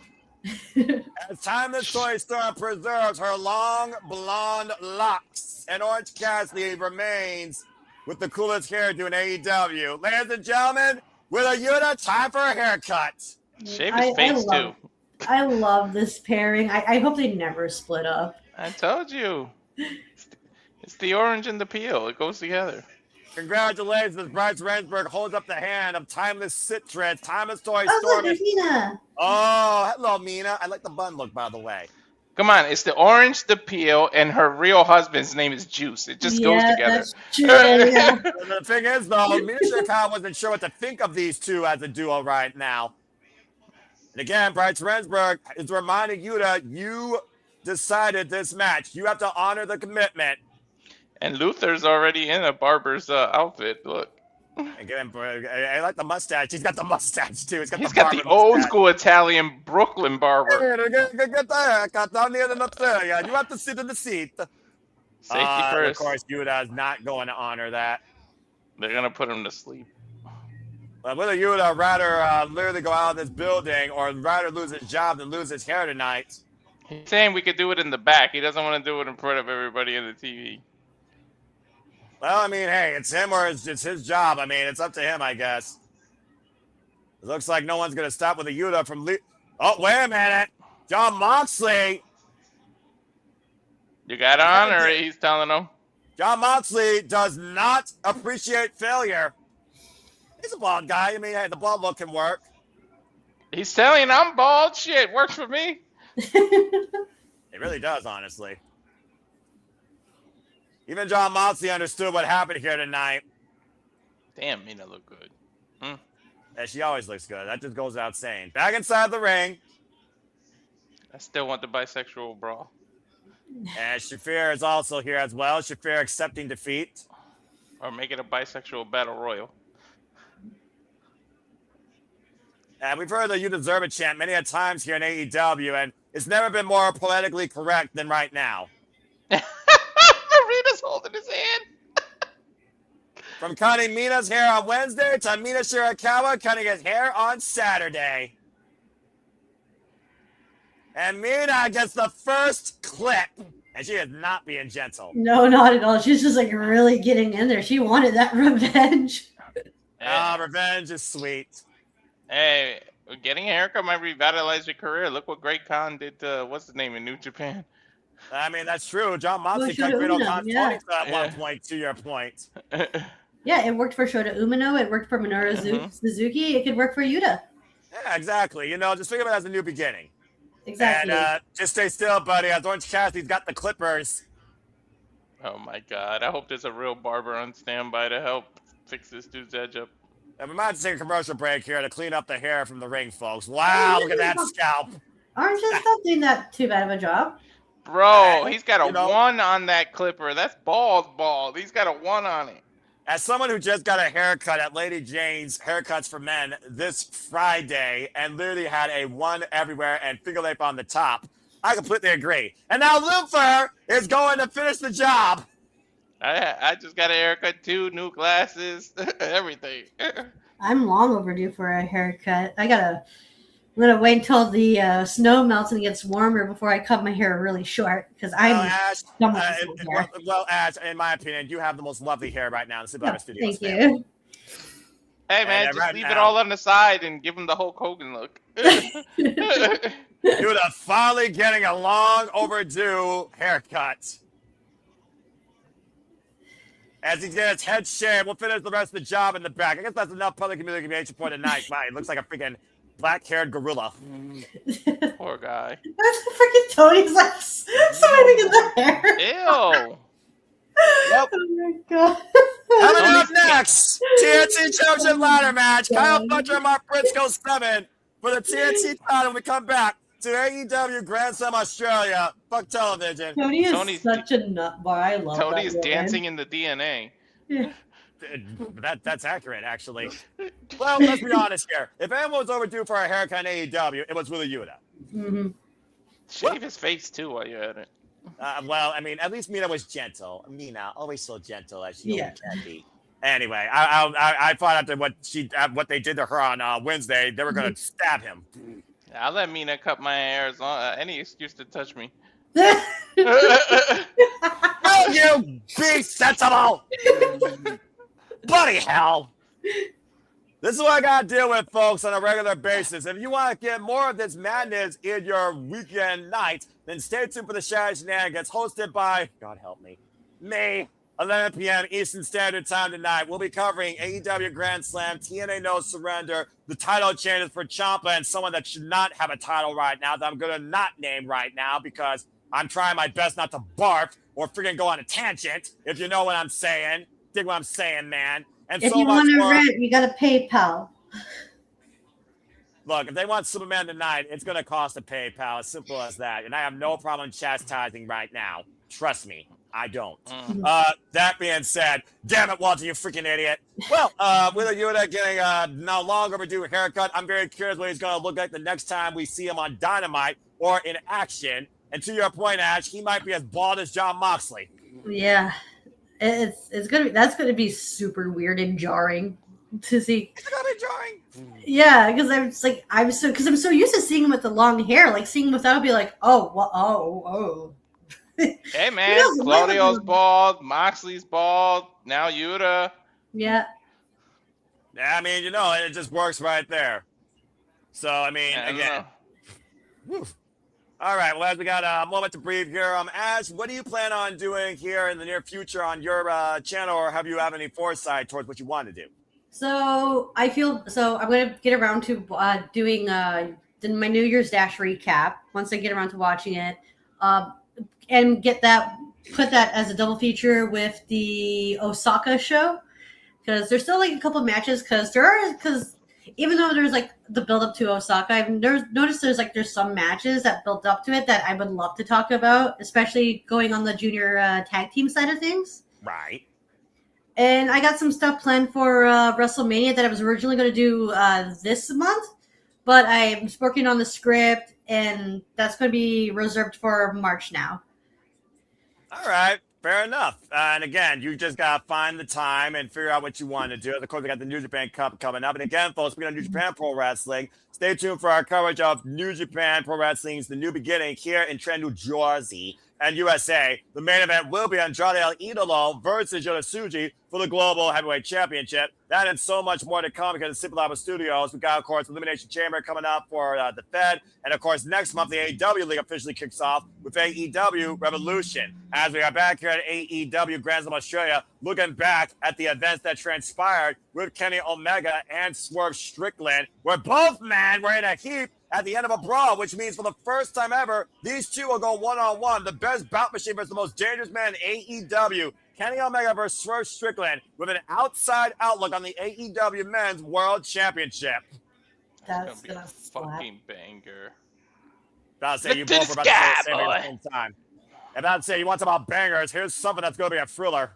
As Timeless Toy Storm preserves her long blonde locks, and Orange Cassidy remains with the coolest hairdo in AEW. Ladies and gentlemen, with a Yuta, time for a haircut. Shave his face too. I love this pairing. I hope they never split up. I told you. It's the orange and the peel. It goes together. Congratulations as Bryce Rensburg holds up the hand of Timeless Citrus, Timeless Toy Oh, Storm. look, Mina. Oh, hello, Mina. I like the bun look, by the way. Come on, it's the orange, the peel, and her real husband's name is Juice. It just goes together. That's true. Yeah. The thing is, though, Mina Shirakawa wasn't sure what to think of these two as a duo right now. And again, Bryce Rensburg is reminding Yuta, you decided this match. You have to honor the commitment. And Luther's already in a barber's outfit. Look. Again, I like the mustache. He's got the mustache, too. He's got the old school Italian Brooklyn barber. Get the haircut down near the area. You have to sit in the seat. Safety first. Of course, Yuta is not going to honor that. They're going to put him to sleep. But whether Yuta rather literally go out of this building or rather lose his job than lose his hair tonight. He's saying we could do it in the back. He doesn't want to do it in front of everybody in the TV. Well, I mean, hey, it's him or it's his job. I mean, it's up to him, I guess. It looks like no one's going to stop with a Yuta from Oh, wait a minute. John Moxley. You got to honor it, he's telling them. John Moxley does not appreciate failure. He's a bald guy. I mean, hey, the bald look can work. He's telling I'm bald. Shit, works for me. It really does, honestly. Even John Moxley understood what happened here tonight. Damn, Mina look good. Yeah, she always looks good. That just goes without saying. Back inside the ring. I still want the bisexual brawl. And Shafir is also here as well. Shafir accepting defeat. Or make it a bisexual battle royal. And we've heard the "You Deserve It" chant many a times here in AEW, and it's never been more poetically correct than right now. Marina's holding his hand. From cutting Mina's hair on Wednesday to Mina Shirakawa cutting his hair on Saturday. And Mina gets the first clip, and she is not being gentle. No, not at all. She's just like really getting in there. She wanted that revenge. Revenge is sweet. Hey, getting a haircut might revitalize your career. Look what Great Khan did what's his name in New Japan. I mean, that's true. John Moxley cut Great Khan's ponytail at one point, to your point. Yeah, it worked for Shota Umino. It worked for Minoru Suzuki. It could work for Yuta. Yeah, exactly. You know, just think of it as a new beginning. Exactly. And just stay still, buddy. As Orange Cassidy's got the clippers. Oh, my God. I hope there's a real barber on standby to help fix this dude's edge up. And we might have to take a commercial break here to clean up the hair from the ring, folks. Wow, look at that scalp. Orange is not doing that too bad of a job. Bro, he's got a 1 on that clipper. That's bald. He's got a 1 on it. As someone who just got a haircut at Lady Jane's Haircuts for Men this Friday and literally had a 1 everywhere and finger length on the top, I completely agree. And now Luther is going to finish the job. I just got a haircut too, new glasses, everything. I'm long overdue for a haircut. I gotta I'm gonna wait until the snow melts and gets warmer before I cut my hair really short because I'm Ash, done with this whole hair. well, Ash, in my opinion, you have the most lovely hair right now in the Super Studios Thank family. you. Hey man, And just right leave it now- all on the side and give him the Hulk Hogan look. Yuta finally getting a long overdue haircut. As he gets head shaved, we'll finish the rest of the job in the back. I guess that's enough public communication for tonight. Wow, he looks like a freaking black-haired gorilla. Poor guy. Freaking Tony's like smiling in the hair. Ew. Yep. Oh my god. Coming up next, TNT Championship ladder match. Kyle Fletcher and Mark Briscoe 7 for the TNT title. When we come back to AEW Grand Slam Australia. Fuck television. Tony is Tony's- such a nut bar. I love Tony's that man. dancing in the DNA. Yeah. That's accurate, actually. Well, let's be honest here. If anyone was overdue for a haircut in AEW, it was really Yuta. Mm-hmm. Shave his face too while you're at it. Well, I mean, at least Mina was gentle. Mina, always so gentle as she Yeah. always can be. Anyway, I thought after what they did to her on Wednesday, they were going to stab him. I'll let Mina cut my hair as long any excuse to touch me. Will you be sensible? Bloody hell. This is what I got to deal with, folks, on a regular basis. If you want to get more of this madness in your weekend night, then stay tuned for the Shadow Shenanigans, hosted by, God help me, 11 p.m. Eastern Standard Time tonight. We'll be covering AEW Grand Slam, TNA No Surrender, the title changes for Ciampa, and someone that should not have a title right now that I'm going to not name right now because I'm trying my best not to barf or freaking go on a tangent, if you know what I'm saying. Dig what I'm saying, man. And If so you much want to more. rent, you gotta PayPal. Look, if they want Superman tonight, it's going to cost a PayPal. As simple as that. And I have no problem chastising right now. Trust me, I don't. That being said, damn it, Walter, you freaking idiot. Well, with Yuta getting a now long overdue haircut, I'm very curious what he's going to look like the next time we see him on Dynamite or in action. And to your point, Ash, he might be as bald as John Moxley. Yeah, it's gonna be super weird and jarring to see. It's going to be jarring. Yeah, because I'm so used to seeing him with the long hair. Like seeing him without, be like, oh, well, oh. Hey man, knows? Claudio's bald, Moxley's bald, now Yuta. Yeah. I mean, you know, it just works right there. So, I mean, I don't again. know. Whew. All right, well, as we got a moment to breathe here, Ash, what do you plan on doing here in the near future on your channel, or have you have any foresight towards what you want to do? So I'm gonna get around to doing my New Year's Dash recap once I get around to watching it, and put that as a double feature with the Osaka show because there's still like a couple of matches because even though there's like the build up to Osaka, I've noticed there's some matches that build up to it that I would love to talk about, especially going on the junior tag team side of things. Right. And I got some stuff planned for WrestleMania that I was originally going to do this month, but I'm working on the script, and that's going to be reserved for March now. All right. Fair enough. And again, you just got to find the time and figure out what you want to do. Of course, we got the New Japan Cup coming up. And again, folks, we're going to New Japan Pro Wrestling. Stay tuned for our coverage of New Japan Pro Wrestling's The New Beginning here in Trenton, New Jersey and USA. The main event will be Andrade El Idolo versus Yoshisuji for the Global Heavyweight Championship. That and so much more to come because of Simple Lava Studios. We got, of course, Elimination Chamber coming up for the Fed. And, of course, next month, the AEW League officially kicks off with AEW Revolution. As we are back here at AEW Grand Slam Australia, looking back at the events that transpired with Kenny Omega and Swerve Strickland, where both men were in a heap at the end of a brawl, which means for the first time ever, these two will go one-on-one. The best bout machine versus the most dangerous man in AEW. Kenny Omega versus Swerve Strickland with an outside outlook on the AEW Men's World Championship. That's Gonna be a gonna slap. fucking banger. About to say, Look you to both the were about to say sky, the same thing boy. at the same time. About to say, you want some about bangers, here's something that's going to be a thriller.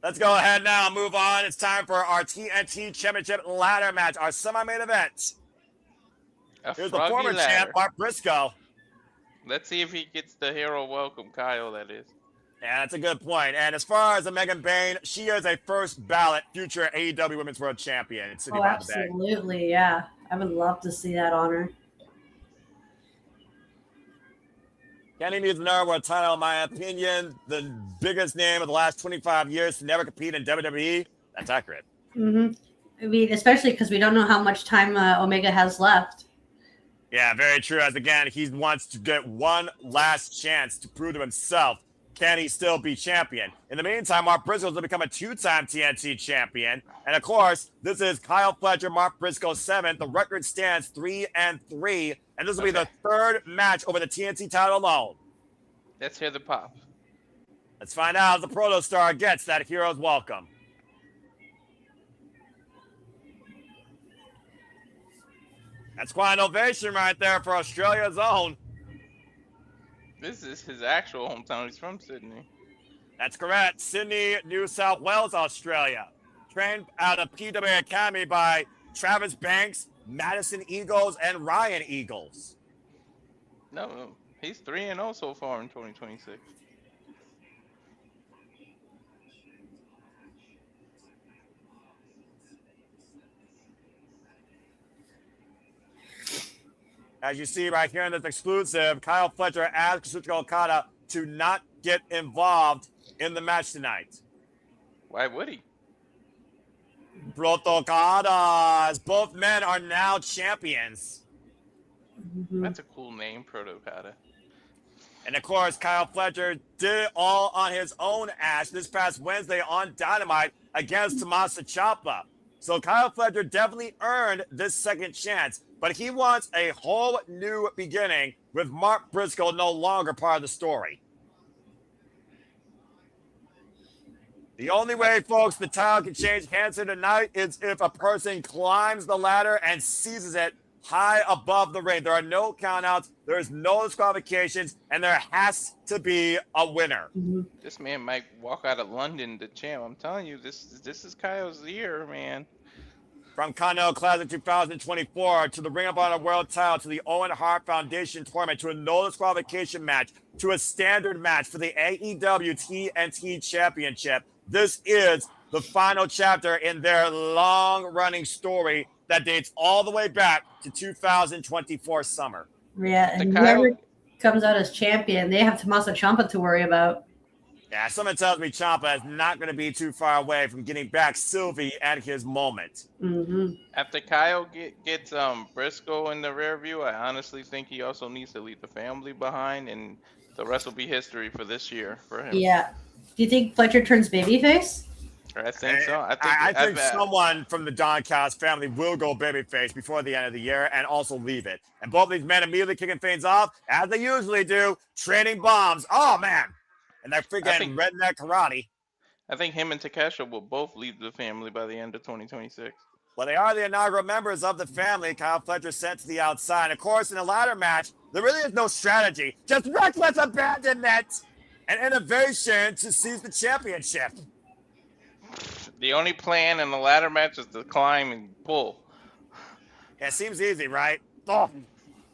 Let's go ahead now and move on. It's time for our TNT Championship ladder match, our semi-main event. Here's the former champ, Mark Briscoe. Let's see if he gets the hero welcome, Kyle, that is. Yeah, that's a good point. And as far as Megan Bayne, she is a first ballot future AEW Women's World Champion. Oh, absolutely, yeah. I would love to see that honor. Kenny needs an world title, in my opinion. The biggest name of the last 25 years to never compete in WWE. That's accurate. Mm-hmm. I mean, especially because we don't know how much time Omega has left. Yeah, very true. As again, he wants to get one last chance to prove to himself, can he still be champion? In the meantime, Mark Briscoe will become a 2-time TNT champion. And of course, this is Kyle Fletcher, Mark Briscoe 7th. The record stands 3-3. And this will be the third match over the TNT title alone. Let's hear the pop. Let's find out if the Proto Star gets that hero's welcome. That's quite an ovation right there for Australia's own. This is his actual hometown. He's from Sydney. That's correct. Sydney, New South Wales, Australia. Trained out of PW Academy by Travis Banks, Madison Eagles, and Ryan Eagles. No, he's 3-0 so far in 2026. As you see right here in this exclusive, Kyle Fletcher asked Kazuchika Okada to not get involved in the match tonight. Why would he? Proto Okadas. Both men are now champions. Mm-hmm. That's a cool name, Proto Okada. And of course, Kyle Fletcher did it all on his own ass this past Wednesday on Dynamite against Tommaso Ciampa. So Kyle Fletcher definitely earned this second chance, but he wants a whole new beginning with Mark Briscoe no longer part of the story. The only way, folks, the title can change hands here tonight is if a person climbs the ladder and seizes it high above the ring. There are no countouts, there's no disqualifications, and there has to be a winner. Mm-hmm. This man might walk out of London to champ. I'm telling you, this is Kyle's year, man. From Continental Classic 2024 to the Ring of Honor World Title to the Owen Hart Foundation Tournament to a no disqualification match to a standard match for the AEW TNT Championship. This is the final chapter in their long-running story that dates all the way back to 2024 summer. Yeah, and whoever comes out as champion, they have Tommaso Ciampa to worry about. Yeah, someone tells me Ciampa is not going to be too far away from getting back Sylvie at his moment. Mm-hmm. After Kyle gets Briscoe in the rear view, I honestly think he also needs to leave the family behind, and the rest will be history for this year for him. Yeah. Do you think Fletcher turns babyface? I think so. I think someone from the Doncast family will go babyface before the end of the year and also leave it. And both these men immediately kicking things off, as they usually do, training bombs. Oh, man. And they're freaking redneck karate. I think him and Takeshita will both leave the family by the end of 2026. Well, they are the inaugural members of the family. Kyle Fletcher sent to the outside. And of course, in a ladder match, there really is no strategy. Just reckless abandonment and innovation to seize the championship. The only plan in the ladder match is to climb and pull. Yeah, it seems easy, right? Oh.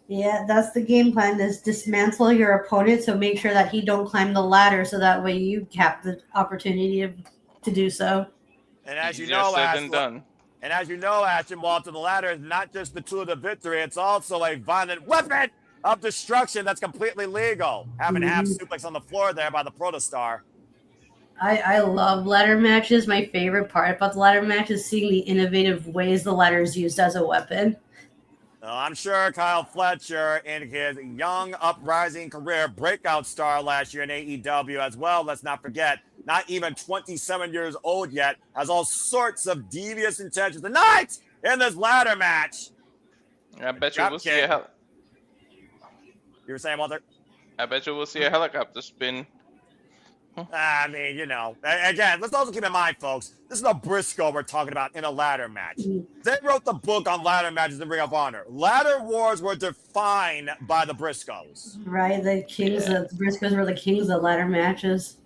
Yeah, that's the game plan, is dismantle your opponent, so make sure that he don't climb the ladder, so that way you have the opportunity to do so. And as Easier you know, said than done. And as you know, Ashton Walter, the ladder is not just the tool of victory, it's also a violent weapon of destruction that's completely legal. Having a half suplex on the floor there by the Protostar. I love ladder matches. My favorite part about the ladder match is seeing the innovative ways the ladder is used as a weapon. I'm sure Kyle Fletcher, in his young uprising career, breakout star last year in AEW as well, let's not forget, not even 27 years old yet, has all sorts of devious intentions tonight in this ladder match. I bet you we'll see a You were saying, Walter? I bet you we'll see a helicopter spin. I mean, you know, again, let's also keep in mind, folks, this is a Briscoe we're talking about in a ladder match. They wrote the book on ladder matches in Ring of Honor. Ladder wars were defined by the Briscoes. Right, the kings of the Briscoes were the kings of ladder matches.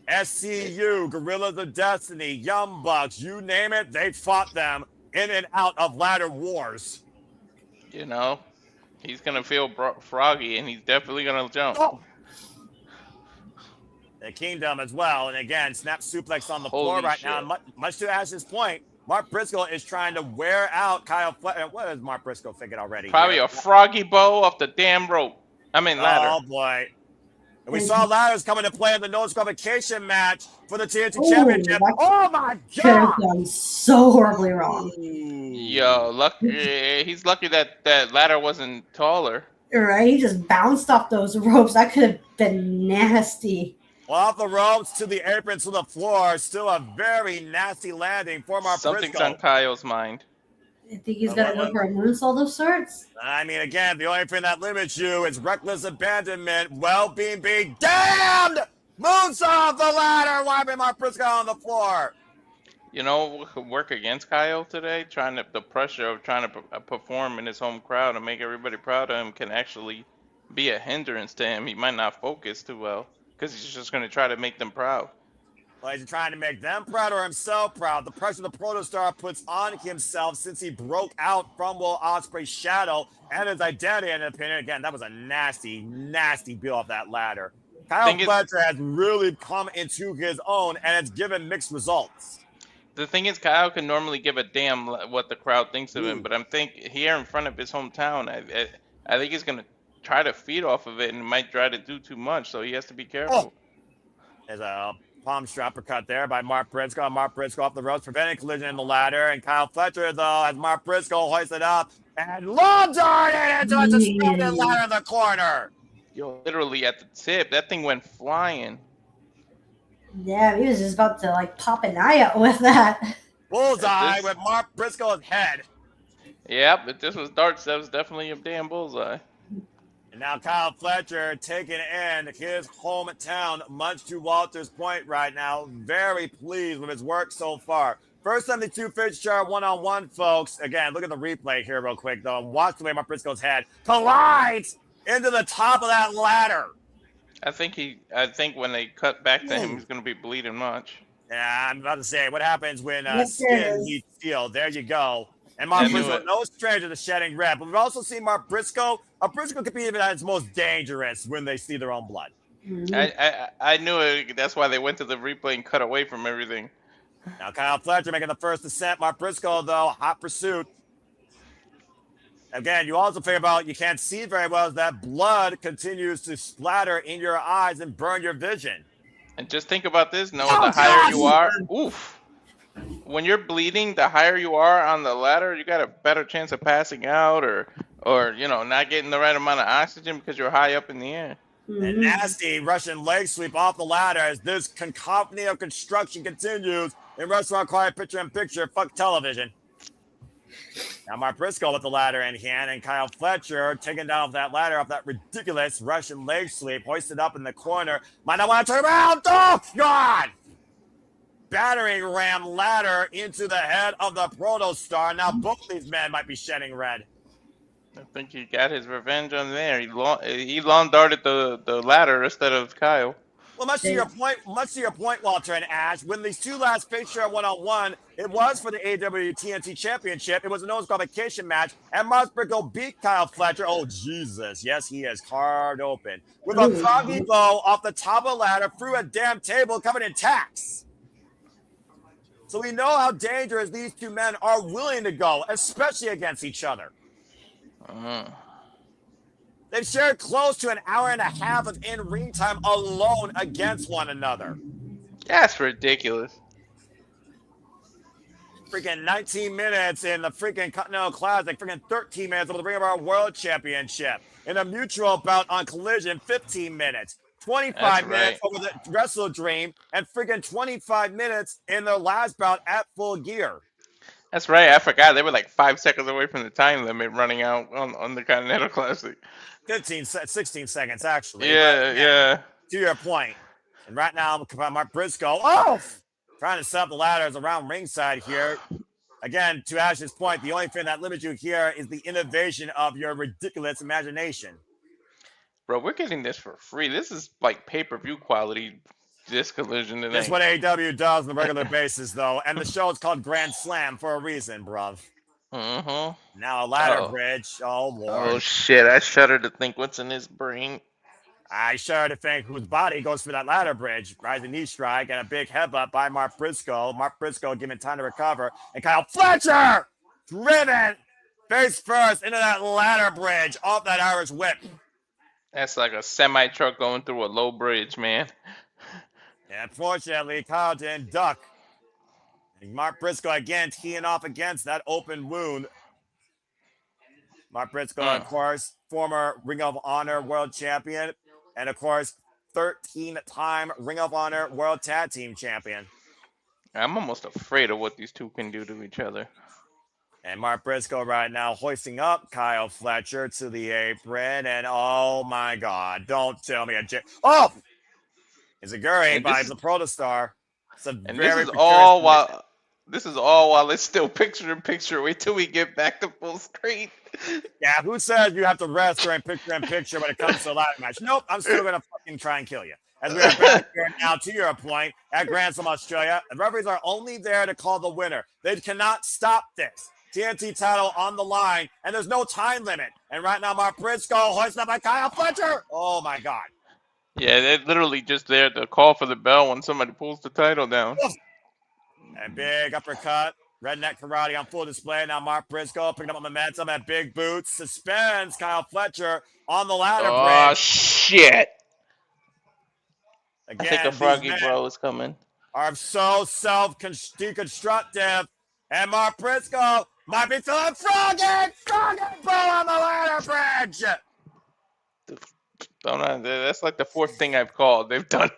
SCU, Gorillas of Destiny, Young Bucks, you name it, they fought them in and out of ladder wars. You know, he's going to feel froggy, and he's definitely going to jump. Oh. The Kingdom as well. And again, snap suplex on the floor right now. Much to Ash's point, Mark Briscoe is trying to wear out Kyle Fletcher. What is Mark Briscoe thinking already? Probably here? a froggy bow off the damn rope. I mean ladder. Oh boy. And we saw ladders coming to play in the no disqualification match for the TNT Ooh, Championship. that Oh my could have god! gone so horribly wrong. Yo, he's lucky that ladder wasn't taller. Right? He just bounced off those ropes. That could have been nasty. Well, off the ropes to the apron to the floor. Still a very nasty landing for Mark Something's Briscoe. on Kyle's mind. I think he's gonna go for a moonsault of sorts. I mean, again, the only thing that limits you is reckless abandonment. Well, be damned! Moonsault the ladder, wiping Mark Briscoe on the floor. You know what could work against Kyle today? The pressure of trying to perform in his home crowd and make everybody proud of him can actually be a hindrance to him. He might not focus too well because he's just going to try to make them proud. Well, he's trying to make them proud or himself proud. The pressure the Protostar puts on himself since he broke out from Will Ospreay's shadow and his identity and opinion. Again, that was a nasty, nasty beat off that ladder. Kyle Fletcher has really come into his own and it's given mixed results. The thing is, Kyle can normally give a damn what the crowd thinks of him, but I'm thinking here in front of his hometown, I think he's going to try to feed off of it and might try to do too much, so he has to be careful. There's a palm strapper cut there by Mark Briscoe. Mark Briscoe off the ropes, preventing collision in the ladder. And Kyle Fletcher, though, as Mark Briscoe hoisted up and low darted into a suspended ladder in the corner. Yo, literally at the tip, that thing went flying. Yeah, he was just about to like pop an eye out with that. Bullseye with Mark Briscoe's head. Yep, if this was darts, that was definitely a damn bullseye. And now Kyle Fletcher taking in his hometown, much to Walter's point right now. Very pleased with his work so far. First 72 Fisher one-on-one, folks. Again, look at the replay here real quick, though. And watch the way Mark Briscoe's head collides into the top of that ladder. I think when they cut back to him, he's going to be bleeding much. Yeah, I'm about to say, what happens when skin meets steel? There you go. And Mark Briscoe, no stranger to shedding red. But we've also seen Mark Briscoe. Briscoe could be even at its most dangerous when they see their own blood. I knew it. That's why they went to the replay and cut away from everything. Now Kyle Fletcher making the first descent. Mark Briscoe, though, hot pursuit. Again, you also figure about you can't see very well as that blood continues to splatter in your eyes and burn your vision. And just think about this, Noah, the higher you are, when you're bleeding, the higher you are on the ladder, you got a better chance of passing out or not getting the right amount of oxygen because you're high up in the air. And nasty Russian leg sweep off the ladder as this cacophony of construction continues in Restaurant Quiet Picture-in-Picture. Fuck television. Now Mark Briscoe with the ladder in hand and Kyle Fletcher taking down off that ladder off that ridiculous Russian leg sweep, hoisted up in the corner. Might not want to turn around. Oh, God! Battering ram ladder into the head of the Protostar. Now both these men might be shedding red. I think he got his revenge on there. He lawn darted the ladder instead of Kyle. Well, much to your point, Walter and Ash, when these two last faced each one-on-one, it was for the AEW TNT Championship. It was a no disqualification match, and Mark Briscoe beat Kyle Fletcher. Oh, Jesus. Yes, he is carved open. With a froggy blow off the top of the ladder through a damn table covered in tacks. So we know how dangerous these two men are willing to go, especially against each other. They've shared close to an hour and a half of in-ring time alone against one another. That's ridiculous. Freaking 19 minutes in the freaking Continental Classic. Freaking 13 minutes over the Ring of Our World Championship. In a mutual bout on Collision, 15 minutes. 25 minutes over the Wrestle Dream. And freaking 25 minutes in their last bout at Full Gear. That's right. I forgot. They were like 5 seconds away from the time limit running out on the Continental Classic. 16 seconds, actually. Yeah. To your point. And right now, Mark Briscoe, trying to set up the ladders around ringside here. Again, to Ash's point, the only thing that limits you here is the innovation of your ridiculous imagination. Bro, we're getting this for free. This is like pay-per-view quality. This collision today. That's what AEW does on a regular basis, though. And the show is called Grand Slam for a reason, bruv. Now a ladder bridge. Oh, Lord. Oh, shit. I shudder to think what's in his brain. I shudder to think whose body goes for that ladder bridge. Rising knee strike and a big headbutt by Mark Briscoe. Mark Briscoe given time to recover. And Kyle Fletcher driven face first into that ladder bridge off that Irish whip. That's like a semi truck going through a low bridge, man. And unfortunately, Kyle didn't duck. And Mark Briscoe again teeing off against that open wound. Mark Briscoe, of course, former Ring of Honor World Champion. And, of course, 13-time Ring of Honor World Tag Team Champion. I'm almost afraid of what these two can do to each other. And Mark Briscoe right now hoisting up Kyle Fletcher to the apron. And, oh, my God, don't tell me oh! It's a Guri by the Protostar. It's a and very this is all while it's still picture-in-picture. Wait till we get back to full screen. Yeah, who says you have to rest during picture-in-picture when it comes to a ladder match? Nope, I'm still going to fucking try and kill you. As we are back here now, to your point, at Grand Slam Australia, the referees are only there to call the winner. They cannot stop this. TNT title on the line, and there's no time limit. And right now, Mark Briscoe hoisted up by Kyle Fletcher. Oh, my God. Yeah, they're literally just there to call for the bell when somebody pulls the title down. And big uppercut. Redneck karate on full display. Now Mark Briscoe picking up momentum at big boots. Suspends Kyle Fletcher on the ladder bridge. Oh, shit. Again, I think a Froggy Bro is coming. Are so self-deconstructive. And Mark Briscoe might be feeling Froggy Bro on the ladder bridge. That's like the fourth thing I've called. They've done.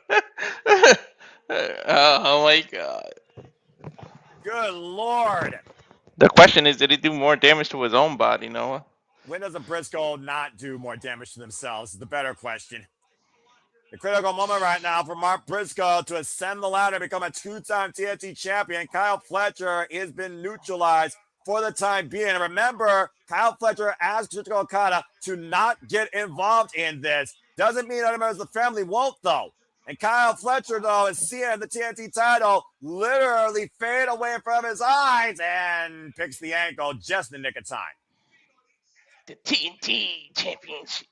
Oh my God. Good Lord. The question is, did he do more damage to his own body, Noah? When does a Briscoe not do more damage to themselves is the better question. The critical moment right now for Mark Briscoe to ascend the ladder and become a two-time TNT champion. Kyle Fletcher has been neutralized for the time being. And remember, Kyle Fletcher asked Kazuchika Okada to not get involved in this. Doesn't mean other members of the family won't, though. And Kyle Fletcher, though, is seeing the TNT title literally fade away from his eyes and picks the ankle just in the nick of time. The TNT Championship.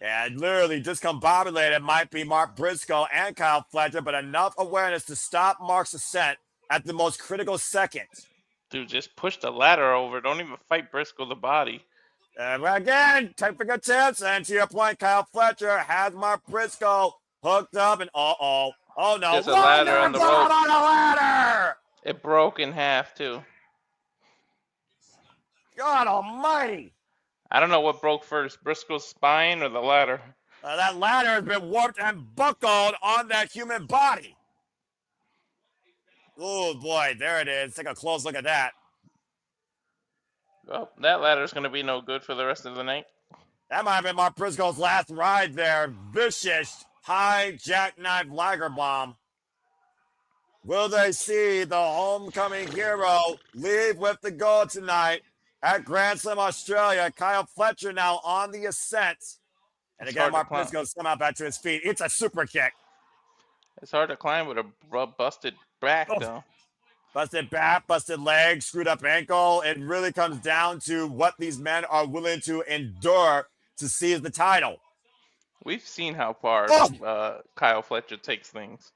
Yeah, literally discombobulated might be Mark Briscoe and Kyle Fletcher, but enough awareness to stop Mark's ascent at the most critical second. Dude, just push the ladder over. Don't even fight Briscoe the body. And again, take fingertips. And to your point, Kyle Fletcher has Mark Briscoe hooked up. And oh no. There's a ladder on the rope. On a ladder! It broke in half, too. God almighty. I don't know what broke first, Briscoe's spine or the ladder. That ladder has been warped and buckled on that human body. Oh, boy, there it is. Take a close look at that. Well, that ladder's going to be no good for the rest of the night. That might have been Mark Briscoe's last ride there. Vicious, high jackknife Liger bomb. Will they see the homecoming hero leave with the gold tonight at Grand Slam Australia? Kyle Fletcher now on the ascent. And again, Mark Briscoe somehow back to his feet. It's a super kick. It's hard to climb with a busted back, though. Busted back, busted leg, screwed up ankle. It really comes down to what these men are willing to endure to seize the title. We've seen how far Kyle Fletcher takes things.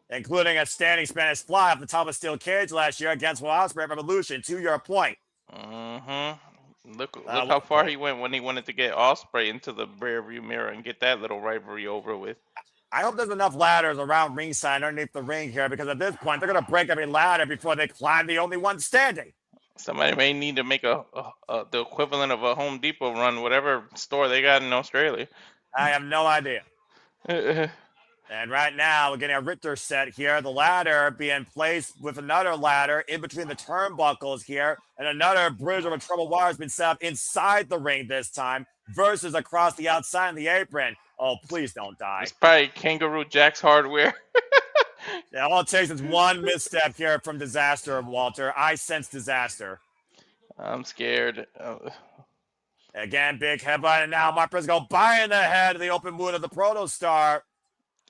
Including a standing Spanish fly off the top of a steel cage last year against Will Ospreay at Revolution, to your point. Look how far he went when he wanted to get Ospreay into the rearview mirror and get that little rivalry over with. I hope there's enough ladders around ringside underneath the ring here, because at this point, they're going to break every ladder before they climb the only one standing. Somebody may need to make the equivalent of a Home Depot run, whatever store they got in Australia. I have no idea. And right now, we're getting a Richter set here. The ladder being placed with another ladder in between the turnbuckles here. And another bridge over troubled wire has been set up inside the ring this time versus across the outside in the apron. Oh, please don't die. It's probably Kangaroo Jack's hardware. Yeah, all it takes is one misstep here from disaster, Walter. I sense disaster. I'm scared. Again, big headbutt. And now Mark Briscoe buying the head of the open wound of the Protostar.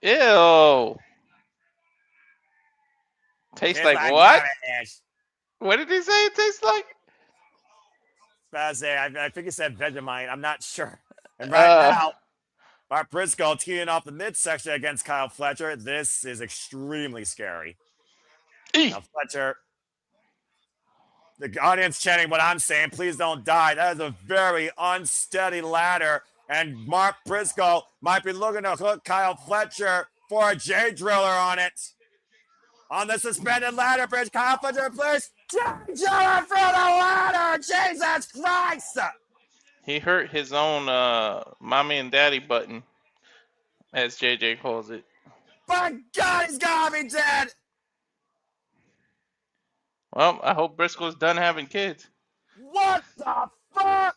Ew. Tastes like what? What did he say it tastes like? I think he said Vegemite. I'm not sure. And right now, Mark Briscoe teeing off the midsection against Kyle Fletcher. This is extremely scary. Now Fletcher, the audience chanting what I'm saying, please don't die. That is a very unsteady ladder. And Mark Briscoe might be looking to hook Kyle Fletcher for a J driller on it. On the suspended ladder bridge, Kyle Fletcher, please. J driller for the ladder. Jesus Christ. He hurt his own mommy and daddy button, as JJ calls it. My God, he's gotta be dead. Well, I hope Briscoe's done having kids. What the fuck?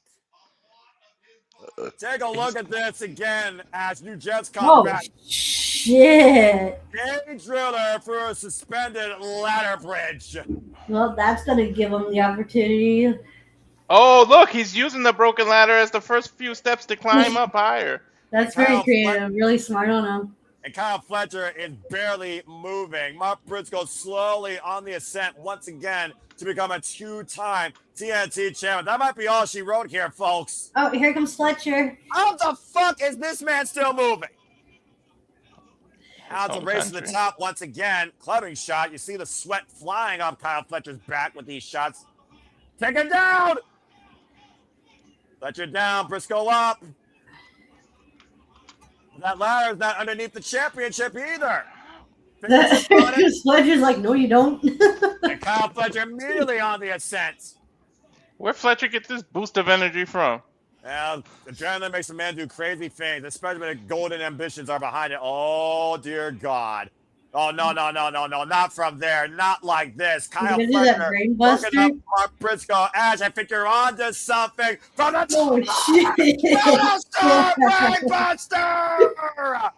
Take a look at this again as New Jets come Oh, back. shit. J driller for a suspended ladder bridge. Well, that's going to give him the opportunity. Oh, look, he's using the broken ladder as the first few steps to climb up higher. That's Kyle very creative. Really smart on him. And Kyle Fletcher is barely moving. Mark Briscoe slowly on the ascent once again to become a two-time TNT champion. That might be all she wrote here, folks. Oh, here comes Fletcher. How the fuck is this man still moving? Now it's a race to the top once again. Clubbing shot. You see the sweat flying off Kyle Fletcher's back with these shots. Take it down. Fletcher down. Briscoe up. That ladder is not underneath the championship either. Fletcher's like, no, you don't. And Kyle Fletcher immediately on the ascent. Where Fletcher get this boost of energy from? Well, adrenaline makes a man do crazy things, especially when the golden ambitions are behind it. Oh, dear God. Oh, no, not from there. Not like this. Kyle Fletcher looking up Mark Briscoe. Ash, I think you're on to something. From the oh, shit. Brainbuster!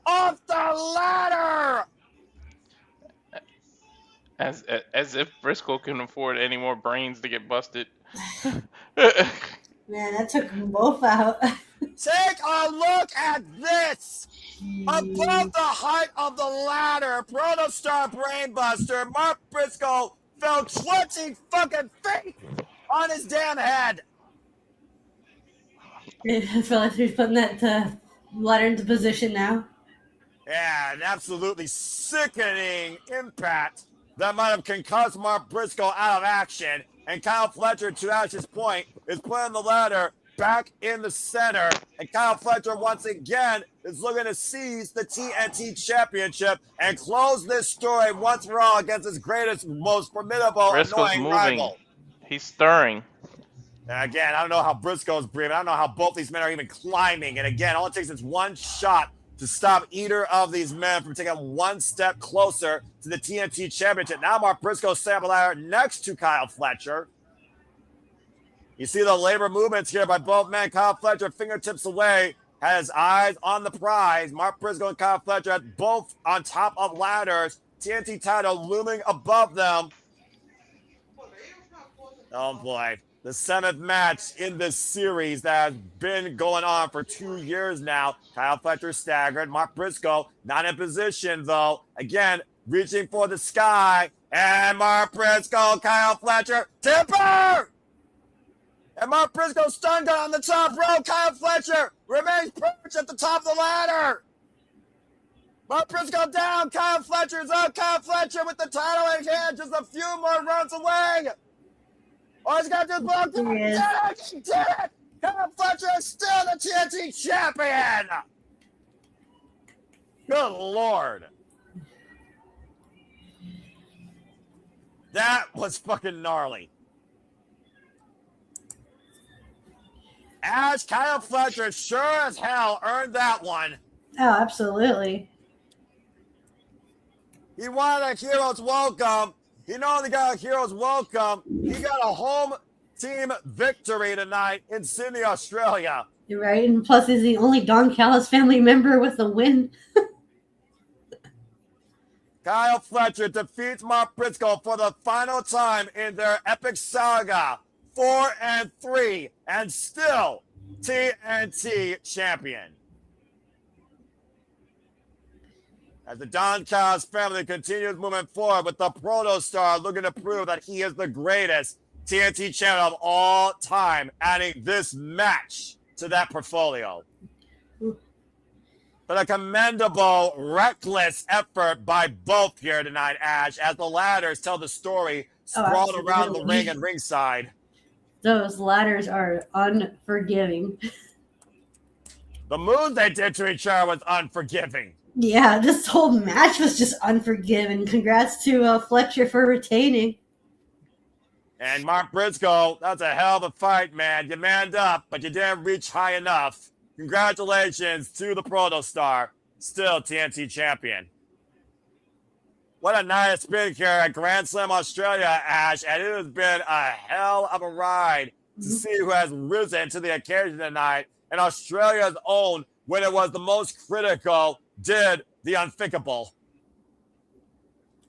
Off the ladder! As if Briscoe can afford any more brains to get busted. Man, that took them both out. Take a look at this! Above the height of the ladder, Protostar Brainbuster, Mark Briscoe fell 20 fucking feet on his damn head. I feel like he's putting that ladder into position now. Yeah, an absolutely sickening impact that might have concussed Mark Briscoe out of action. And Kyle Fletcher, to Ash's point, is putting the ladder back in the center. And Kyle Fletcher, once again, is looking to seize the TNT Championship and close this story once for all against his greatest, most formidable, Briscoe's annoying moving. rival. He's stirring. And again, I don't know how Briscoe's breathing. I don't know how both these men are even climbing. And again, all it takes is one shot to stop either of these men from taking one step closer to the TNT Championship. Now Mark Briscoe sat ladder next to Kyle Fletcher. You see the labor movements here by both men. Kyle Fletcher, fingertips away, has eyes on the prize. Mark Briscoe and Kyle Fletcher both on top of ladders. TNT title looming above them. Oh boy. The seventh match in this series that has been going on for 2 years now. Kyle Fletcher staggered. Mark Briscoe not in position, though. Again, reaching for the sky. And Mark Briscoe, Kyle Fletcher, tipper! And Mark Briscoe stun gun on the top row. Kyle Fletcher remains perched at the top of the ladder. Mark Briscoe down. Kyle Fletcher's up. Kyle Fletcher with the title in hand. Just a few more runs away. Oh, he's got this block. He did it! Kyle Fletcher is still the TNT champion! Good Lord. That was fucking gnarly. Ash, Kyle Fletcher sure as hell earned that one. Oh, absolutely. He wanted a hero's welcome. He not only got a hero's welcome, he got a home team victory tonight in Sydney, Australia. You're right. And plus, he's the only Don Callis family member with a win. Kyle Fletcher defeats Mark Briscoe for the final time in their epic saga. 4-3 and still TNT champion. As the Don Callis family continues moving forward with the Protostar looking to prove that he is the greatest TNT champion of all time, adding this match to that portfolio. But a commendable, reckless effort by both here tonight, Ash, as the ladders tell the story sprawled around the ring and ringside. Those ladders are unforgiving. The moves they did to each other was unforgiving. Yeah, this whole match was just unforgiving. Congrats to Fletcher for retaining. And Mark Briscoe, that's a hell of a fight, man. You manned up, but you didn't reach high enough. Congratulations to the Protostar, still TNT champion. What a night it's been here at Grand Slam Australia, Ash, and it has been a hell of a ride to see who has risen to the occasion tonight. And Australia's own, when it was the most critical, did the unthinkable.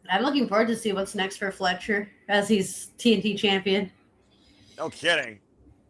I'm looking forward to see what's next for Fletcher as he's TNT champion. No kidding.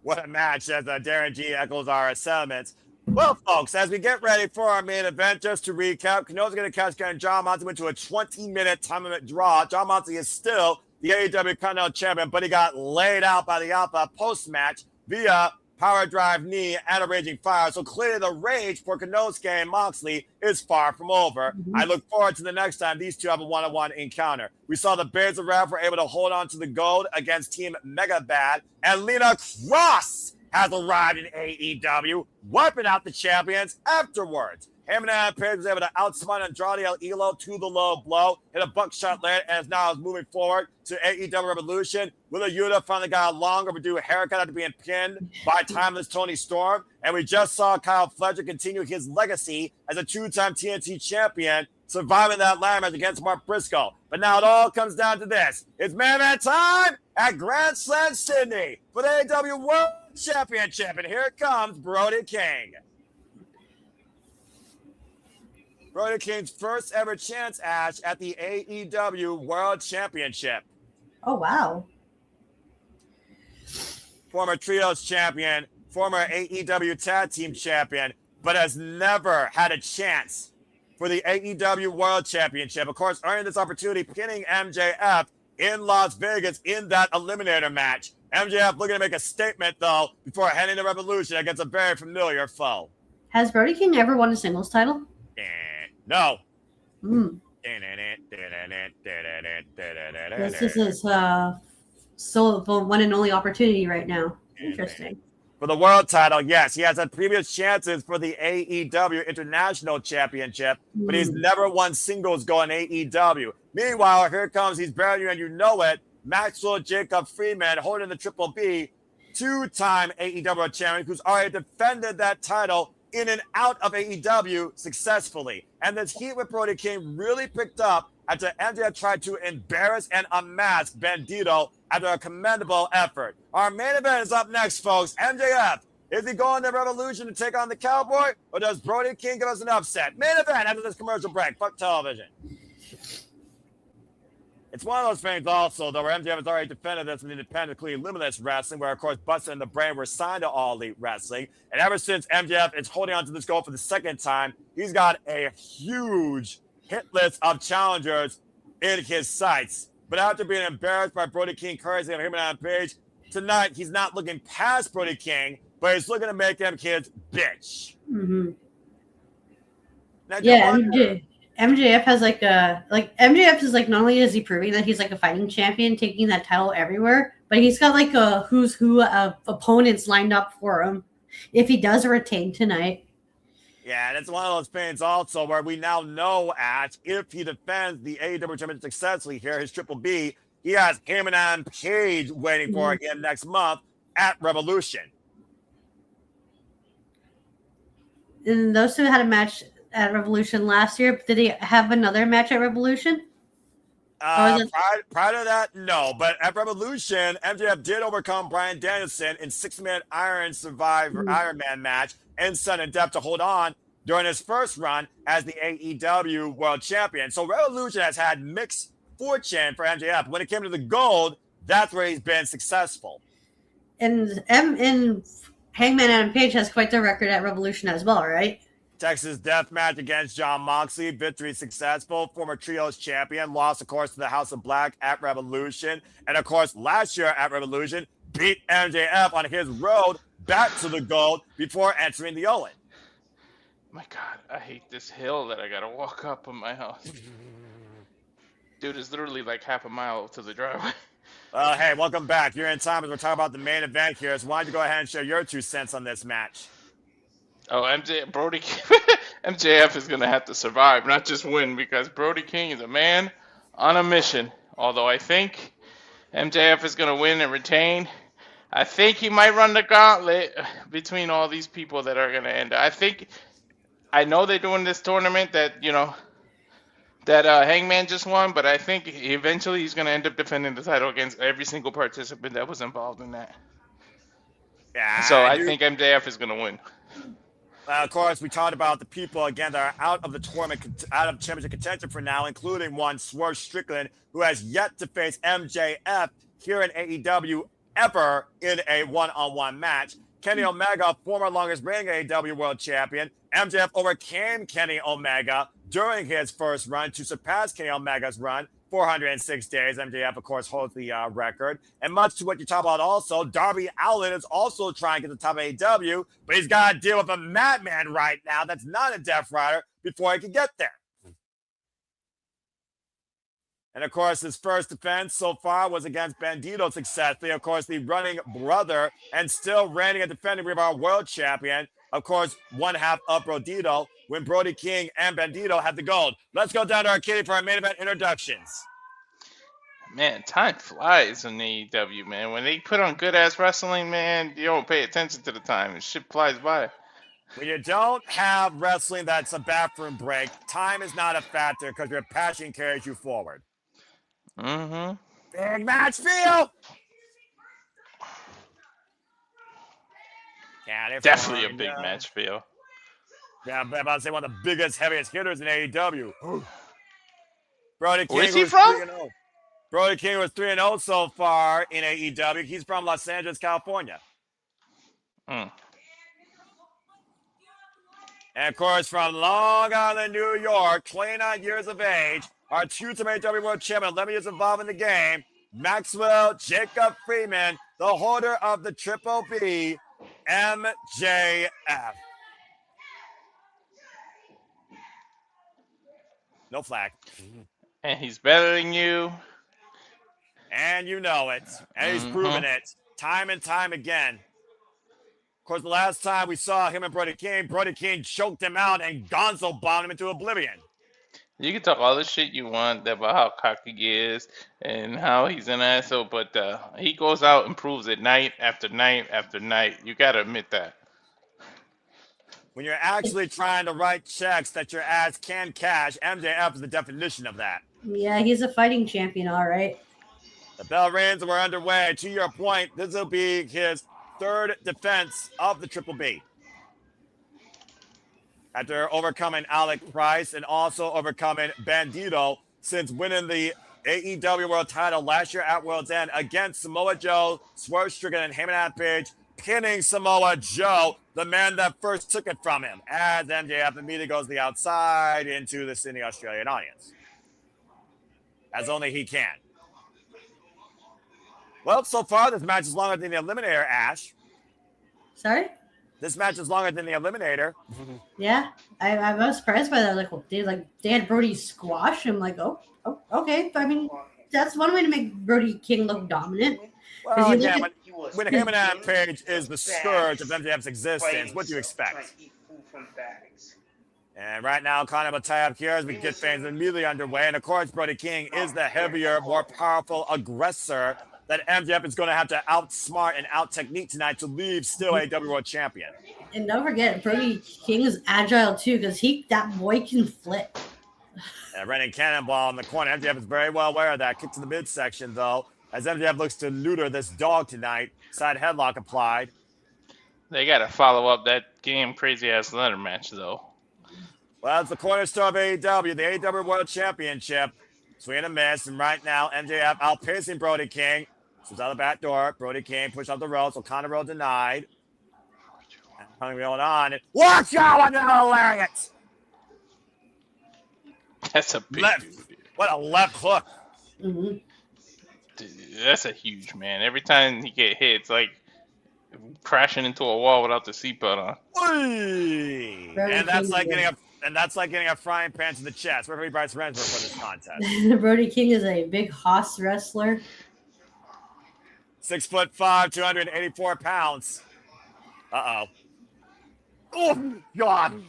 What a match, as Darren G echoes our sentiments. Well, folks, as we get ready for our main event, just to recap, Konosuke and Cassidy and John Moxley went to a 20-minute time limit draw. John Moxley is still the AEW Continental champion, but he got laid out by the Alpha post-match via power drive knee and a raging fire. So clearly the rage for Konosuke and Moxley is far from over. I look forward to the next time these two have a one-on-one encounter. We saw the Bears of Wrath were able to hold on to the gold against Team Megabad, and Lena Cross has arrived in AEW, wiping out the champions afterwards. Hangman and Page was able to outsmart Andrade El Idolo to the low blow, hit a buckshot later, and is now moving forward to AEW Revolution. Willow Yuta finally got a long overdue haircut after being pinned by timeless Toni Storm. And we just saw Kyle Fletcher continue his legacy as a two-time TNT champion, surviving that ladder match against Mark Briscoe. But now it all comes down to this. It's man at time at Grand Slam Sydney for the AEW World Championship. And here comes Brody King. Brody King's first ever chance, Ash, at the AEW World Championship. Oh, wow. Former Trios champion, former AEW Tag Team champion, but has never had a chance for the AEW World Championship. Of course, earning this opportunity, pinning MJF in Las Vegas in that Eliminator match. MJF looking to make a statement, though, before heading to Revolution against a very familiar foe. Has Brody King ever won a singles title? No. This is his solo one and only opportunity right now. Interesting. For the world title, yes, he has had previous chances for the AEW International Championship, but he's never won singles going AEW. Meanwhile, here comes, he's better and you know it, Maxwell Jacob Freeman holding the Triple B, two-time AEW champion who's already defended that title in and out of AEW successfully. And this heat with Brody King really picked up after MJF tried to embarrass and unmask Bandito after a commendable effort. Our main event is up next, folks. MJF, is he going to Revolution to take on the Cowboy, or does Brody King give us an upset? Main event after this commercial break. Fuck television. It's one of those things also, though, where MJF has already defended this in independently limitless wrestling, where, of course, Busted and the Brain were signed to All Elite Wrestling. And ever since MJF is holding on to this goal for the second time, he's got a huge hit list of challengers in his sights. But after being embarrassed by Brody King, Currency, and Hangman Page, tonight he's not looking past Brody King, but he's looking to make him his bitch. Mm-hmm. Now, yeah, MJF has MJF is not only is he proving that he's like a fighting champion, taking that title everywhere, but he's got like a who's who of opponents lined up for him if he does retain tonight. Yeah, and it's one of those things also where we now know, Ash, if he defends the AEW Championship successfully here, his Triple B, he has Hangman and Page waiting for again next month at Revolution. And those two had a match at Revolution last year. Did he have another match at Revolution? Prior to that, no. But at Revolution, MJF did overcome Bryan Danielson in 6-minute Iron Survivor Iron Man match in sudden death to hold on during his first run as the AEW World Champion. So Revolution has had mixed fortune for MJF. When it came to the gold, that's where he's been successful. And Hangman Adam Page has quite the record at Revolution as well, right? Texas Death Match against John Moxley. Victory successful. Former Trios champion. Lost, of course, to the House of Black at Revolution. And, of course, last year at Revolution, beat MJF on his road back to the gold before entering the Owen. My God, I hate this hill that I gotta walk up in my house. Dude, it's literally like half a mile to the driveway. Hey, welcome back. You're in time as we're talking about the main event here. So why don't you go ahead and share your 2 cents on this match? Oh, Brody MJF is gonna have to survive, not just win, because Brody King is a man on a mission. Although I think MJF is gonna win and retain. I think he might run the gauntlet between all these people that are gonna end. I know they're doing this tournament that Hangman just won, but I think eventually he's gonna end up defending the title against every single participant that was involved in that. Yeah. So I think MJF is gonna win. Of course, we talked about the people again that are out of the tournament, out of championship contention for now, including one Swerve Strickland, who has yet to face MJF here in AEW ever in a one-on-one match. Kenny Omega, former longest reigning AEW World Champion. MJF overcame Kenny Omega during his first run to surpass Kenny Omega's run, 406 days. MJF, of course, holds the record. And much to what you talk about also, Darby Allin is also trying to get to the top of AEW, but he's got to deal with a madman right now that's not a Death Rider before he can get there. And, of course, his first defense so far was against Bandito successfully. Of course, the running brother and still reigning and defending our world champion. Of course, one half of Brodito when Brody King and Bandito had the gold. Let's go down to our kitty for our main event introductions. Man, time flies in AEW, man. When they put on good-ass wrestling, man, you don't pay attention to the time. And shit flies by. When you don't have wrestling that's a bathroom break, time is not a factor because your passion carries you forward. Mm-hmm. Big match feel. Definitely a big match feel. Yeah, I'm about to say one of the biggest, heaviest hitters in AEW. Brody King. Where's he from? Brody King was 3-0 so far in AEW. He's from Los Angeles, California. Mm. And, of course, from Long Island, New York, 29 years of age, our two-time AEW World Champion, 11 years involved in the game, Maxwell Jacob Freeman, the holder of the Triple B, MJF. No flag. And he's better than you. And you know it. And he's proven it time and time again. Of course, the last time we saw him and Brody King choked him out and gonzo bombed him into oblivion. You can talk all the shit you want about how cocky he is and how he's an asshole, but he goes out and proves it night after night after night. You got to admit that. When you're actually trying to write checks that your ass can cash, MJF is the definition of that. Yeah, he's a fighting champion, all right. The bell rings and we're underway. To your point, this will be his third defense of the Triple B. After overcoming Alec Price and also overcoming Bandito since winning the AEW World title last year at World's End against Samoa Joe, Swerve Strickland, and Hangman Page, pinning Samoa Joe, the man that first took it from him, as MJF immediately goes to the outside into the Sydney Australian audience. As only he can. Well, so far, this match is longer than the Eliminator, Ash. Sorry? This match is longer than the Eliminator. Yeah, I was surprised by that. They had Brody squash him. Like, oh, okay. I mean, that's one way to make Brody King look dominant. Well, yeah, when Hangman Page is the scourge of MJF's existence, what do you expect? And right now, kind of a tie-up here as we get things immediately underway. And, of course, Brody King is the heavier, more powerful aggressor that MJF is going to have to outsmart and out-technique tonight to leave still AEW World Champion. And don't forget, Brody King is agile, too, because that boy can flip. And running cannonball in the corner. MJF is very well aware of that. Kick to the midsection, though, as MJF looks to neuter this dog tonight. Side headlock applied. They got to follow up that game crazy-ass ladder match, though. Well, it's the cornerstone of AEW, the AEW World Championship. Swing and a miss, and right now, MJF outpacing Brody King. Swings out the back door. Brody King pushed up the ropes. O'Connor roll denied. And going on. And watch out on the lariat! That's a big left. Dude. What a left hook. Mm-hmm. Dude, that's a huge man. Every time he get hit, it's like crashing into a wall without the seatbelt on. Oy! Brody And that's King like is getting a frying pan to the chest. Referee Bryce Rensburg for this contest. Brody King is a big hoss wrestler. 6'5", 284 pounds. Uh-oh. Oh, God.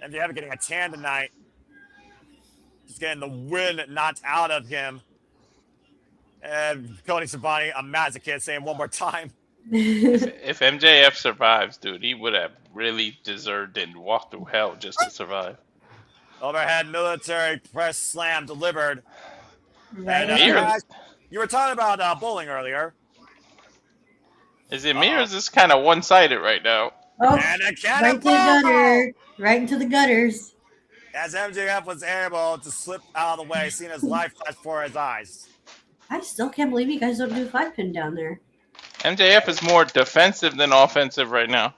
MJF getting a tan tonight. Just getting the wind knocked out of him. And Tony Schiavone, a masochist, saying one more time. If MJF survives, dude, he would have really deserved and walked through hell just to survive. Overhead military press slam delivered. Right. And, Mir- guys, you were talking about bowling earlier. Is it me or is this kind of one-sided right now? Oh, And a right cannonball! to the gutter. Right into the gutters. As MJF was able to slip out of the way, seeing his life flash before his eyes. I still can't believe you guys don't do 5-pin down there. MJF is more defensive than offensive right now.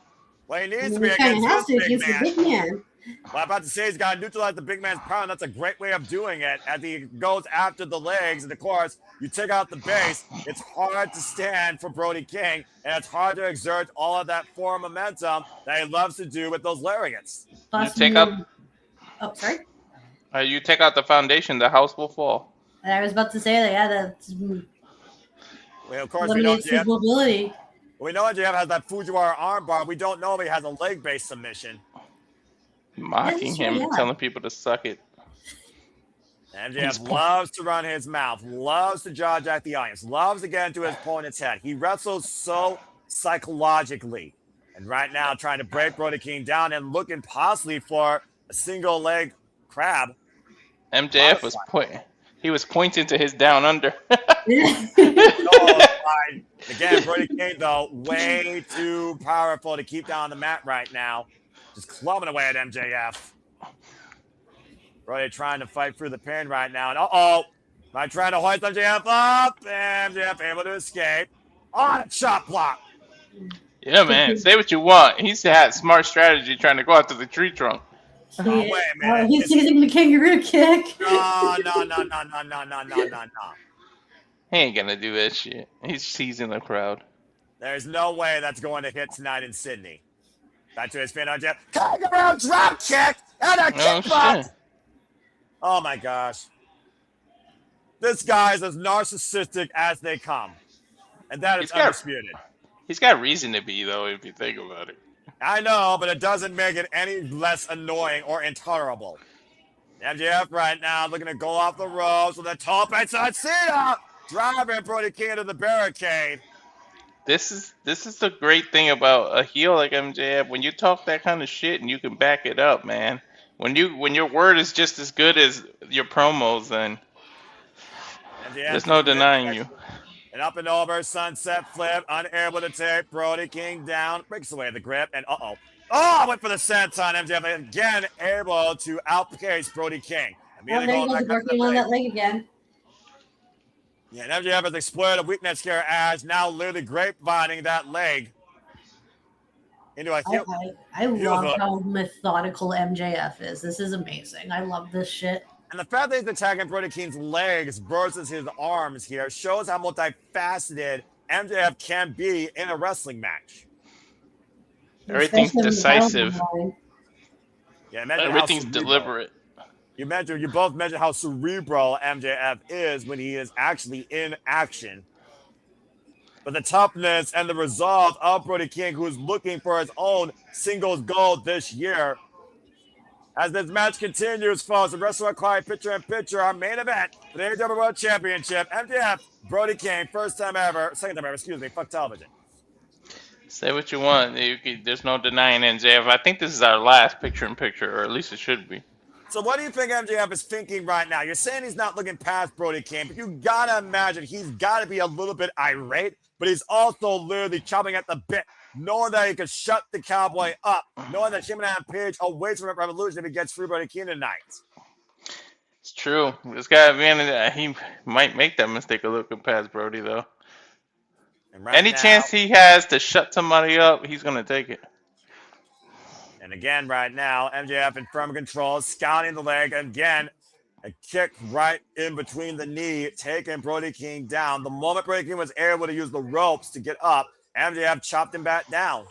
Well, he I needs to mean, be he kind of against has to this big against the man. big man. Well, I'm about to say he's got to neutralize the big man's power, and that's a great way of doing it. As he goes after the legs, and of course, you take out the base, it's hard to stand for Brody King, and it's hard to exert all of that forward momentum that he loves to do with those lariats. Plus, take out- Oh, sorry. You take out the foundation, the house will fall. I was about to say that. Yeah, that Well, of course, we know eliminates his mobility. MJF has that Fujiwara armbar. We don't know if he has a leg-based submission. Mocking true, him yeah. and telling people to suck it. MJF loves to run his mouth, loves to jaw jack the audience, loves to get into his opponent's head. He wrestles so psychologically. And right now, trying to break Brody King down and looking possibly for a single leg crab. MJF was pointing to his down under. Oh, my. Again, Brody King, though, way too powerful to keep down on the mat right now. Just clubbing away at MJF. Brody trying to fight through the pin right now. And am I trying to hoist MJF up? MJF able to escape. On chop block. Yeah, man. Say what you want. He's had smart strategy trying to go after the tree trunk. Oh, wait a minute. Oh, he's using the kangaroo kick. No. He ain't gonna do that shit. He's teasing the crowd. There's no way that's going to hit tonight in Sydney. Back to his fin on Jeff. Kangaroo drop kick and a kickbox. Shit. Oh my gosh. This guy is as narcissistic as they come. And that is undisputed. He's got reason to be, though, if you think about it. I know, but it doesn't make it any less annoying or intolerable. MJF right now looking to go off the ropes with a tope and Cena driving Brody King into the barricade. This is the great thing about a heel like MJF. When you talk that kind of shit and you can back it up, man. When your word is just as good as your promos, then there's no denying you. And up and over, sunset flip, unable to take Brody King down, breaks away the grip, and went for the senton. MJF again able to outpace Brody King. Oh, there he goes working on that leg again. Yeah, and MJF has exploited a weakness here as now literally grapevining that leg into a heel. I love how methodical MJF is. This is amazing. I love this shit. And the fact that he's attacking Brody King's legs versus his arms here shows how multifaceted MJF can be in a wrestling match. Everything's decisive. Yeah, everything's deliberate. You both mentioned how cerebral MJF is when he is actually in action. But the toughness and the resolve of Brody King, who's looking for his own singles gold this year. As this match continues, folks, the Wrestler Quiet picture-in-picture, our main event for the AEW World Championship. MJF, Brody King, second time ever, fuck television. Say what you want. There's no denying MJF. I think this is our last picture-in-picture, or at least it should be. So what do you think MJF is thinking right now? You're saying he's not looking past Brody King, but you gotta imagine he's gotta be a little bit irate, but he's also literally chopping at the bit, knowing that he could shut the Cowboy up, knowing that him and Adam Page awaits from Revolution if he gets free Brody King tonight. It's true. This guy, man, he might make that mistake of looking past Brody, though. Any chance he has to shut somebody up, he's going to take it. And again, right now, MJF in firm control, scouting the leg. Again, a kick right in between the knee, taking Brody King down. The moment Brody King was able to use the ropes to get up, MJF chopped him back down.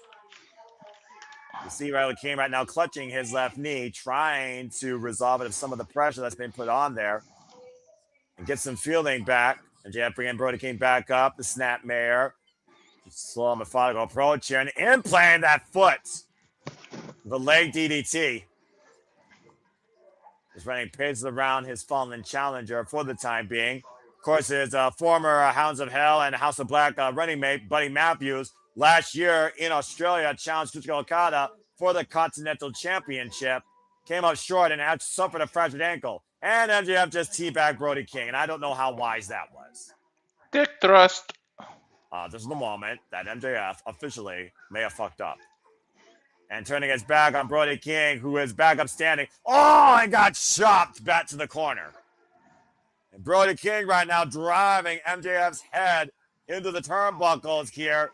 You see Riley King right now clutching his left knee, trying to resolve it of some of the pressure that's been put on there and get some feeling back. MJF bringing Brody King back up, the snapmare. Slow and methodical approach here and implanting that foot. The leg DDT. He's running paces around his fallen challenger for the time being. Of course, his former Hounds of Hell and House of Black running mate, Buddy Matthews, last year in Australia challenged Kazuchika Okada for the Continental Championship. Came up short and had suffered a fractured ankle. And MJF just teabagged Brody King, and I don't know how wise that was. Dick thrust. This is the moment that MJF officially may have fucked up. And turning his back on Brody King, who is back up standing. Oh, and got chopped back to the corner. And Brody King right now driving MJF's head into the turnbuckles here.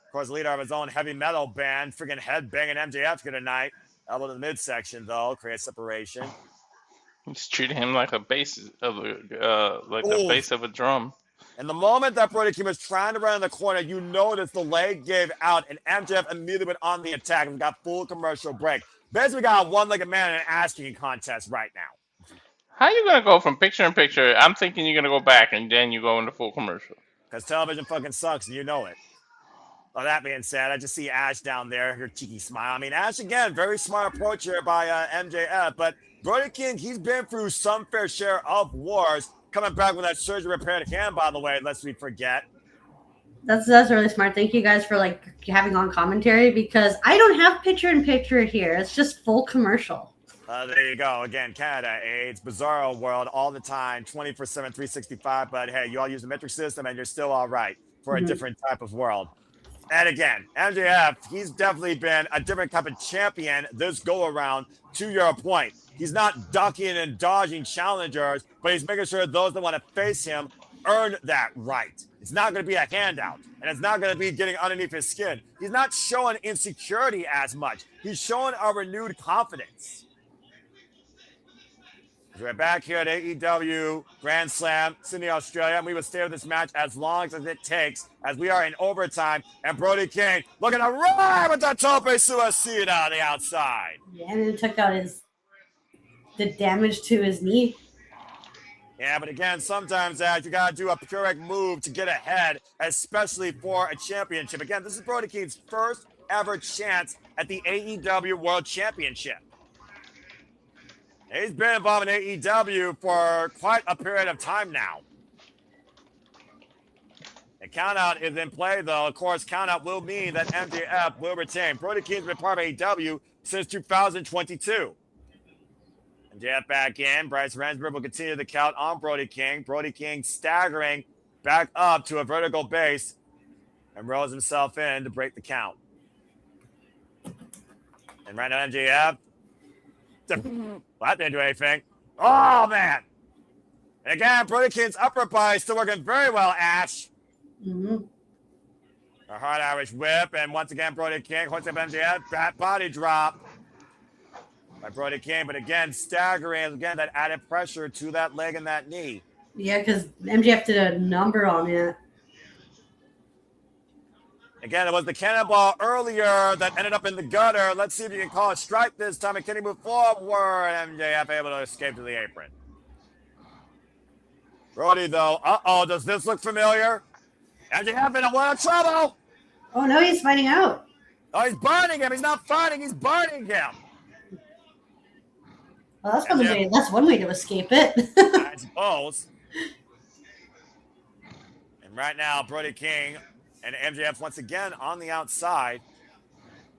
Of course, leader of his own heavy metal band, freaking head banging MJF here tonight. Elbow to the midsection, though, creates separation. He's treating him like a bass of a bass of a drum. And the moment that Brody King was trying to run in the corner, you noticed the leg gave out, and MJF immediately went on the attack and got full commercial break. Basically, got a one-legged man in an ass-kicking contest right now. How you gonna go from picture in picture? I'm thinking you're gonna go back and then you go into full commercial. Because television fucking sucks, and you know it. Well, that being said, I just see Ash down there, her cheeky smile. I mean, Ash, again, very smart approach here by MJF, but Brody King, he's been through some fair share of wars. Coming back with that surgery repaired hand, by the way, lest we forget. That's really smart. Thank you guys for like having on commentary because I don't have picture in picture here. It's just full commercial. There you go. Again, Canada, it's bizarro world all the time, 24/7, 365. But hey, you all use the metric system and you're still all right for a different type of world. And again, MJF, he's definitely been a different type of champion this go around. To your point, he's not ducking and dodging challengers, but he's making sure those that want to face him earn that right. It's not going to be a handout, and it's not going to be getting underneath his skin. He's not showing insecurity as much. He's showing a renewed confidence. We're back here at AEW Grand Slam, Sydney, Australia, and we will stay with this match as long as it takes, as we are in overtime. And Brody King looking to ride with the tope suicida on the outside. Yeah, and it took out the damage to his knee. Yeah, but again, sometimes you got to do a correct move to get ahead, especially for a championship. Again, this is Brody King's first ever chance at the AEW World Championship. He's been involved in AEW for quite a period of time now. The countout is in play, though. Of course, countout will mean that MJF will retain. Brody King's been part of AEW since 2022. MJF back in. Bryce Rensburg will continue the count on Brody King. Brody King staggering back up to a vertical base and rolls himself in to break the count. And right now, MJF. Well, that didn't do anything. Oh, man. And again, Brody King's upper body still working very well, Ash. Mm-hmm. A hard Irish whip. And once again, Brody King holds up MJF. Back body drop by Brody King. But again, staggering. Again, that added pressure to that leg and that knee. Yeah, because MJF did a number on it. Again, it was the cannonball earlier that ended up in the gutter. Let's see if you can call a strike this time. And can he move forward? MJF able to escape to the apron. Brody, though. Uh-oh, does this look familiar? MJF in a lot of trouble. Oh, no, he's fighting out. Oh, he's burning him. He's not fighting. He's burning him. Well, that's one way to escape it. I suppose. And right now, Brody King and MJF once again on the outside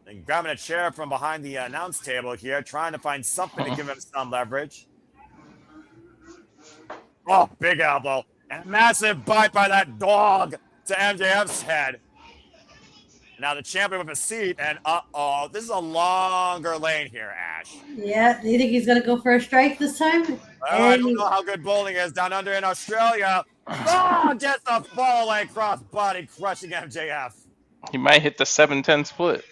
and grabbing a chair from behind the announce table here, trying to find something to give him some leverage. Oh, big elbow. And a massive bite by that dog to MJF's head. Now the champion with a seat, and uh-oh, this is a longer lane here, Ash. Yeah, do you think he's going to go for a strike this time? Well, I don't know how good bowling is down under in Australia. Oh, just a fall away cross body crushing MJF. He might hit the 7-10 split.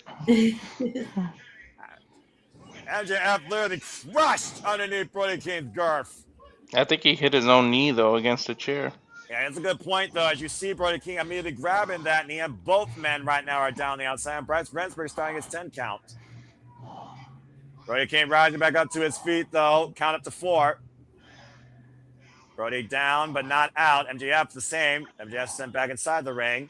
MJF literally crushed underneath Brody King's girth. I think he hit his own knee, though, against the chair. Yeah, that's a good point, though. As you see, Brody King immediately grabbing that knee, and both men right now are down the outside. And Bryce Rensburg starting his 10 count. Brody King rising back up to his feet, though. Count up to 4. Brody down, but not out. MJF the same. MJF sent back inside the ring.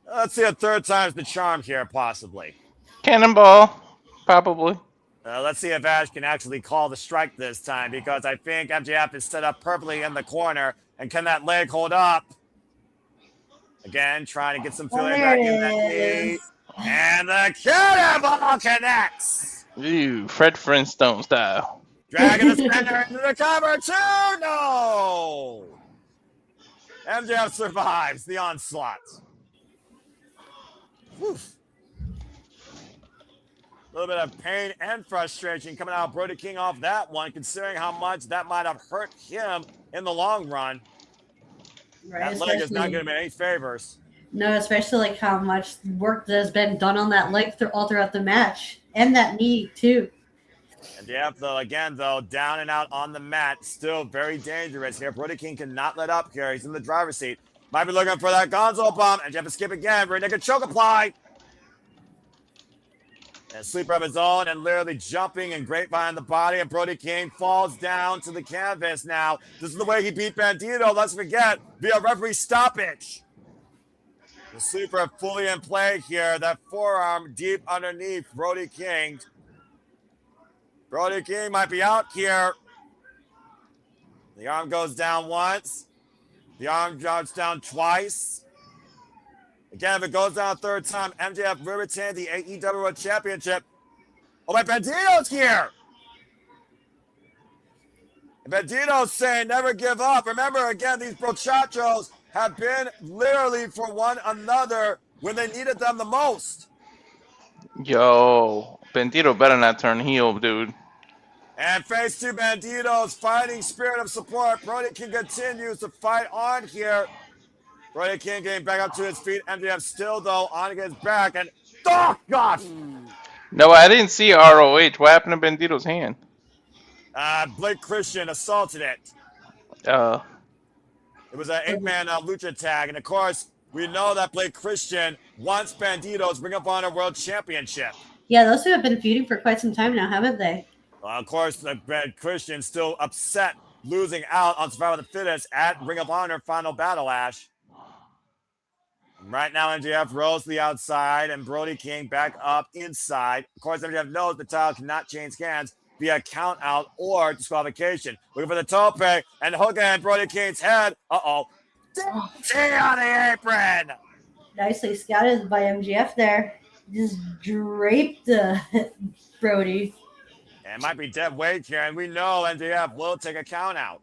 Let's see a third time's the charm here, possibly. Cannonball, probably. Let's see if Ash can actually call the strike this time, because I think MJF is set up perfectly in the corner. And can that leg hold up? Again, trying to get some feeling back in that knee. And the cannonball connects. Ooh, Fred Flintstone style. Dragging the center into the cover. 2. No. MJF survives the onslaught. Whew. A little bit of pain and frustration coming out of Brody King off that one, considering how much that might have hurt him in the long run. Right, that leg is not going to be any favors. No, especially like how much work that has been done on that leg all throughout the match. And that knee, too. And MJF, though, again, down and out on the mat. Still very dangerous here. Brody King cannot let up here. He's in the driver's seat. Might be looking for that Gonzo bomb. And MJF to skip again. Rear naked choke apply. And sleeper of his own, and literally jumping and grapevine the body. And Brody King falls down to the canvas now. This is the way he beat Bandito. Let's forget, via referee stoppage. The sleeper fully in play here. That forearm deep underneath Brody King. Brody King might be out here. The arm goes down once. The arm drops down twice. Again, if it goes down a third time, MJF will retain the AEW World Championship. Oh, my Bandito's here. And Bandito's saying never give up. Remember, again, these brochachos have been literally for one another when they needed them the most. Yo, Bandito better not turn heel, dude. And face to Bandito's fighting spirit of support. Brody King continues to fight on here. Brody King getting back up to his feet. MJF still, though, on his back. And, oh, gosh! No, I didn't see ROH. What happened to Bandito's hand? Blake Christian assaulted it. It was an 8-man lucha tag. And, of course, we know that Blake Christian wants Bandito's Ring of Honor World Championship. Yeah, those two have been feuding for quite some time now, haven't they? Of course, Blake Christian still upset losing out on Survival of the Fittest at Ring of Honor Final Battle, Ash. Right now, MJF rolls to the outside, and Brody King back up inside. Of course, MJF knows the title cannot change hands via count out or disqualification. Looking for the tope, and hooking at Brody King's head. Uh-oh. DDT on the apron. Nicely scouted by MJF there. Just draped Brody. And it might be dead weight here, and we know MJF will take a count out.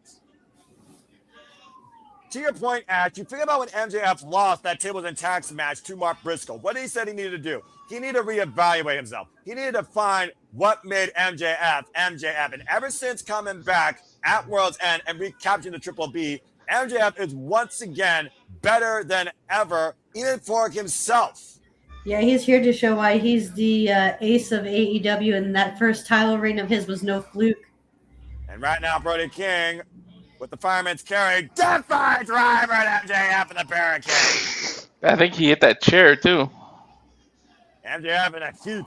To your point, Ash, you think about when MJF lost that tables and tax match to Mark Briscoe. What he said he needed to do. He needed to reevaluate himself. He needed to find what made MJF. And ever since coming back at World's End and recapturing the Triple B, MJF is once again better than ever, even for himself. Yeah, he's here to show why he's the ace of AEW, and that first title reign of his was no fluke. And right now, Brody King, with the fireman's carry, death-by driver at MJF in the barricade. I think he hit that chair, too. MJF in a heap.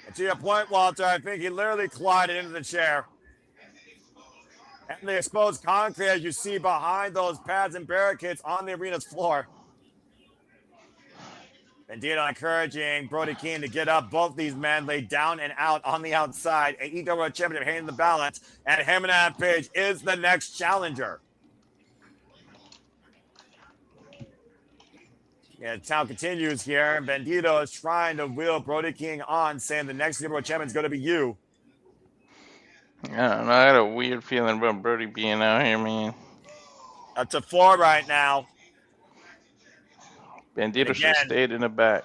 And to your point, Walter, I think he literally collided into the chair. And the exposed concrete, as you see behind those pads and barricades on the arena's floor. Bandito encouraging Brody King to get up. Both these men laid down and out on the outside. AEW World Championship hanging in the balance. And Hangman Page is the next challenger. Yeah, the town continues here. And Bandito is trying to wheel Brody King on, saying the next World Champion is going to be you. I don't know. I got a weird feeling about Brody being out here, man. Up to 4 right now. Bandito should have stayed in the back.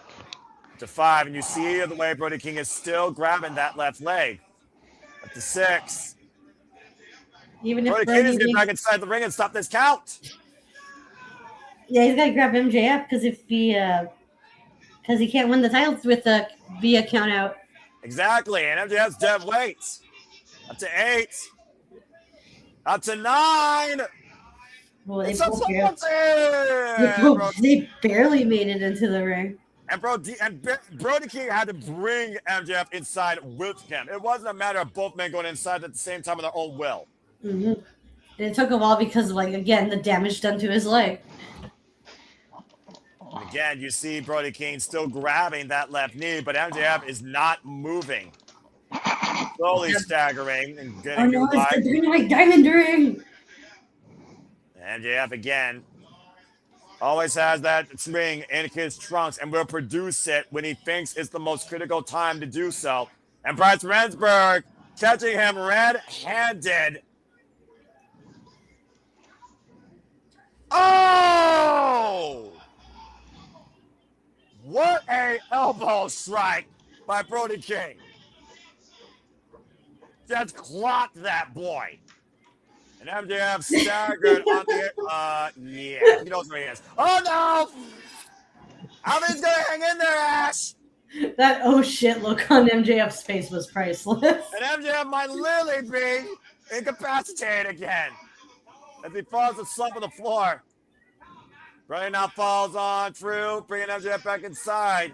To 5, and you see the way Brody King is still grabbing that left leg. Up to 6. Even if Brody King is getting back inside the ring and stop this count. Yeah, he's got to grab MJF because if he can't win the titles with via count out. Exactly, and MJF's dead weight. Up to 8. Up to 9. Well, It's a they barely made it into the ring. And Brody King had to bring MJF inside with him. It wasn't a matter of both men going inside at the same time of their own will. Mm-hmm. And it took a while because, like, again, the damage done to his leg. And again, you see Brody King still grabbing that left knee, but MJF is not moving. Slowly staggering and getting it's the Dynamite Diamond ring. MJF again always has that ring in his trunks and will produce it when he thinks it's the most critical time to do so. And Bryce Remsburg catching him red-handed. Oh! What a elbow strike by Brody King. Just clocked that boy. And MJF staggered on the yeah, he knows where he is. Oh no! How many's gonna hang in there, Ash? That oh shit look on MJF's face was priceless. And MJF might literally be incapacitated again as he falls asleep on the floor. Brody now falls on through, bringing MJF back inside.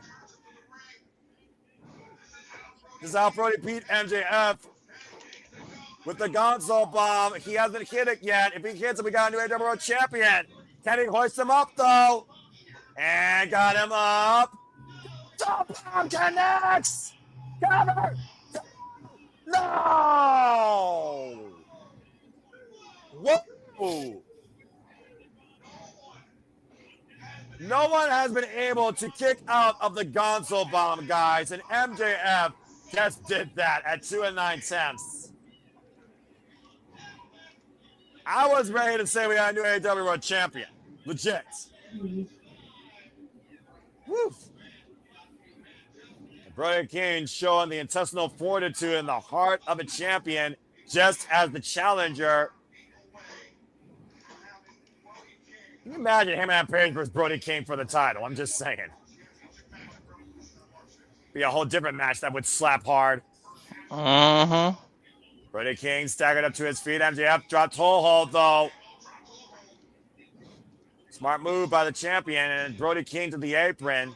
This is how Brody beat MJF. With the Gonzo bomb, he hasn't hit it yet. If he hits it, we got a new AEW World Champion. Can he hoist him up, though? And got him up. Top bomb connects! Cover! No! Whoa! No one has been able to kick out of the Gonzo bomb, guys, and MJF just did that at 2 9/10. I was ready to say we got a new AEW World Champion. Legit. Mm-hmm. Woo. Brody King showing the intestinal fortitude in the heart of a champion, just as the challenger. Can you imagine Hangman Page versus Brody King for the title? I'm just saying. Be a whole different match that would slap hard. Uh-huh. Brody King staggered up to his feet. MJF dropped toe hold, though. Smart move by the champion, and Brody King to the apron.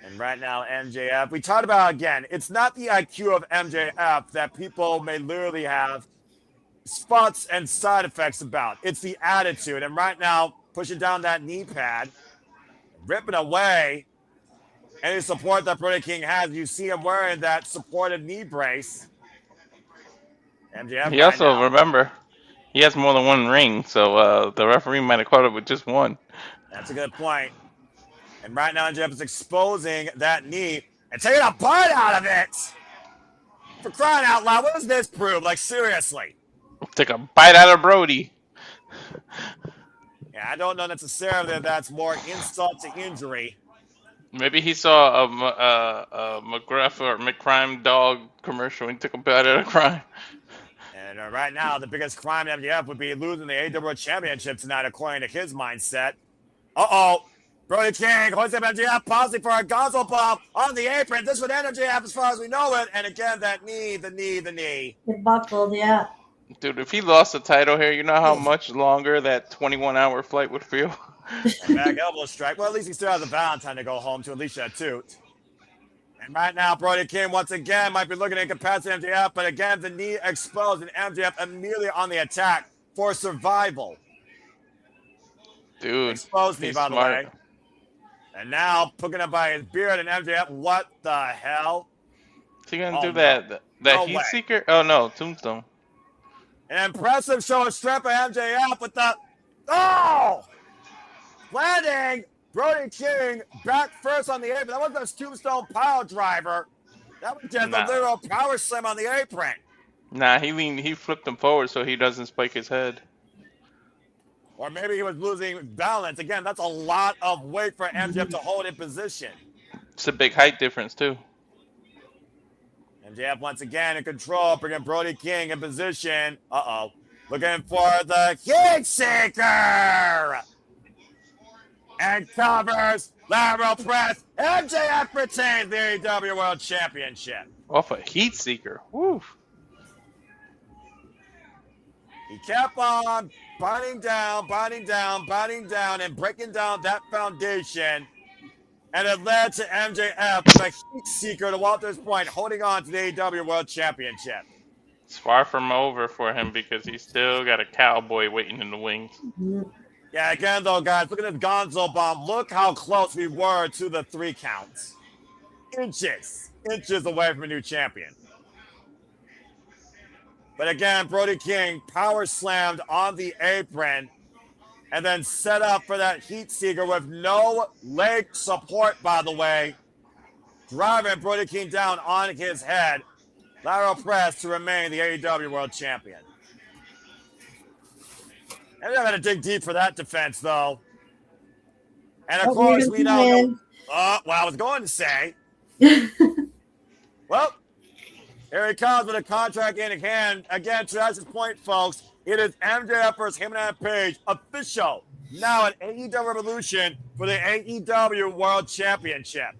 And right now, MJF, we talked about, again, it's not the IQ of MJF that people may literally have spots and side effects about. It's the attitude. And right now, pushing down that knee pad, ripping away any support that Brody King has. You see him wearing that supportive knee brace. MJF. He also, remember, he has more than one ring, so the referee might have caught it with just one. That's a good point. And right now, MJF is exposing that knee and taking a bite out of it. For crying out loud, what does this prove? Like, seriously. Take a bite out of Brody. Yeah, I don't know necessarily that that's more insult to injury. Maybe he saw a McGruff or McCrime dog commercial and took a bite out of crime. And right now, the biggest crime in MJF would be losing the AEW World Championship tonight, according to his mindset. Uh-oh. Brody King hoists up MJF, pausing for a Gonzo bomb on the apron. This would end MJF as far as we know it. And again, that knee, the knee. It buckled, yeah. Dude, if he lost the title here, you know how much longer that 21-hour flight would feel? And back elbow strike. Well, at least he still has a Valentine to go home to, at least a toot. And right now, Brody King once again might be looking at incapacitated MJF, but again, the knee exposed and MJF immediately on the attack for survival. Dude, exposed me, by the way. And now, picking up by his beard and MJF, what the hell? Is he going to do that No heat way. seeker? Oh, no, Tombstone. An impressive show of strength by MJF with the... Oh! Landing Brody King back first on the apron. That wasn't a tombstone pile driver. That was just a literal power slam on the apron. Nah, he flipped him forward so he doesn't spike his head. Or maybe he was losing balance. Again, that's a lot of weight for MJF to hold in position. It's a big height difference, too. MJF once again in control, bringing Brody King in position. Uh-oh. Looking for the Heat Seeker. And covers, lateral press. MJF retains the AEW World Championship. Off a heat seeker. Woo. He kept on biting down, and breaking down that foundation. And it led to MJF with a heat seeker, to Walter's point, holding on to the AEW World Championship. It's far from over for him because he's still got a cowboy waiting in the wings. Yeah, again, though, guys, look at this Gonzo bomb. Look how close we were to the 3 counts. Inches away from a new champion. But again, Brody King power slammed on the apron and then set up for that heat seeker with no leg support, by the way. Driving Brody King down on his head. Lateral press to remain the AEW World Champion. And they're going to dig deep for that defense, though. And of course, we now know. Well, I was going to say. Well, here he comes with a contract in hand. Again, to Ash's point, folks, it is MJF versus Hangman Page, official now at AEW Revolution for the AEW World Championship.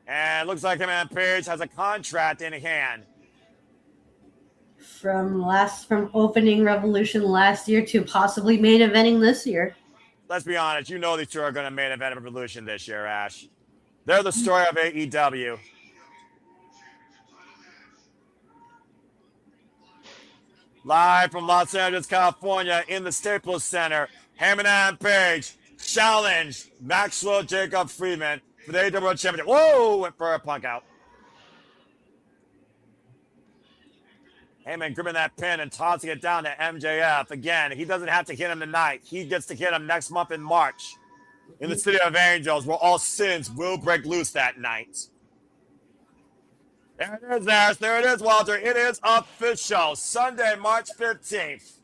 And it looks like Hangman Page has a contract in hand. From opening Revolution last year to possibly main eventing this year. Let's be honest, you know these two are going to main event Revolution this year, Ash. They're the story of AEW. Live from Los Angeles, California, in the Staples Center, Hangman Page challenged Maxwell Jacob Friedman for the AEW World Championship. Whoa, went for a punk out. Hangman gripping that pin and tossing it down to MJF. Again, he doesn't have to hit him tonight. He gets to hit him next month in March in the City of Angels, where all sins will break loose that night. There it is, Ash. There it is, Walter. It is official. Sunday, March 15th.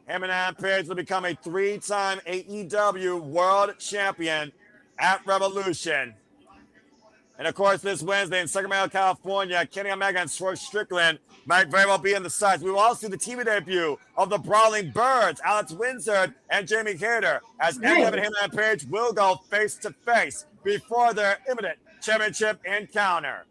Hangman Page will become a 3-time AEW World Champion at Revolution. And of course, this Wednesday in Sacramento, California, Kenny Omega and Swerve Strickland might very well be in the sights. We will also see the TV debut of the Brawling Birds, Alex Windsor and Jamie Hayter, as MJF and Hangman Page will go face to face before their imminent championship encounter.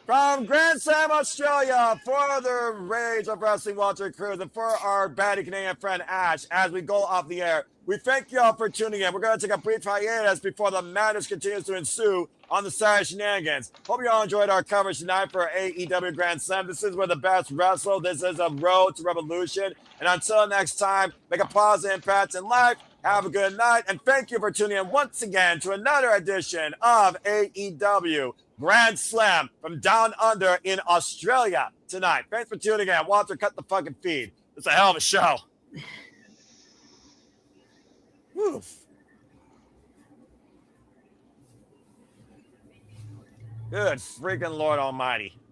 From Grand Slam, Australia, for the Rage of Wrestling, Walter Cruz, and for our baddie Canadian friend Ash, as we go off the air, we thank you all for tuning in. We're going to take a brief hiatus before the madness continues to ensue on the Saturday Shenanigans. Hope you all enjoyed our coverage tonight for AEW Grand Slam. This is where the best wrestle. This is a road to revolution. And until next time, make a positive impact in life. Have a good night. And thank you for tuning in once again to another edition of AEW Grand Slam from down under in Australia tonight. Thanks for tuning in. Walter, cut the fucking feed. It's a hell of a show. Oof. Good freaking Lord Almighty.